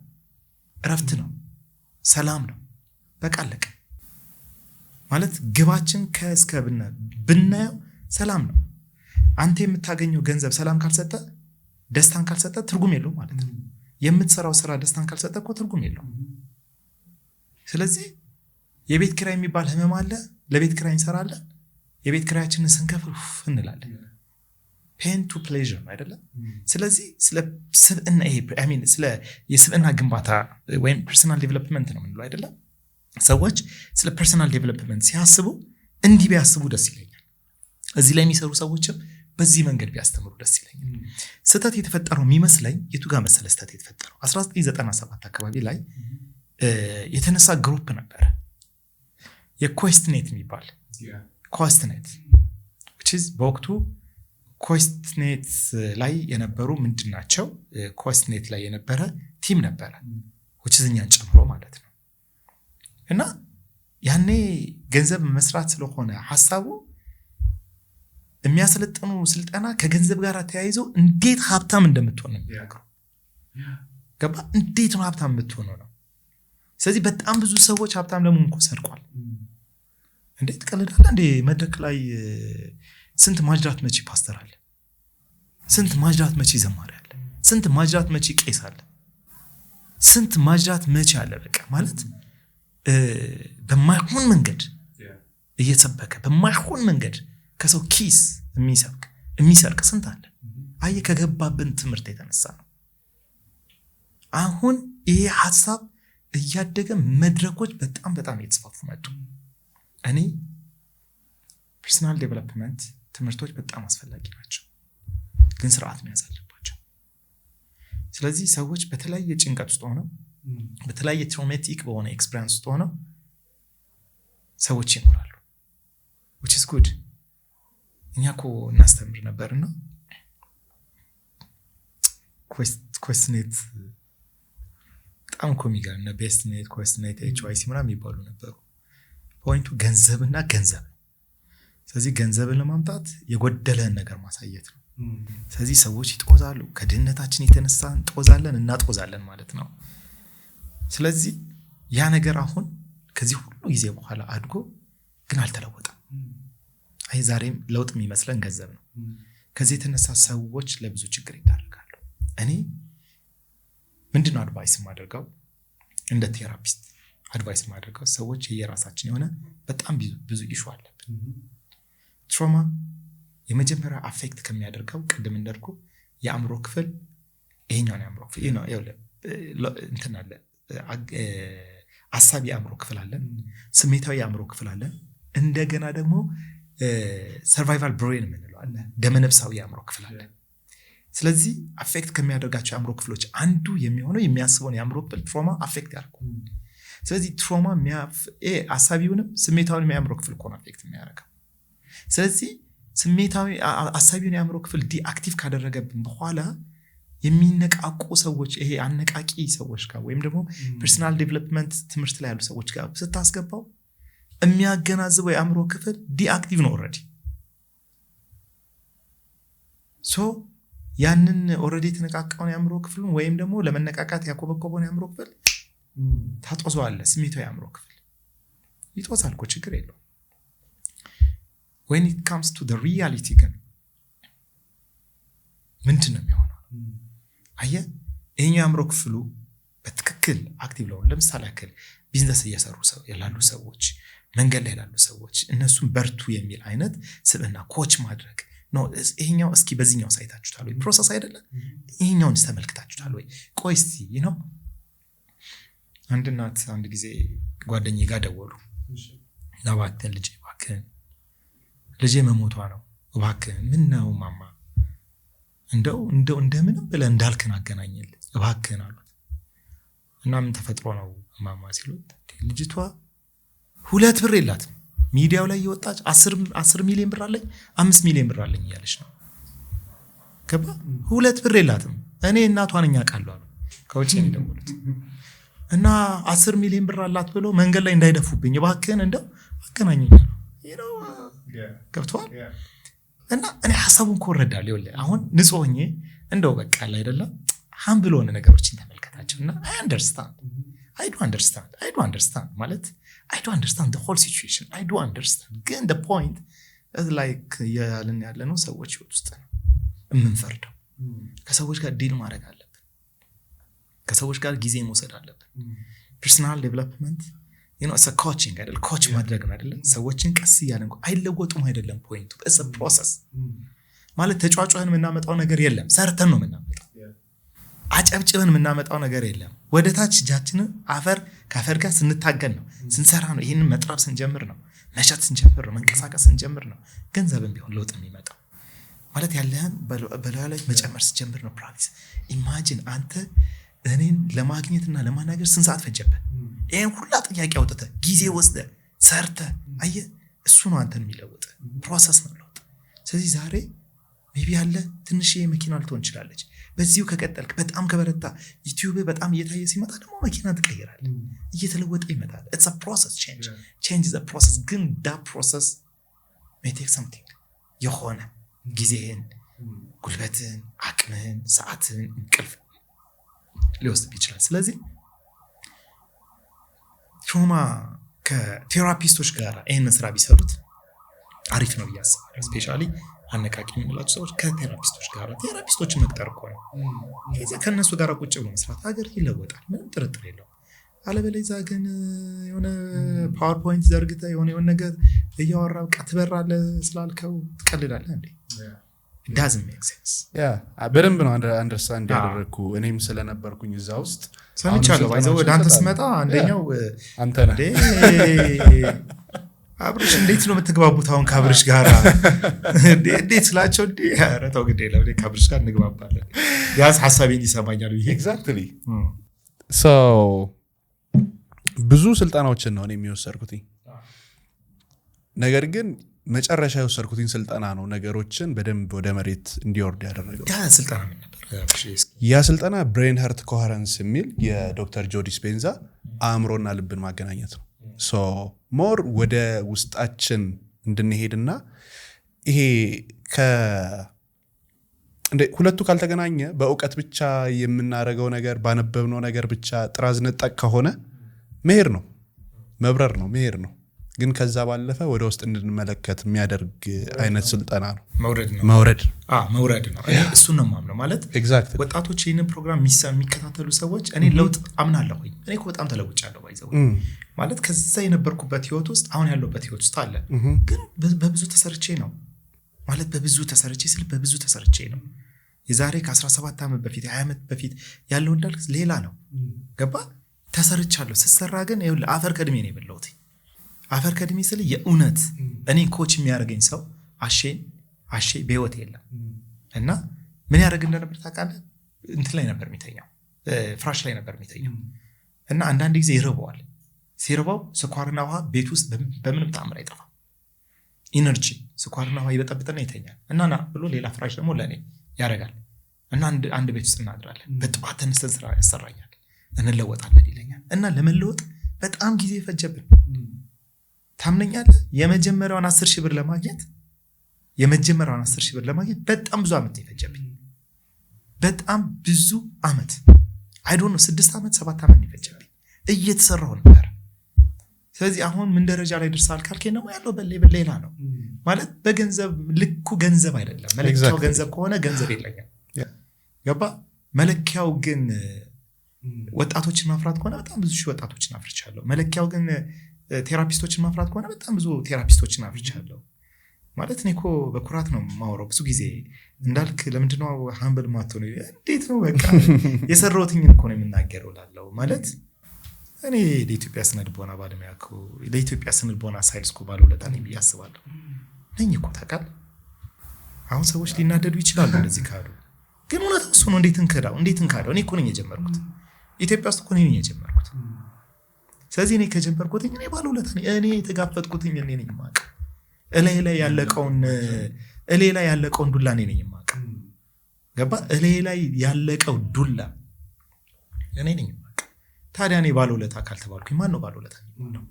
እረፍት ነው፣ ሰላም ነው። በቃ አለቀ። ማለት ግባችን ከእስከ ብናየው ሰላም ነው። አንተ የምታገኘው ገንዘብ ሰላም ካልሰጠ ደስታን ካልሰጠ ትርጉም የለውም ማለት ነው። የምትሰራው ስራ ደስታን ካልሰጠ እኮ ትርጉም የለውም። ስለዚህ የቤት ኪራይ የሚባል ህመም አለ። ለቤት ኪራይ እንሰራለን። የቤት ኪራያችንን ስንከፍል እንላለን። ፔን ቱ ፕሌዥር አይደለም። ስለዚህ ስለ ስብዕና ስለ የስብዕና ግንባታ ወይም ፐርሰናል ዴቨሎፕመንት ነው የምንለው አይደለም። ሰዎች ስለ ፐርሰናል ዴቨሎፕመንት ሲያስቡ እንዲህ ቢያስቡ ደስ ይለኛል። እዚህ ላይ የሚሰሩ ሰዎችም በዚህ መንገድ ቢያስተምሩ ደስ ይለኛል። ስህተት የተፈጠረው የሚመስለኝ የቱ ጋር መሰለ? ስህተት የተፈጠረው 1997 አካባቢ ላይ የተነሳ ግሩፕ ነበር የኮስትኔት የሚባል ኮስትኔት በወቅቱ ኮስትኔት ላይ የነበሩ ምንድናቸው? ኮስትኔት ላይ የነበረ ቲም ነበረ እኛን ጨምሮ ማለት ነው። እና ያኔ ገንዘብ መስራት ስለሆነ ሐሳቡ የሚያሰለጥኑ ስልጠና ከገንዘብ ጋር ተያይዞ እንዴት ሀብታም እንደምትሆን ነው የሚያገሩ። ገባ? እንዴት ነው ሀብታም የምትሆነው ነው። ስለዚህ በጣም ብዙ ሰዎች ሀብታም ለመሆን እኮ ሰርቋል። እንዴት ቀልዳለ እንዴ? መድረክ ላይ ስንት ማጅራት መቺ ፓስተር አለ፣ ስንት ማጅራት መቺ ዘማሪ አለ፣ ስንት ማጅራት መቺ ቄስ አለ፣ ስንት ማጅራት መቺ አለ። በቃ ማለት በማይሆን መንገድ እየተሰበከ በማይሆን መንገድ ከሰው ኪስ የሚሰርቅ ስንት አለ። አየ ከገባብን ትምህርት የተነሳ ነው። አሁን ይሄ ሐሳብ እያደገ መድረኮች በጣም እየተስፋፉ መጡ። እኔ ፐርሰናል ዴቨሎፕመንት ትምህርቶች በጣም አስፈላጊ ናቸው፣ ግን ስርዓት መያዝ አለባቸው። ስለዚህ ሰዎች በተለያየ ጭንቀት ውስጥ ሆነው በተለያየ ትራውማቲክ በሆነ ኤክስፒሪየንስ ውስጥ ሆነው ሰዎች ይኖራሉ። which is good። እኛ እኮ እናስተምር ነበርና ኮስትኔት በጣም እኮ የሚገርም ነው። ቤስትኔት፣ ኮስትኔት፣ ኤችዋይሲ ምናምን የሚባሉ ነበሩ። ፖይንቱ ገንዘብና ገንዘብ። ስለዚህ ገንዘብን ለማምጣት የጎደለን ነገር ማሳየት ነው። ስለዚህ ሰዎች ይጦዛሉ። ከድህነታችን የተነሳ እናጦዛለን ማለት ነው። ስለዚህ ያ ነገር አሁን ከዚህ ሁሉ ጊዜ በኋላ አድጎ ግን አልተለወጠም። አይ ዛሬም ለውጥ የሚመስለን ገንዘብ ነው። ከዚህ የተነሳ ሰዎች ለብዙ ችግር ይዳረጋሉ። እኔ ምንድነው አድቫይስ የማደርገው? እንደ ቴራፒስት አድቫይስ የማደርገው ሰዎች የራሳችን የሆነ በጣም ብዙ ኢሹ አለብን። ትራውማ የመጀመሪያ አፌክት ከሚያደርገው ቅድም እንደርኩ የአእምሮ ክፍል ይሄኛው ነው። የአእምሮ ክፍል ነው እንትን አለ፣ አሳቢ የአእምሮ ክፍል አለ፣ ስሜታዊ የአእምሮ ክፍል አለ፣ እንደገና ደግሞ ሰርቫይቫል ብሬን የምንለው አለ፣ ደመነፍሳዊ የአእምሮ ክፍል አለ። ስለዚህ አፌክት ከሚያደርጋቸው የአእምሮ ክፍሎች አንዱ የሚሆነው የሚያስበውን የአእምሮ ክፍል ትራውማ አፌክት ያደርጋል። ስለዚህ ትራውማ አሳቢውንም ስሜታዊንም የአእምሮ ክፍል እኮ ነው አፌክት የሚያደርገው። ስለዚህ ስሜታዊ አሳቢውን የአእምሮ ክፍል ዲአክቲቭ ካደረገብን በኋላ የሚነቃቁ ሰዎች ይሄ አነቃቂ ሰዎች ጋር ወይም ደግሞ ፐርሰናል ዴቨሎፕመንት ትምህርት ላይ ያሉ ሰዎች ጋር ስታስገባው የሚያገናዝበው የአእምሮ ክፍል ዲአክቲቭ ነው ኦልሬዲ። ሶ ያንን ኦልሬዲ የተነቃቃውን ያምሮ ክፍሉን ወይም ደግሞ ለመነቃቃት ያኮበኮበውን ያምሮ ክፍል ታጦዘዋለህ። ስሜታዊ ያምሮ ክፍል ይጦዛል እኮ ችግር የለውም። when it comes to the reality ግን ምንድን ነው የሚሆነው? አየህ ይሄኛው ያምሮ ክፍሉ በትክክል አክቲቭ ነው። ለምሳሌ ያክል ቢዝነስ እየሰሩ ያላሉ ሰዎች፣ መንገድ ላይ ያላሉ ሰዎች እነሱን በርቱ የሚል አይነት ስብዕና ኮች ማድረግ ነው። ይሄኛው እስኪ በዚህኛው ሳይታችሁታል ወይ? ፕሮሰስ አይደለም ይሄኛውን ተመልክታችሁታል ወይ? ቆይ እስቲ ነው አንድ እናት አንድ ጊዜ ጓደኛዬ ጋር ደወሉ። እባክህን ልጄ እባክህን ልጄ መሞቷ ነው እባክህን። ምን ነው ማማ እንደው እንደምንም ብለህ እንዳልክን አገናኘልኝ እባክህን አሉት። እና ምን ተፈጥሮ ነው ማማ ሲሉት ልጅቷ 2 ብር የላትም ሚዲያው ላይ የወጣች 10 ሚሊዮን ብር አለኝ 5 ሚሊዮን ብር አለኝ እያለች ነው። ገባ 2 ብር የላትም። እኔ እናቷ ነኝ አውቃለሁ አሉ። ከውጭ ነው የደወሉት። እና 10 ሚሊዮን ብር አላት ብሎ መንገድ ላይ እንዳይደፉብኝ እባክህን እንደው አገናኘኝ አሉ። ገብቶሃል? እና እኔ ሐሳቡን ኮረዳለሁ። ይኸውልህ አሁን ንጹህ ሆኜ እንደው በቃ ላይ አይደለም ሃምብል ሆነ ነገሮችን ተመልከታቸውና I do understand ማለት I do understand the whole situation. I do understand. ግን the point is like ያለን ያለነው ሰዎች ህይወት ውስጥ ነው የምንፈርደው። ከሰዎች ጋር ዲል ማድረግ አለብን። ከሰዎች ጋር ጊዜ መውሰድ አለብን። ፐርሰናል ዴቨሎፕመንት it's a coaching አይደል? ኮች ማድረግ ነው አይደል? ሰዎችን ቀስ እያለን አይለወጡም አይደለም ፖይንቱ። it's a process ማለት ተጫጫን የምናመጣው ነገር የለም። ሰርተን ነው የምናመጣው። አጨብጭበን የምናመጣው ነገር የለም። ወደ ታች እጃችንን ከአፈር ጋር ስንታገል ነው ስንሰራ ነው። ይሄንን መጥራብ ስንጀምር ነው መሸጥ ስንጀምር ነው መንቀሳቀስ ስንጀምር ነው ገንዘብም ቢሆን ለውጥ የሚመጣው። ማለት ያለህን በላዩ ላይ መጨመር ስንጀምር ነው ፕራክቲስ። ኢማጂን አንተ እኔን ለማግኘትና ለማናገር ስንት ሰዓት ፈጀብህ? ይሄን ሁላ ጥያቄ አውጥተህ ጊዜ ወስደህ ሰርተህ አየህ፣ እሱ ነው አንተን የሚለውጥ ፕሮሰስ ነው ለውጥ። ስለዚህ ዛሬ ሜቢ ያለ ትንሽ መኪና ልትሆን ትችላለች። በዚሁ ከቀጠልክ በጣም ከበረታ ዩቲዩብ በጣም እየታየ ሲመጣ ደግሞ መኪና ትቀይራለህ፣ እየተለወጠ ይመጣል። it's a process. change is a process. ግን that process may take something የሆነ ጊዜህን፣ ጉልበትን፣ አቅምህን፣ ሰዓትን፣ እንቅልፍ ሊወስድ ይችላል። ስለዚህ ትሮማ ከቴራፒስቶች ጋር ይሄን ስራ ቢሰሩት አሪፍ ነው ያስባል። ስፔሻሊ አነቃቂ የምንላቸው ሰዎች ከቴራፒስቶች ጋር ቴራፒስቶችን መቅጠር እኮ ነው። ከዚህ ከነሱ ጋር ቁጭ ብሎ መስራት ሀገር ይለወጣል፣ ምንም ጥርጥር የለውም። አለበለዚያ ግን የሆነ ፓወርፖይንት ዘርግተህ የሆነ ነገር እያወራ በቃ ትበራለህ ስላልከው ትቀልዳለህ እንዴ? it doesn't make sense. በደንብ ነው አንደርስታንድ ያደረኩ። እኔም ስለነበርኩኝ እዛ ውስጥ ሰምቻለሁ። ባይዘው ወደ አንተ ስመጣ አንደኛው አንተ ነህ አብርሽ እንዴት ነው የምትግባቡት አሁን ከአብርሽ ጋር? እንዴት ስላቸው እንዴ ኧረ ተው ግዴ ለምን ከአብርሽ ጋር እንግባባለን ያስ ሐሳቤን ይሰማኛል ይሄ exactly so ብዙ ስልጣናዎችን ነው እኔ የሚወሰርኩት። ነገር ግን መጨረሻ የወሰርኩትኝ ስልጣና ነው ነገሮችን በደንብ ወደ መሬት እንዲወርድ ያደረገው። ያ ስልጣና ምን ነበር? ያ ስልጣና ብሬን ሀርት ኮሄረንስ የሚል የዶክተር ጆ ዲስፔንዛ አእምሮና ልብን ማገናኘት ነው። ሶ ሞር ወደ ውስጣችን እንድንሄድና ይሄ ሁለቱ ካልተገናኘ በእውቀት ብቻ የምናደርገው ነገር ባነበብነው ነገር ብቻ ጥራዝ ነጠቅ ከሆነ መሄድ ነው መብረር ነው መሄድ ነው። ግን ከዛ ባለፈ ወደ ውስጥ እንድንመለከት የሚያደርግ አይነት ስልጣና ነው። መውረድ ነው። እኔ እሱን ነው የማምነው። ማለት ኤግዛክትሊ ወጣቶች ይሄንን ፕሮግራም የሚከታተሉ ሰዎች እኔ ለውጥ አምናለሁ። እኔ እኮ በጣም ተለውጫለሁ። ባይዘው ማለት ከዛ የነበርኩበት ህይወት ውስጥ አሁን ያለሁበት ህይወት ውስጥ አለ። ግን በብዙ ተሰርቼ ነው ማለት በብዙ ተሰርቼ ነው። የዛሬ ከ17 ዓመት በፊት 20 ዓመት በፊት ያለው እንዳልክ ሌላ ነው። ገባ ተሰርቻለሁ። ስሰራ ግን ይኸውልህ አፈር ከድሜ ነው የበላሁት። አፈር ከድሜ ስለ የእውነት እኔ ኮች የሚያደርገኝ ሰው አሼ በህይወት የለም። እና ምን ያደርግ እንደነበር ታውቃለህ? እንትን ላይ ነበር የሚተኛው፣ ፍራሽ ላይ ነበር የሚተኛው። እና አንዳንድ ጊዜ ይርበዋል። ሲርበው ስኳርና ውሃ ቤት ውስጥ በምንም ተአምር አይጠፋም። ኢነርጂ ስኳርና ውሃ ይበጠብጥና ይተኛል። እና ና ብሎ ሌላ ፍራሽ ደግሞ ለኔ ያደርጋል። እና አንድ ቤት ውስጥ እናድራለን። በጠዋት ተነስተን ስራ ያሰራኛል፣ እንለወጣለን ይለኛል። እና ለመለወጥ በጣም ጊዜ ፈጀብን። ታምነኛለህ? የመጀመሪያውን 10,000 ብር ለማግኘት የመጀመሪያውን 10,000 ብር ለማግኘት በጣም ብዙ አመት ይፈጀብኝ። በጣም ብዙ አመት አይ ዶንት ኖ 6 አመት 7 አመት ይፈጀብኝ እየተሰራው ነበር። ስለዚህ አሁን ምን ደረጃ ላይ ደርሳል ካልከኝ ነው ያለው በሌላ ነው ማለት በገንዘብ ልኩ ገንዘብ አይደለም። መለኪያው ገንዘብ ከሆነ ገንዘብ የለኝም ገባ። መለኪያው ግን ወጣቶችን ማፍራት ከሆነ በጣም ብዙ ሺህ ወጣቶችን አፍርቻለሁ። መለኪያው ግን ቴራፒስቶችን ማፍራት ከሆነ በጣም ብዙ ቴራፒስቶችን አፍርቻለሁ። ማለት እኔ እኮ በኩራት ነው የማወራው ብዙ ጊዜ እንዳልክ ለምንድነው ሃምብል ማትሆነው? እንዴት ነው በቃ የሰራሁትኝ እኮ ነው የምናገረው ላለው ማለት እኔ ለኢትዮጵያ ስነልቦና ባለሙያ እኮ ለኢትዮጵያ ስነልቦና ሳይንስ እኮ ባለውለታ ነኝ ብዬ አስባለሁ። ነኝ እኮ ታውቃለህ። አሁን ሰዎች ሊናደዱ ይችላሉ እንደዚህ ካሉ፣ ግን እውነታው እሱ ነው። እንዴት እንካዳው? እኔ እኮ ነኝ የጀመርኩት ኢትዮጵያ ውስጥ እኮ ነኝ የጀመርኩት። ስለዚህ እኔ ከጀመርኩት እኔ ባለውለታ ነኝ። እኔ የተጋፈጥኩት እኔ ነኝ የማውቀው። እላይ ላይ ያለቀውን ዱላ እኔ ነኝ የማውቀው ገባ። እላይ ላይ ያለቀው ዱላ እኔ ነኝ የማውቀው። ታዲያ እኔ ባለውለታ ካልተባልኩኝ ማን ነው ባለውለታ የሚሆነው?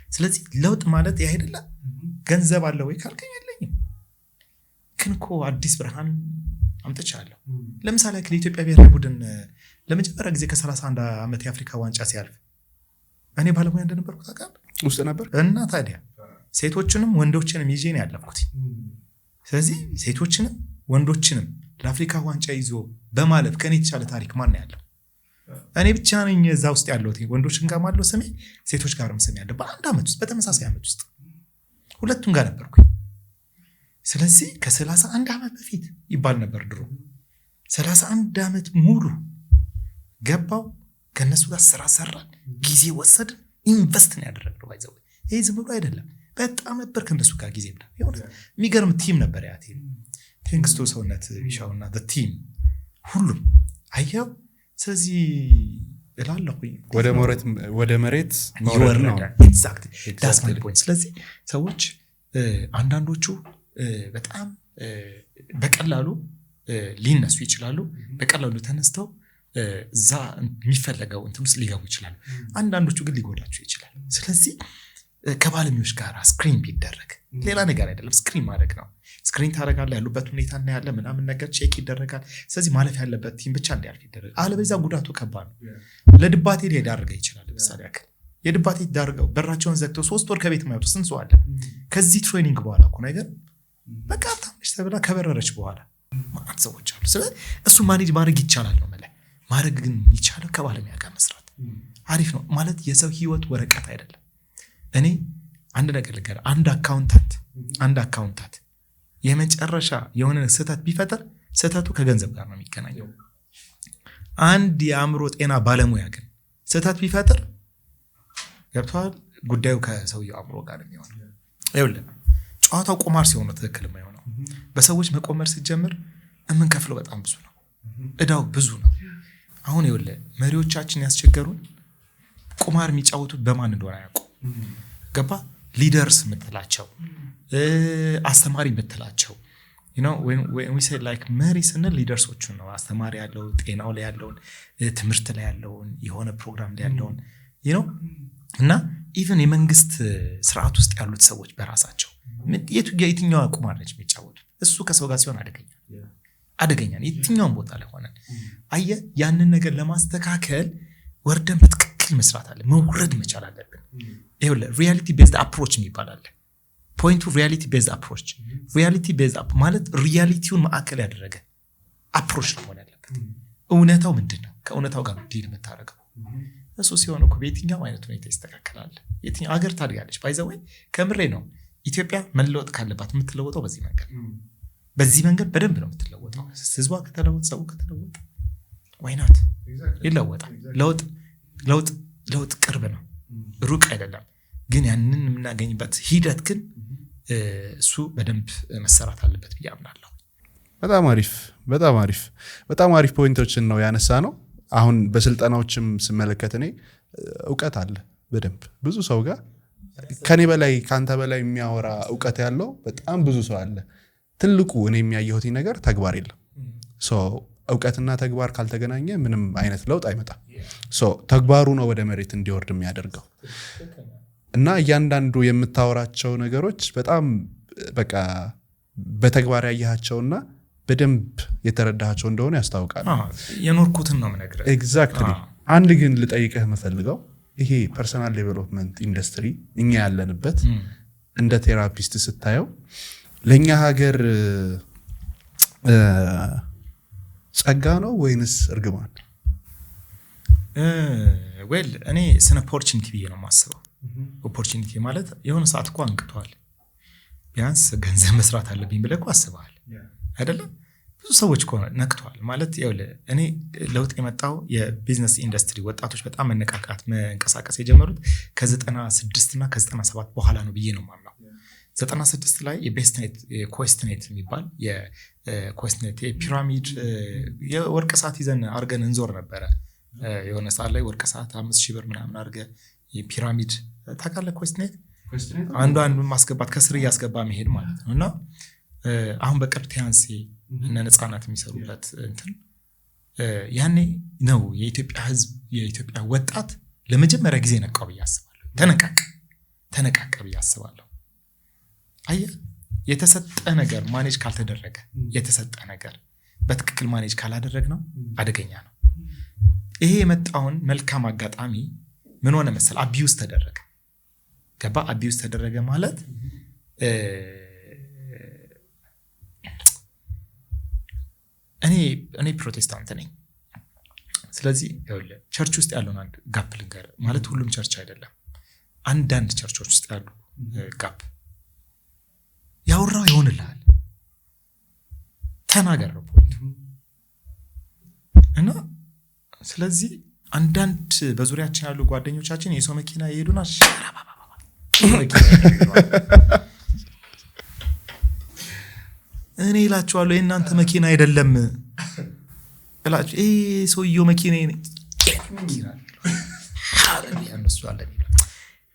ስለዚህ ለውጥ ማለት ይሄ አይደለም። ገንዘብ አለ ወይ ካልከኝ የለኝም፣ ግን እኮ አዲስ ብርሃን አምጥቻለሁ። ለምሳሌ ለኢትዮጵያ ብሔራዊ ቡድን ለመጀመሪያ ጊዜ ከ31 ዓመት የአፍሪካ ዋንጫ ሲያልፍ እኔ ባለሙያ እንደነበርኩ ታውቃለህ ውስጥ ነበር እና ታዲያ ሴቶችንም ወንዶችንም ይዤ ነው ያለፍኩት። ስለዚህ ሴቶችንም ወንዶችንም ለአፍሪካ ዋንጫ ይዞ በማለፍ ከኔ የተሻለ ታሪክ ማን ያለው? እኔ ብቻ ነኝ እዛ ውስጥ ያለሁት። ወንዶችን ጋር ማለው ስሜ ሴቶች ጋርም ስሜ ያለው በአንድ አመት ውስጥ በተመሳሳይ አመት ውስጥ ሁለቱም ጋር ነበርኩኝ። ስለዚህ ከ31 አመት በፊት ይባል ነበር ድሮ 31 አመት ሙሉ ገባው ከነሱ ጋር ስራ ሰራን፣ ጊዜ ወሰድን፣ ኢንቨስት ነው ያደረግነው። ባይዘው ይሄ ዝም ብሎ አይደለም። በጣም ነበር ከነሱ ጋር ጊዜ ብላ ይሆነ የሚገርም ቲም ነበር ያ ቲም። ቴንክስ ቱ ሰውነት ቢሻውና the team ሁሉም አየው። ስለዚህ እላለሁኝ ወደ መሬት መውረድ ነው። ኤግዛክትሊ ዳትስ ማይ ፖይንት። ስለዚህ ሰዎች አንዳንዶቹ በጣም በቀላሉ ሊነሱ ይችላሉ። በቀላሉ ተነስተው እዛ የሚፈለገው እንትን ውስጥ ሊገቡ ይችላሉ። አንዳንዶቹ ግን ሊጎዳቸው ይችላል። ስለዚህ ከባለሙያዎች ጋር ስክሪን ቢደረግ ሌላ ነገር አይደለም፣ ስክሪን ማድረግ ነው። ስክሪን ታደርጋለህ፣ ያሉበት ሁኔታ እናያለን፣ ምናምን ነገር ቼክ ይደረጋል። ስለዚህ ማለፍ ያለበት ቲም ብቻ እንዲያልፍ ይደረጋል። አለበለዚያ ጉዳቱ ከባድ ነው። ለድባቴ ሊዳርገው ይችላል። ለምሳሌ ያክል የድባቴ ዳርገው በራቸውን ዘግተው 3 ወር ከቤት የማይወጡ ስንት ሰው አለ። ከዚህ ትሬኒንግ በኋላ እኮ ነገር በቃ ታምሽ ተብላ ከበረረች በኋላ ማለት ሰዎች አሉ። ስለዚህ እሱ ማኔጅ ማድረግ ይቻላል ነው ማለት። ማድረግ ግን ይቻላል ከባለሙያ ጋር መስራት አሪፍ ነው ማለት። የሰው ህይወት ወረቀት አይደለም። እኔ አንድ ነገር ልገር፣ አንድ አካውንታንት የመጨረሻ የሆነ ስህተት ቢፈጠር ስህተቱ ከገንዘብ ጋር ነው የሚገናኘው። አንድ የአእምሮ ጤና ባለሙያ ግን ስህተት ቢፈጠር ገብቷል ጉዳዩ ከሰውየው አእምሮ ጋር ነው የሚሆነው። ይኸውልህ ጨዋታው ቁማር ሲሆን ነው ትክክል የማይሆነው። በሰዎች መቆመር ሲጀምር የምንከፍለው በጣም ብዙ ነው፣ እዳው ብዙ ነው። አሁን ይኸውልህ መሪዎቻችን ያስቸገሩን ቁማር የሚጫወቱት በማን እንደሆነ ያውቁ ገባ። ሊደርስ የምትላቸው አስተማሪ የምትላቸው when we say like መሪ ስንል ሊደርሶቹን ነው። አስተማሪ ያለው ጤናው ላይ ያለውን ትምህርት ላይ ያለውን የሆነ ፕሮግራም ላይ ያለውን እና ኢቭን የመንግስት ስርዓት ውስጥ ያሉት ሰዎች በራሳቸው የትኛው ቁማር ነች የሚጫወቱት? እሱ ከሰው ጋር ሲሆን አደገኛ የትኛውን ቦታ ላይ ሆነን አየህ። ያንን ነገር ለማስተካከል ወርደን በትክክል መስራት አለ፣ መውረድ መቻል አለብን። ይኸውልህ ሪያሊቲ ቤዝድ አፕሮች ይባላል። ፖይንቱ ሪያሊቲ ቤዝድ አፕሮች። ሪያሊቲ ቤዝድ አፕ ማለት ሪያሊቲውን ማዕከል ያደረገ አፕሮች ነው መሆን ያለበት። እውነታው ምንድነው? ከእውነታው ጋር ዲል የምታደርገው እሱ ሲሆን እኮ በየትኛው አይነት ሁኔታ ይስተካከላል። የትኛው ሀገር ታድጋለች? ባይዘወይ ከምሬ ነው። ኢትዮጵያ መለወጥ ካለባት የምትለወጠው በዚህ መንገድ በደንብ ነው የምትለወጠው። ህዝቧ ከተለወጠ፣ ሰው ከተለወጠ ዋይናት ይለወጣል። ለውጥ ቅርብ ነው፣ ሩቅ አይደለም። ግን ያንን የምናገኝበት ሂደት ግን እሱ በደንብ መሰራት አለበት ብዬ አምናለሁ። በጣም አሪፍ ፖይንቶችን ነው ያነሳ ነው። አሁን በስልጠናዎችም ስመለከት እኔ እውቀት አለ በደንብ ብዙ ሰው ጋር ከኔ በላይ ካንተ በላይ የሚያወራ እውቀት ያለው በጣም ብዙ ሰው አለ። ትልቁ እኔ የሚያየሁት ነገር ተግባር የለም። እውቀትና ተግባር ካልተገናኘ ምንም አይነት ለውጥ አይመጣም። ተግባሩ ነው ወደ መሬት እንዲወርድ የሚያደርገው። እና እያንዳንዱ የምታወራቸው ነገሮች በጣም በቃ በተግባር ያያቸውና በደንብ የተረዳቸው እንደሆነ ያስታውቃል። የኖርኩትን ነው የምነግርህ። ኤግዛክትሊ። አንድ ግን ልጠይቅህ የምፈልገው ይሄ ፐርሰናል ዴቨሎፕመንት ኢንዱስትሪ እኛ ያለንበት እንደ ቴራፒስት ስታየው ለኛ ሀገር ጸጋ ነው ወይንስ እርግማን? ዌል እኔ ስነ ኦፖርቹኒቲ ብዬ ነው የማስበው። ኦፖርቹኒቲ ማለት የሆነ ሰዓት እኮ አንቅቷል፣ ቢያንስ ገንዘብ መስራት አለብኝ ብለህ እኮ አስበሃል አይደለም? ብዙ ሰዎች እኮ ነቅተዋል ማለት ይኸውልህ፣ እኔ ለውጥ የመጣው የቢዝነስ ኢንዱስትሪ ወጣቶች በጣም መነቃቃት መንቀሳቀስ የጀመሩት ከ96 እና ከ97 በኋላ ነው ብዬ ነው የማምነው። 96 ላይ የቤስትኔት ኮስትኔት የሚባል የኮስትኔት የፒራሚድ የወርቅ ሰዓት ይዘን አርገን እንዞር ነበረ። የሆነ ሰዓት ላይ ወርቅ ሰዓት 5000 ብር ምናምን አርገ የፒራሚድ ታውቃለህ? ኮስትኔት አንዱን ማስገባት ከስር እያስገባ መሄድ ማለት ነው። እና አሁን በቅርብ ቲያንሴ እነ ነፃናት የሚሰሩበት እንትን ያኔ ነው የኢትዮጵያ ህዝብ የኢትዮጵያ ወጣት ለመጀመሪያ ጊዜ ነቃው ብዬ አስባለሁ። ተነቃቀ ብዬ አስባለሁ። አየህ የተሰጠ ነገር ማኔጅ ካልተደረገ የተሰጠ ነገር በትክክል ማኔጅ ካላደረግ ነው አደገኛ ነው። ይሄ የመጣውን መልካም አጋጣሚ ምን ሆነ መሰል አቢዩስ ተደረገ። ገባ? አቢዩስ ተደረገ ማለት እኔ ፕሮቴስታንት ነኝ። ስለዚህ ይኸውልህ ቸርች ውስጥ ያለውን አንድ ጋፕ ልንገር ማለት ሁሉም ቸርች አይደለም፣ አንዳንድ ቸርቾች ውስጥ ያሉ ጋፕ ያወራው ይሆንልሃል። ተናገር ነው ፖይንቱ። እና ስለዚህ አንዳንድ በዙሪያችን ያሉ ጓደኞቻችን የሰው መኪና ይሄዱና እኔ እላችኋለሁ የእናንተ መኪና አይደለም እላችሁ ሰውየው መኪና ነው ያነሱ አለ።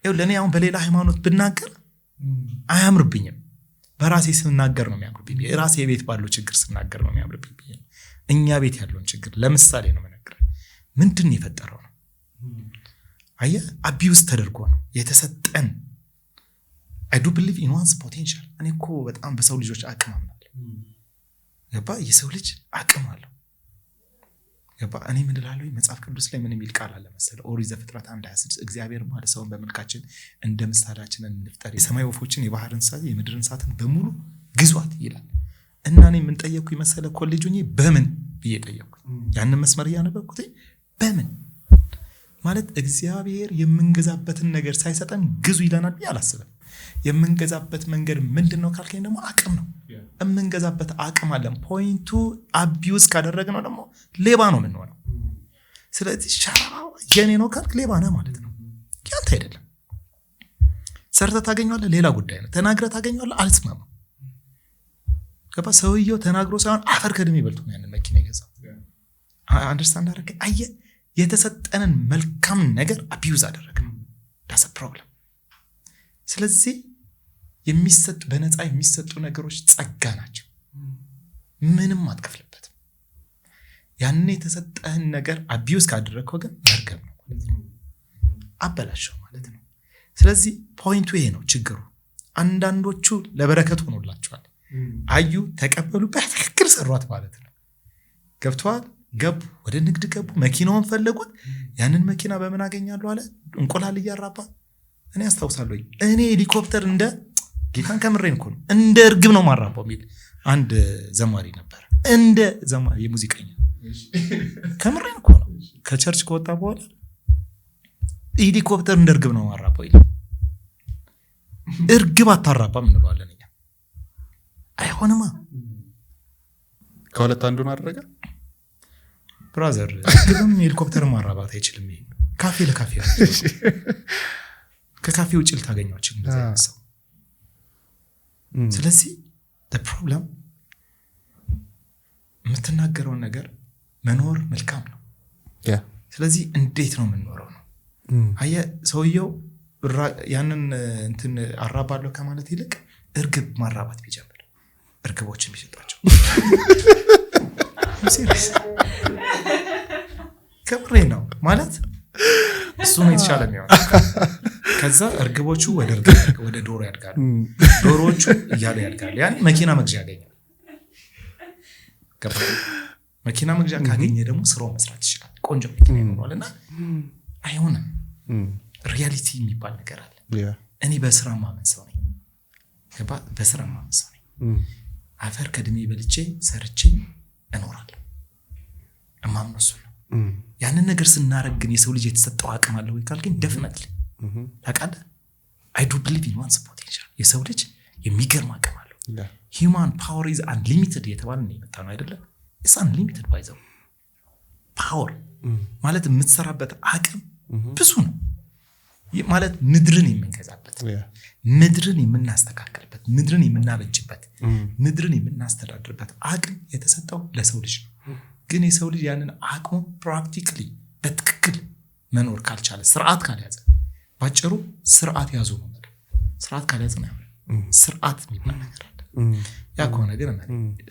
ለእኔ አሁን በሌላ ሃይማኖት ብናገር አያምርብኝም፣ በራሴ ስናገር ነው የሚያምርብኝ። የራሴ ቤት ባለው ችግር ስናገር ነው የሚያምርብኝ። እኛ ቤት ያለውን ችግር ለምሳሌ ነው የምነግርህ። ምንድን የፈጠረው ነው? አየህ አቢዩስ ተደርጎ ነው የተሰጠን። I do believe in one's potential። እኔ እኮ በጣም በሰው ልጆች አቅም አምናለሁ። ገባ? የሰው ልጅ አቅም አለው። ገባ? እኔ ምን እላለሁ? መጽሐፍ ቅዱስ ላይ ምን የሚል ቃል አለ መሰለህ? ኦሪት ዘፍጥረት 1:26 እግዚአብሔር ማለት ሰውን በመልካችን እንደ ምሳሌያችን እንፍጠር፣ የሰማይ ወፎችን፣ የባህር እንስሳት፣ የምድር እንስሳትን በሙሉ ግዟት ይላል። እና እኔ ምን ጠየቅኩኝ መሰለህ? ኮሌጅ ሆኜ በምን ብዬ ጠየቅኩኝ። ያንን መስመር እያነበብኩት በምን ማለት እግዚአብሔር የምንገዛበትን ነገር ሳይሰጠን ግዙ ይለናል ብዬ አላስብም። የምንገዛበት መንገድ ምንድነው ካልከኝ ደግሞ አቅም ነው። የምንገዛበት አቅም አለን። ፖይንቱ አቢዩስ ካደረግነው ደግሞ ሌባ ነው የምንሆነው። ስለዚህ ሻራው የኔ ነው ካልክ ሌባ ነህ ማለት ነው። ያንተ አይደለም። ሰርተህ ታገኘዋለህ፣ ሌላ ጉዳይ ነው። ተናግረህ ታገኘዋለህ፣ አልስማማም። ገባ? ሰውየው ተናግሮ ሳይሆን አፈር ከድሜ በልቶ ነው ያንን መኪና የገዛው። አንደርስታንድ አደረገ? አየህ የተሰጠንን መልካም ነገር አቢዩዝ አደረግነው። ዳስ ፕሮብለም። ስለዚህ የሚሰጡ በነፃ የሚሰጡ ነገሮች ጸጋ ናቸው። ምንም አትከፍልበትም። ያን የተሰጠህን ነገር አቢዩዝ ካደረግከው ግን መርገም ነው ማለት ነው፣ አበላሸው ማለት ነው። ስለዚህ ፖይንቱ ይሄ ነው ችግሩ። አንዳንዶቹ ለበረከት ሆኖላቸዋል። አዩ፣ ተቀበሉ፣ በትክክል ሰሯት ማለት ነው። ገብተዋል፣ ገቡ፣ ወደ ንግድ ገቡ፣ መኪናውን ፈለጉት። ያንን መኪና በምን አገኛለሁ አለ? እንቁላል እያራባ። እኔ አስታውሳለሁ እኔ ሄሊኮፕተር እንደ ጌታን ከምሬን እኮ ነው እንደ እርግብ ነው ማራባው የሚል አንድ ዘማሪ ነበር። እንደ ዘማሪ የሙዚቀኛ ከምሬን እኮ ነው። ከቸርች ከወጣ በኋላ ሄሊኮፕተር እንደ እርግብ ነው ማራባው ይላል። እርግብ አታራባም እንለዋለን እኛ። አይሆንማ። ከሁለት አንዱን አደረገ ብራዘር። እርግብም ሄሊኮፕተር ማራባት አይችልም። ይሄ ካፌ ለካፌ ነው። ከካፌ ውጭ ልታገኘዋቸው እንደዛ ሰው። ስለዚህ the problem የምትናገረውን ነገር መኖር መልካም ነው። ስለዚህ እንዴት ነው የምንኖረው ነው። አየህ ሰውየው ያንን እንትን አራባለሁ ከማለት ይልቅ እርግብ ማራባት ቢጀምር እርግቦችን ቢሰጣቸው ከምሬ ነው ማለት እሱ ነው የተሻለ የሚሆነው። ከዛ እርግቦቹ ወደ ዶሮ ያድጋሉ ዶሮዎቹ እያሉ ያድጋሉ ያን መኪና መግዣ ያገኛል መኪና መግዣ ካገኘ ደግሞ ስራው መስራት ይችላል ቆንጆ መኪና ይኖራልና አይሆንም ሪያሊቲ የሚባል ነገር አለ እኔ በስራ ማመን ሰው ነኝ በስራ ማመን ሰው ነኝ አፈር ከድሜ በልቼ ሰርቼ እኖራለሁ እማምነው እሱ ነው ያንን ነገር ስናረግ ግን የሰው ልጅ የተሰጠው አቅም አለ ወይ ካልከኝ definitely ታውቃለህ I do believe in one's potential የሰው ልጅ የሚገርም አቅም አለው human power is unlimited የተባለ ነው የመጣ ነው አይደለ it's unlimited by the power ማለት የምትሰራበት አቅም ብዙ ነው ማለት ምድርን የምንገዛበት ምድርን የምናስተካክልበት ምድርን የምናበጅበት ምድርን የምናስተዳድርበት አቅም የተሰጠው ለሰው ልጅ ነው ግን የሰው ልጅ ያንን አቅሙ ፕራክቲካሊ በትክክል መኖር ካልቻለ ስርዓት ካልያዘ ባጭሩ ስርዓት ያዙ ነው ማለት ስርዓት ካልያዘ ነው ስርዓት የሚባል ነገር አለ ያ ከሆነ ግን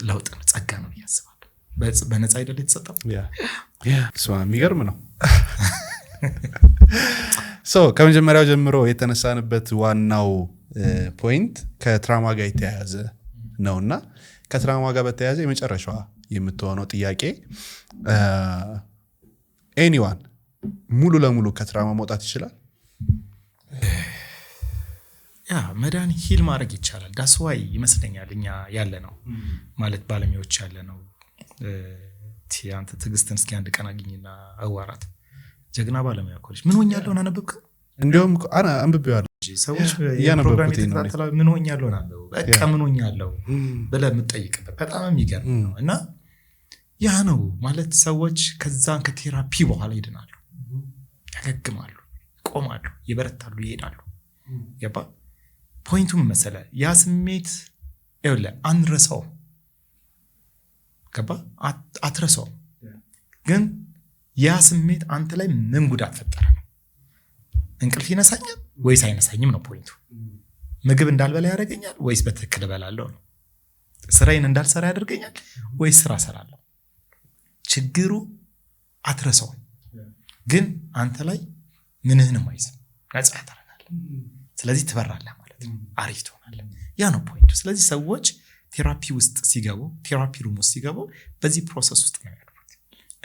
ለውጥ ነው ጸጋ ነው ያስባል በነፃ አይደል የተሰጠው የሚገርም ነው ከመጀመሪያው ጀምሮ የተነሳንበት ዋናው ፖይንት ከትራውማ ጋር የተያያዘ ነውና ከትራውማ ጋር በተያያዘ የመጨረሻዋ የምትሆነው ጥያቄ ኤኒዋን ሙሉ ለሙሉ ከትራውማ መውጣት ይችላል መዳን ሂል ማድረግ ይቻላል ዳስዋይ ይመስለኛል እኛ ያለ ነው ማለት ባለሙያዎች ያለ ነው አንተ ትግስትን እስኪ አንድ ቀን አግኝና አዋራት ጀግና ባለሙያ ኮሌጅ ምን ሆኛለሁ አነበብከው እንደውም አና አንብቤዋለሁ ሰዎች የፕሮግራም የተከታተላው ምን ሆኛለሁ አነበው በቃ ምን ሆኛለሁ ብለህ የምትጠይቅበት በጣም የሚገርም ነው እና ያ ነው ማለት ሰዎች ከዛን ከቴራፒ በኋላ ይድናሉ ያገግማሉ ቆማሉ ይበረታሉ ይሄዳሉ ያባ ፖይንቱ ምን መሰለህ ያ ስሜት ይኸውልህ አንረሳው ገባ አትረሳው ግን ያ ስሜት አንተ ላይ ምን ጉዳት ፈጠረ ነው እንቅልፍ ይነሳኛል ወይስ አይነሳኝም ነው ፖይንቱ ምግብ እንዳልበላ ያደርገኛል ወይስ በትክክል እበላለሁ ነው ስራዬን እንዳልሰራ ያደርገኛል ወይስ ስራ እሰራለሁ ችግሩ አትረሳው ግን አንተ ላይ ምንህንም አይዘም ነፃ ያደርጋል ስለዚህ ትበራለህ ማለት ነው አሪፍ ትሆናለህ ያ ነው ፖይንቱ ስለዚህ ሰዎች ቴራፒ ውስጥ ሲገቡ ቴራፒ ሩም ውስጥ ሲገቡ በዚህ ፕሮሰስ ውስጥ ነው ያሉት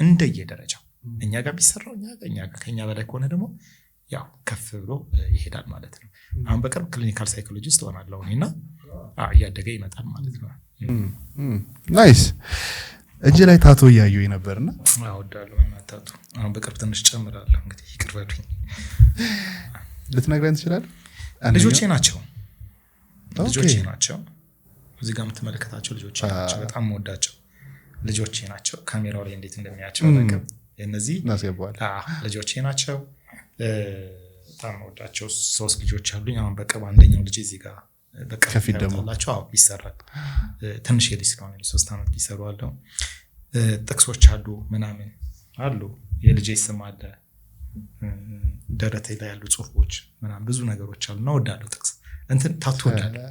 እንደየደረጃው እኛ ጋር ቢሰራው እኛ ጋር ከኛ በላይ ከሆነ ደግሞ ያው ከፍ ብሎ ይሄዳል ማለት ነው አሁን በቅርብ ክሊኒካል ሳይኮሎጂስት ሆናለሁ እኔና እያደገ ይመጣል ማለት ነው ናይስ እጅ ላይ ታቶ ያዩኝ ነበርና አወዳለሁ እና ታቶ አሁን በቅርብ ትንሽ ጨምራለሁ እንግዲህ ይቅርበልኝ ልትነግረን ትችላለህ ልጆቼ ናቸው እዚህ ጋር የምትመለከታቸው ልጆቼ ናቸው በጣም ወዳቸው ልጆቼ ናቸው ካሜራው ላይ እንዴት እንደሚያቸው ነገር እነዚህ እናስገባዋል ልጆቼ ናቸው በጣም ወዳቸው 3 ልጆች አሉኝ አሁን በቅርብ አንደኛው ልጅ እዚህ ጋር ከፊት ደግሞ ይሰራል ትንሽ ልጅ ስለሆነ 3 አመት ሊሰሩ አለው ጥቅሶች አሉ ምናምን አሉ የልጄ ስም አለ ደረቴ ላይ ያሉ ጽሁፎች ምናምን ብዙ ነገሮች አሉ ነው ወዳለው ጥቅስ እንትን ታቶ ወዳለው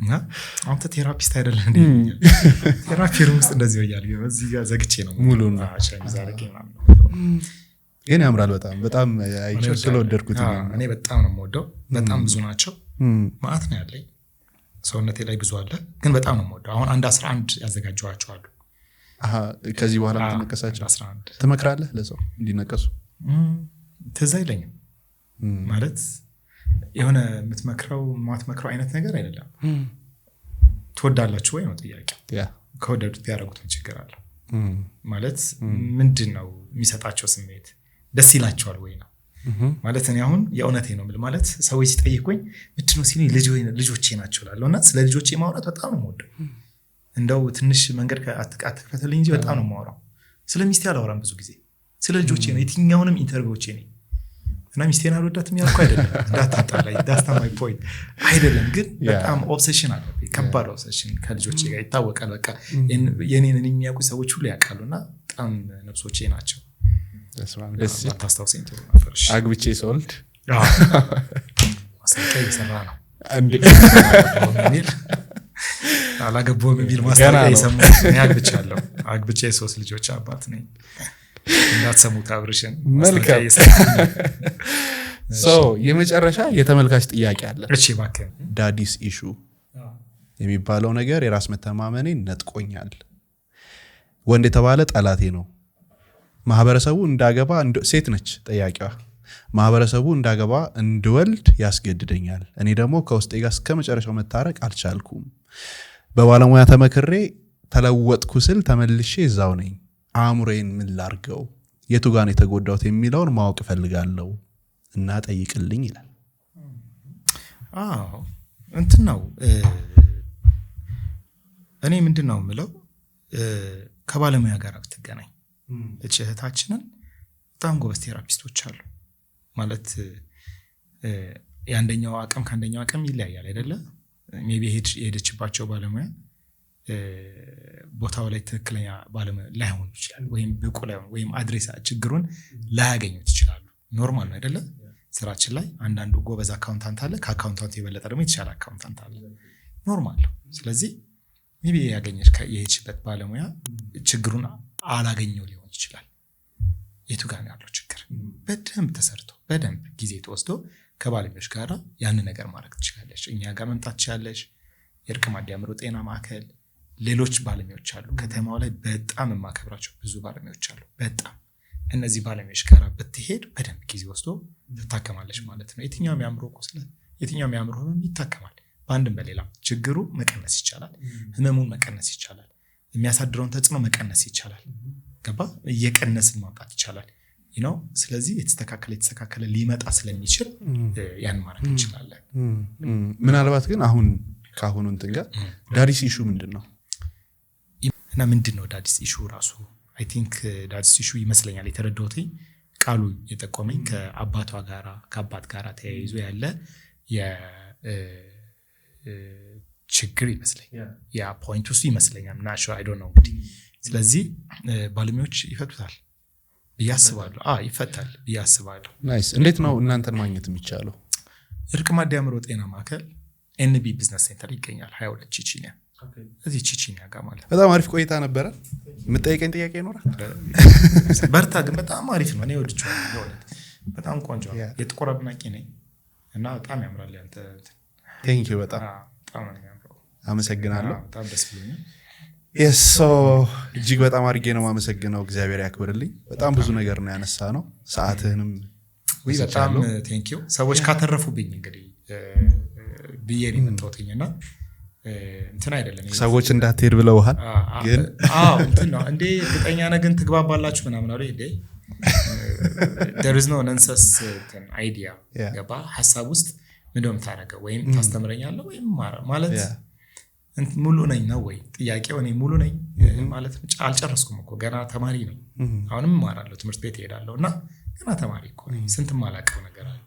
እና አንተ ቴራፒስት አይደለም እንዴ ቴራፒ ሩም ውስጥ እንደዚህ ይያል እዚህ ጋር ዘግቼ ነው ሙሉ ነው ዛሬ ምናምን ግን ያምራል በጣም አይቼው ስለወደድኩት እኔ በጣም ነው የምወደው በጣም ብዙ ናቸው ማለት ነው ያለኝ ሰውነቴ ላይ ብዙ አለ ግን በጣም ነው የምወደው አሁን 11 ያዘጋጀዋቸው አሉ ከዚህ በኋላ ተነቀሳቸው 11 ትመክራለህ ለሰው እንዲነቀሱ ትዝ አይለኝም ማለት የሆነ የምትመክረው ማትመክረው አይነት ነገር አይደለም ትወዳላችሁ ወይ ነው ጥያቄ ከወደዱት ያደረጉት ችግር አለ ማለት ምንድነው የሚሰጣቸው ስሜት ደስ ይላቸዋል ወይ ነው ማለት እኔ አሁን የእውነቴ ነው ማለት ሰዎች ሲጠይቁኝ ምንድነው ሲሉ ልጆቼ ናቸው ላለውና ስለ ልጆቼ ማውራት በጣም ነው የምወደው እንደው ትንሽ መንገድ አትከፈተልኝ እንጂ በጣም ነው የማወራው ስለ ሚስቴ አላወራም ብዙ ጊዜ ስለ ልጆቼ ነው የትኛውንም ኢንተርቪዎቼ ነኝ እና ሚስቴን አልወዳትም ያልኩ አይደለም እንዳታጣላይ that's not my point አይደለም ግን በጣም ኦብሴሽን አለ ከባድ ኦብሴሽን ከልጆቼ ጋር ይታወቃል በቃ የኔን የሚያውቁ ሰዎች ሁሉ ያውቃሉና በጣም ነፍሶቼ ናቸው ደስ ታስታውሰኝ ጥሩ ነበር አግብቼ ሶልድ ማስታወቂያ እየሰራ ነው እንዴ አላገባውም የሚል ማስታወቂያ የሰማሁ እኔ አግብቼ 3 ልጆች አባት ነኝ እንዳትሰሙት አብርሽን መልካም የመጨረሻ የተመልካች ጥያቄ አለ። እሺ እባክህ። ዳዲስ ኢሹ የሚባለው ነገር የራስ መተማመኔን ነጥቆኛል። ወንድ የተባለ ጠላቴ ነው። ማህበረሰቡ እንዳገባ ሴት ነች ጠያቂዋ። ማህበረሰቡ እንዳገባ እንድወልድ ያስገድደኛል። እኔ ደግሞ ከውስጤ ጋር እስከ መጨረሻው መታረቅ አልቻልኩም። በባለሙያ ተመክሬ ተለወጥኩ ስል ተመልሼ እዛው ነኝ። አእምሮዬን ምን ላርገው? የቱ ጋር ነው የተጎዳሁት የሚለውን ማወቅ እፈልጋለሁ እና ጠይቅልኝ ይላል። እንትን ነው እኔ ምንድነው የምለው ከባለሙያ ጋር ብትገናኝ። እህታችንን በጣም ጎበዝ ቴራፒስቶች አሉ ማለት የአንደኛው አቅም ከአንደኛው አቅም ይለያያል አይደለ? ሜቢ ሄደችባቸው ባለሙያ ቦታው ላይ ትክክለኛ ባለሙያ ላይሆኑ ይችላል፣ ወይም ብቁ ላይሆኑ ወይም አድሬስ ችግሩን ላያገኙት ይችላሉ። ኖርማል ነው አይደለ? ስራችን ላይ አንዳንዱ ጎበዝ አካውንታንት አለ፣ ከአካውንታንት የበለጠ ደግሞ የተሻለ አካውንታንት አለ። ኖርማል ነው። ስለዚህ ሜቢ ያገኘች የሄድሽበት ባለሙያ ችግሩን አላገኘው ሊሆን ይችላል። የቱ ጋር ነው ያለው ችግር? በደንብ ተሰርቶ በደንብ ጊዜ ተወስዶ ከባለሙያዎች ጋር ያንን ነገር ማድረግ ትችላለች። እኛ ጋር መምጣት ትችላለች። የእርቅ ማዲያምሮ ጤና ማዕከል፣ ሌሎች ባለሙያዎች አሉ። ከተማው ላይ በጣም የማከብራቸው ብዙ ባለሙያዎች አሉ። በጣም እነዚህ ባለሙያዎች ጋር ብትሄድ በደንብ ጊዜ ወስዶ ትታከማለች ማለት ነው። የትኛውም የአእምሮ ቁስል፣ የትኛውም የአእምሮ ህመም ይታከማል። በአንድም በሌላም ችግሩ መቀነስ ይቻላል። ህመሙን መቀነስ ይቻላል። የሚያሳድረውን ተጽዕኖ መቀነስ ይቻላል። ገባ? እየቀነስን ማውጣት ይቻላል ነው። ስለዚህ የተስተካከለ ሊመጣ ስለሚችል ያን ማድረግ እንችላለን። ምናልባት ግን አሁን ካሁኑ እንትን ጋር ዳዲስ ኢሹ ምንድነው እና ምንድነው ዳዲስ ኢሹ ራሱ? አይ ቲንክ ዳዲስ ኢሹ ይመስለኛል የተረዳሁት ቃሉ የጠቆመኝ ከአባቷ ጋራ ከአባት ጋራ ተያይዞ ያለ ችግር ይመስለኛል። ያ ፖይንት ውስጥ ይመስለኛል እና አይ ዶንት ኖ እንግዲህ። ስለዚህ ባለሙያዎች ይፈቱታል ብዬ አስባለሁ። ይፈታል ብዬ አስባለሁ። ናይስ። እንዴት ነው እናንተን ማግኘት የሚቻለው? የእርቅ ማዲያምሮ ጤና ማዕከል ኤንቢ ቢዝነስ ሴንተር ይገኛል 22 ቺቺኒያ። እዚህ ቺቺኒያ ጋር ማለት ነው። በጣም አሪፍ ቆይታ ነበረ። የምጠይቀኝ ጥያቄ ይኖራል? በርታ። ግን በጣም አሪፍ ነው። እኔ ወድጄዋለሁ። በጣም ቆንጆ ነው። የጥቁር አድናቂ ነኝ እና በጣም ያምራል ያንተ። ቴንክ ዩ በጣም አመሰግናለሁ። በጣም ደስ ብሎኛል። እጅግ በጣም አድርጌ ነው የማመሰግነው። እግዚአብሔር ያክብርልኝ። በጣም ብዙ ነገር ነው ያነሳ ነው። ሰዓትህንም በጣም ቴንክ ዩ። ሰዎች ካተረፉብኝ እንግዲህ ብዬ ነው የመጣሁትና እንትን አይደለም ሰዎች እንዳትሄድ ብለውሃል። ግን እንትን ነው እንዴ እርግጠኛ ነህ ግን ትግባባላችሁ ምናምን አሉ እንዴ? there is no nonsense idea ገባ? ሐሳብ ውስጥ ምንድነው የምታደርገው? ወይም ታስተምረኛለህ ወይም ማለት ሙሉ ነኝ ነው ወይ ጥያቄው? እኔ ሙሉ ነኝ ማለት አልጨረስኩም እኮ ገና ተማሪ ነኝ። አሁንም እማራለሁ፣ ትምህርት ቤት እሄዳለሁ እና ገና ተማሪ እኮ ነኝ። ስንት ማላቀው ነገር አለ፣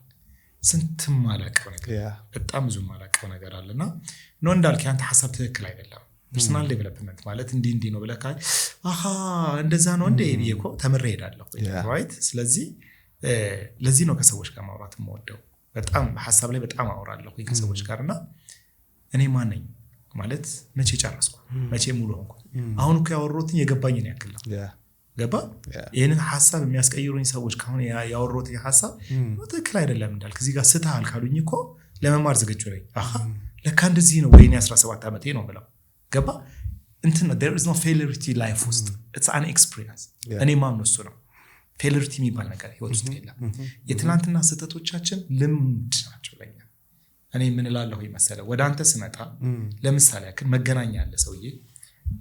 በጣም ብዙ ማላቀው ነገር አለና ነው እንዳልክ ያንተ ሐሳብ ትክክል አይደለም። ፐርሰናል ዴቨሎፕመንት ማለት እንዲህ ነው ብለህ እንደዛ ነው እንደ እኮ ተምሬ እሄዳለሁ ራይት። ስለዚህ ለዚህ ነው ከሰዎች ጋር ማውራት የምወደው። በጣም ሐሳብ ላይ በጣም አወራለሁ ከሰዎች ጋርና እኔ ማን ነኝ ማለት መቼ ጨረስኩ? መቼ ሙሉ ሆንኩ? አሁን እኮ ያወራሁትን የገባኝን ያክል ነው። ገባ? ይሄንን ሐሳብ የሚያስቀይሩኝ ሰዎች ካሁን ያወራሁት ሐሳብ ትክክል አይደለም እንዳልክ እዚህ ጋር ስተሃል ካሉኝ እኮ ለመማር ዝግጁ ነኝ። ለካ እንደዚህ ነው ወይኔ 17 ዓመቴ ነው ብለው ገባ? እንትን ነው there is no failure life ውስጥ it's an experience። እኔ ማምነው እሱ ነው። ፌለሪቲ የሚባል ነገር ህይወት ውስጥ የለም። የትናንትና ስህተቶቻችን ልምድ ናቸው ለኛ። እኔ ምን እላለሁ መሰለህ ወደ አንተ ስመጣ ለምሳሌ ያክል መገናኛ ያለ ሰውዬ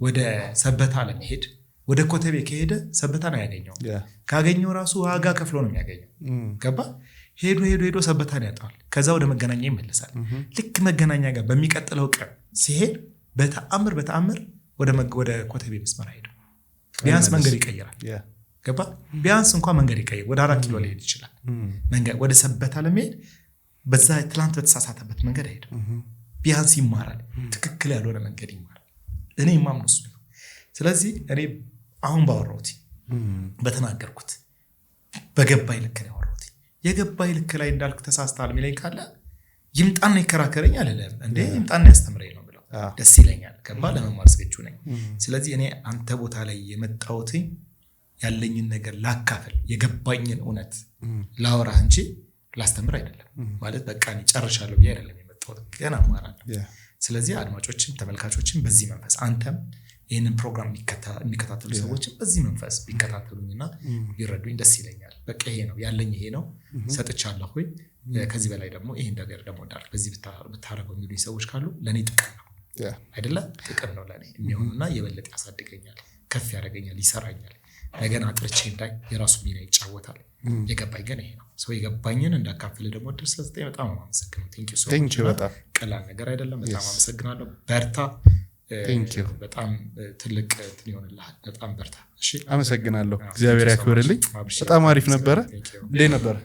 ወደ ሰበታ ለመሄድ ወደ ኮተቤ ከሄደ ሰበታን አያገኘው። ካገኘው ራሱ ዋጋ ከፍሎ ነው የሚያገኘው። ገባ? ሄዶ ሰበታን ያጣዋል። ከዛ ወደ መገናኛ ይመለሳል። ልክ መገናኛ ጋር በሚቀጥለው ቀን ሲሄድ በተአምር ወደ ኮተቤ መስመር አይሄድም። ቢያንስ መንገድ ይቀይራል። ገባ? ቢያንስ እንኳን መንገድ ይቀይር ወደ 4 ኪሎ ሊሄድ ይችላል። መንገድ ወደ ሰበታ ለመሄድ በዛ ትላንት በተሳሳተበት መንገድ አይሄድም። ቢያንስ ይማራል። ትክክል ያልሆነ መንገድ ይማራል። እኔ ማምነው እሱ ነው። ስለዚህ እኔ አሁን ባወራሁት በተናገርኩት በገባይ ልክ ነው ያወራሁት። የገባይ ልክ ላይ እንዳልክ ተሳስተሃል የሚለኝ ካለ ይምጣና ይከራከረኝ አልልም። እንዴ ይምጣና ያስተምረኝ ነው ብለው ደስ ይለኛል። ገባ? ለመማር ዝግጁ ነኝ። ስለዚህ እኔ አንተ ቦታ ላይ የመጣሁት ያለኝን ነገር ላካፍል፣ የገባኝን እውነት ላወራህ እንጂ ላስተምር አይደለም ማለት በቃ እኔ ጨርሻለሁ ብዬ አይደለም የመጣሁት ገና እማራለሁ ስለዚህ አድማጮችን ተመልካቾችን በዚህ መንፈስ አንተም ይሄንን ፕሮግራም የሚከታተሉ ሰዎችን በዚህ መንፈስ ቢከታተሉኝና ቢረዱኝ ደስ ይለኛል በቃ ይሄ ነው ያለኝ ይሄ ነው ሰጥቻለሁ ሆይ ከዚህ በላይ ደግሞ ይሄን ነገር ደግሞ እንዳል በዚህ ብታረገው የሚሉኝ ሰዎች ካሉ ለኔ ጥቅም ነው አይደለ ጥቅም ነው ለኔ የሚሆንና የበለጠ ያሳድገኛል ከፍ ያደርገኛል ይሰራኛል ነገና አጥርቼ እንዳይ የራሱ ሚና ይጫወታል የገባኝ ግን ይሄ ነው ሰው የገባኝን እንዳካፍል ደግሞ ድርስ ሰጥተኝ በጣም አመሰግናለሁ ቴንክ ዩ በጣም ቀላል ነገር አይደለም በጣም አመሰግናለሁ በርታ በጣም ትልቅ እንትን ይሆንልሃል በጣም በርታ እሺ አመሰግናለሁ እግዚአብሔር ያክብርልኝ በጣም አሪፍ ነበር እንዴ ነበር